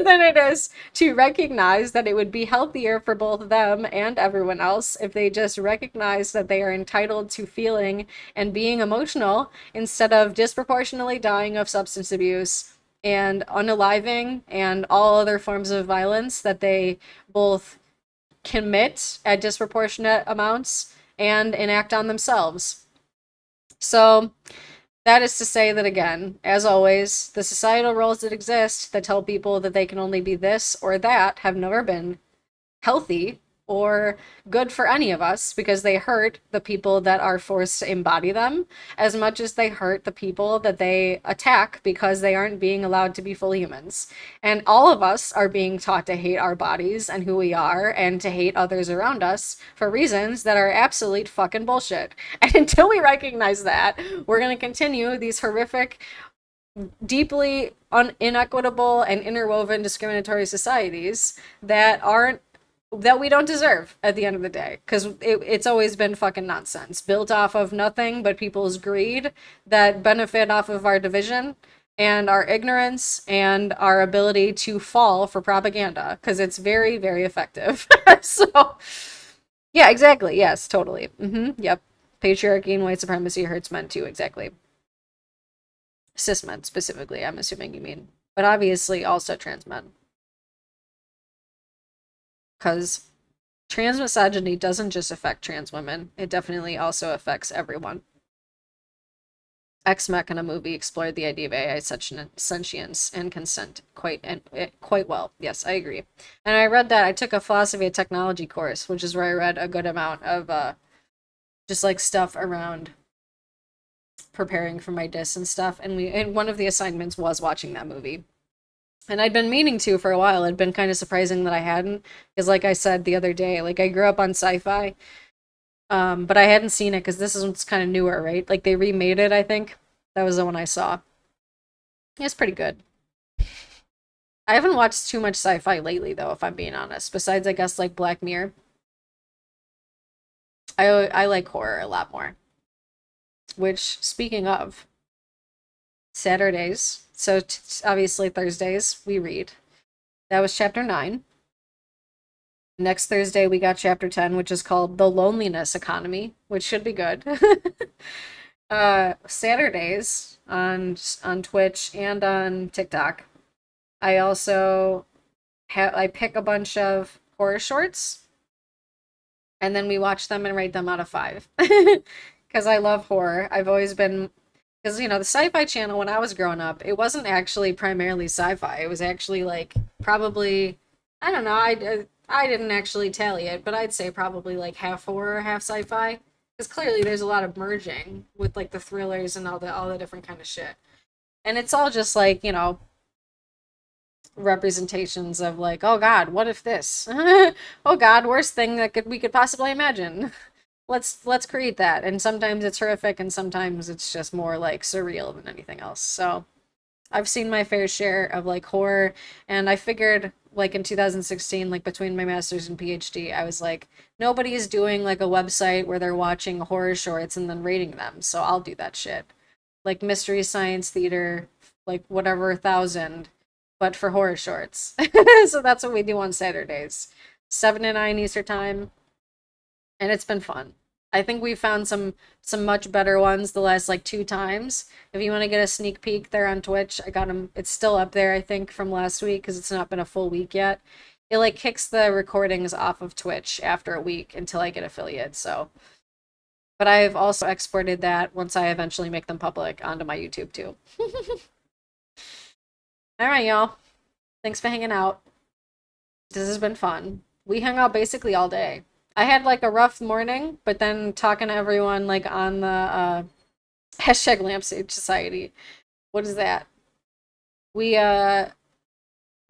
than it is to recognize that it would be healthier for both them and everyone else if they just recognize that they are entitled to feeling and being emotional instead of disproportionately dying of substance abuse and unaliving and all other forms of violence that they both commit at disproportionate amounts and enact on themselves. So, that is to say that, again, as always, the societal roles that exist that tell people that they can only be this or that have never been healthy or good for any of us because they hurt the people that are forced to embody them as much as they hurt the people that they attack because they aren't being allowed to be full humans. And all of us are being taught to hate our bodies and who we are and to hate others around us for reasons that are absolute fucking bullshit. And until we recognize that, we're going to continue these horrific, deeply inequitable and interwoven discriminatory societies that we don't deserve at the end of the day because it's always been fucking nonsense built off of nothing but people's greed that benefit off of our division and our ignorance and our ability to fall for propaganda because it's very, very effective. So yeah, exactly, yes, totally. Yep. Patriarchy and white supremacy hurts men too, exactly. Cis men specifically, I'm assuming you mean, but obviously also trans men, because trans misogyny doesn't just affect trans women, it definitely also affects everyone. Ex Machina movie explored the idea of AI sentience and consent quite well. Yes, I agree. And I read that I took a philosophy of technology course, which is where I read a good amount of just like stuff around preparing for my dis and stuff. And one of the assignments was watching that movie. And I'd been meaning to for a while. It'd been kind of surprising that I hadn't, because like I said the other day, like I grew up on sci-fi, but I hadn't seen it because this is kind of newer, right? Like they remade it, I think. That was the one I saw. It's pretty good. I haven't watched too much sci-fi lately, though, if I'm being honest. Besides, I guess like Black Mirror. I like horror a lot more. Which, speaking of, Saturdays, so obviously Thursdays we read. That was chapter 9. Next Thursday we got chapter 10, which is called The Loneliness Economy, which should be good. Saturdays on Twitch and on TikTok, I also I pick a bunch of horror shorts and then we watch them and rate them out of 5. Because I love horror. I've always been, because the Sci-Fi Channel when I was growing up, it wasn't actually primarily sci-fi. It was actually like probably, I don't know, I didn't actually tally it, but I'd say probably like half horror, half sci-fi. Because clearly there's a lot of merging with like the thrillers and all the different kind of shit. And it's all just like, representations of like, oh God, what if this? Oh God, worst thing that we could possibly imagine. Let's create that. And sometimes it's horrific and sometimes it's just more like surreal than anything else. So I've seen my fair share of like horror, and I figured like in 2016, like between my master's and PhD, I was like, nobody is doing like a website where they're watching horror shorts and then rating them, so I'll do that shit. Like Mystery Science Theater, like whatever 1,000, but for horror shorts. So that's what we do on Saturdays, 7 to 9 Eastern time, and it's been fun. I think we found some much better ones the last like 2 times. If you want to get a sneak peek, they're on Twitch. I got them. It's still up there, I think, from last week because it's not been a full week yet. It like kicks the recordings off of Twitch after a week until I get affiliate. So, but I've also exported that once I eventually make them public onto my YouTube too. All right, y'all. Thanks for hanging out. This has been fun. We hung out basically all day. I had like a rough morning, but then talking to everyone like on the hashtag Lampshade Society. What is that? We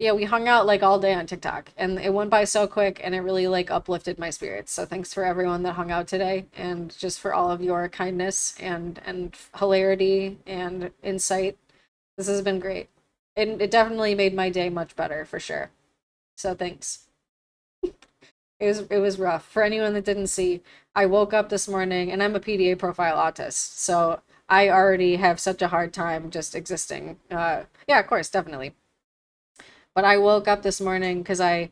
yeah, we hung out like all day on TikTok and it went by so quick and it really like uplifted my spirits. So thanks for everyone that hung out today and just for all of your kindness and hilarity and insight. This has been great. It definitely made my day much better for sure. So thanks. It was rough. For anyone that didn't see, I woke up this morning and I'm a PDA profile autist. So I already have such a hard time just existing. Yeah, of course, definitely. But I woke up this morning because I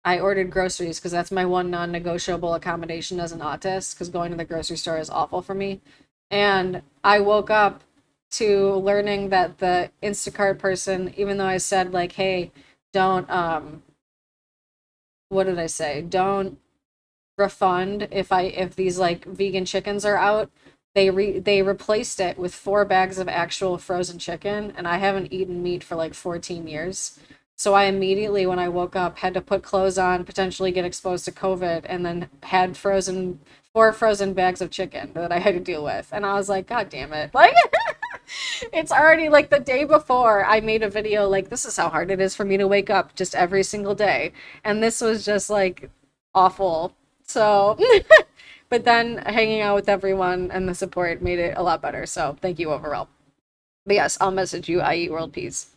ordered groceries because that's my one non-negotiable accommodation as an autist because going to the grocery store is awful for me. And I woke up to learning that the Instacart person, even though I said like, hey, don't what did I say? Don't refund if these like vegan chickens are out. They replaced it with 4 bags of actual frozen chicken, and I haven't eaten meat for like 14 years. So I immediately, when I woke up, had to put clothes on, potentially get exposed to COVID, and then had frozen 4 frozen bags of chicken that I had to deal with. And I was like, God damn it. Like it's already like the day before I made a video like this is how hard it is for me to wake up just every single day. And this was just like awful. So but then hanging out with everyone and the support made it a lot better. So thank you overall. But yes, I'll message you. I eat world peace.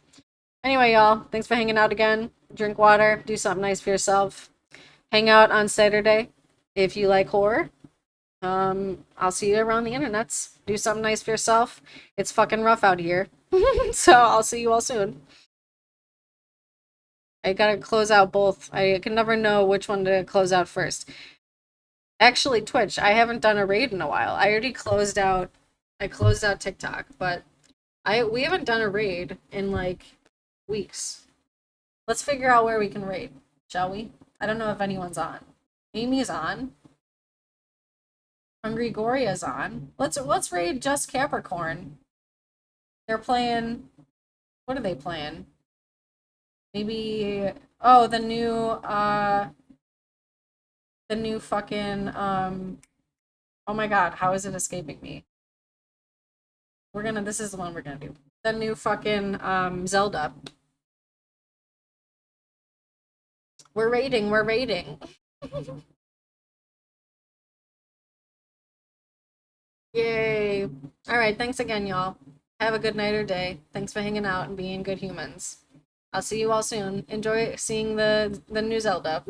Anyway, y'all, thanks for hanging out again. Drink water, do something nice for yourself. Hang out on Saturday if you like horror. I'll see you around the internets. Do something nice for yourself. It's fucking rough out here. So I'll see you all soon. I gotta close out both. I can never know which one to close out first. Actually, Twitch, I haven't done a raid in a while. I closed out TikTok, but we haven't done a raid in like weeks. Let's figure out where we can raid, shall we? I don't know if anyone's on. Amy's on. Hungry Goria's on. Let's raid Just Capricorn. They're playing. What are they playing? Maybe. Oh, the new fucking Oh my god, how is it escaping me? This is the one we're gonna do. The new fucking Zelda. We're raiding. Yay. All right, thanks again, y'all. Have a good night or day. Thanks for hanging out and being good humans. I'll see you all soon. Enjoy seeing the new Zelda.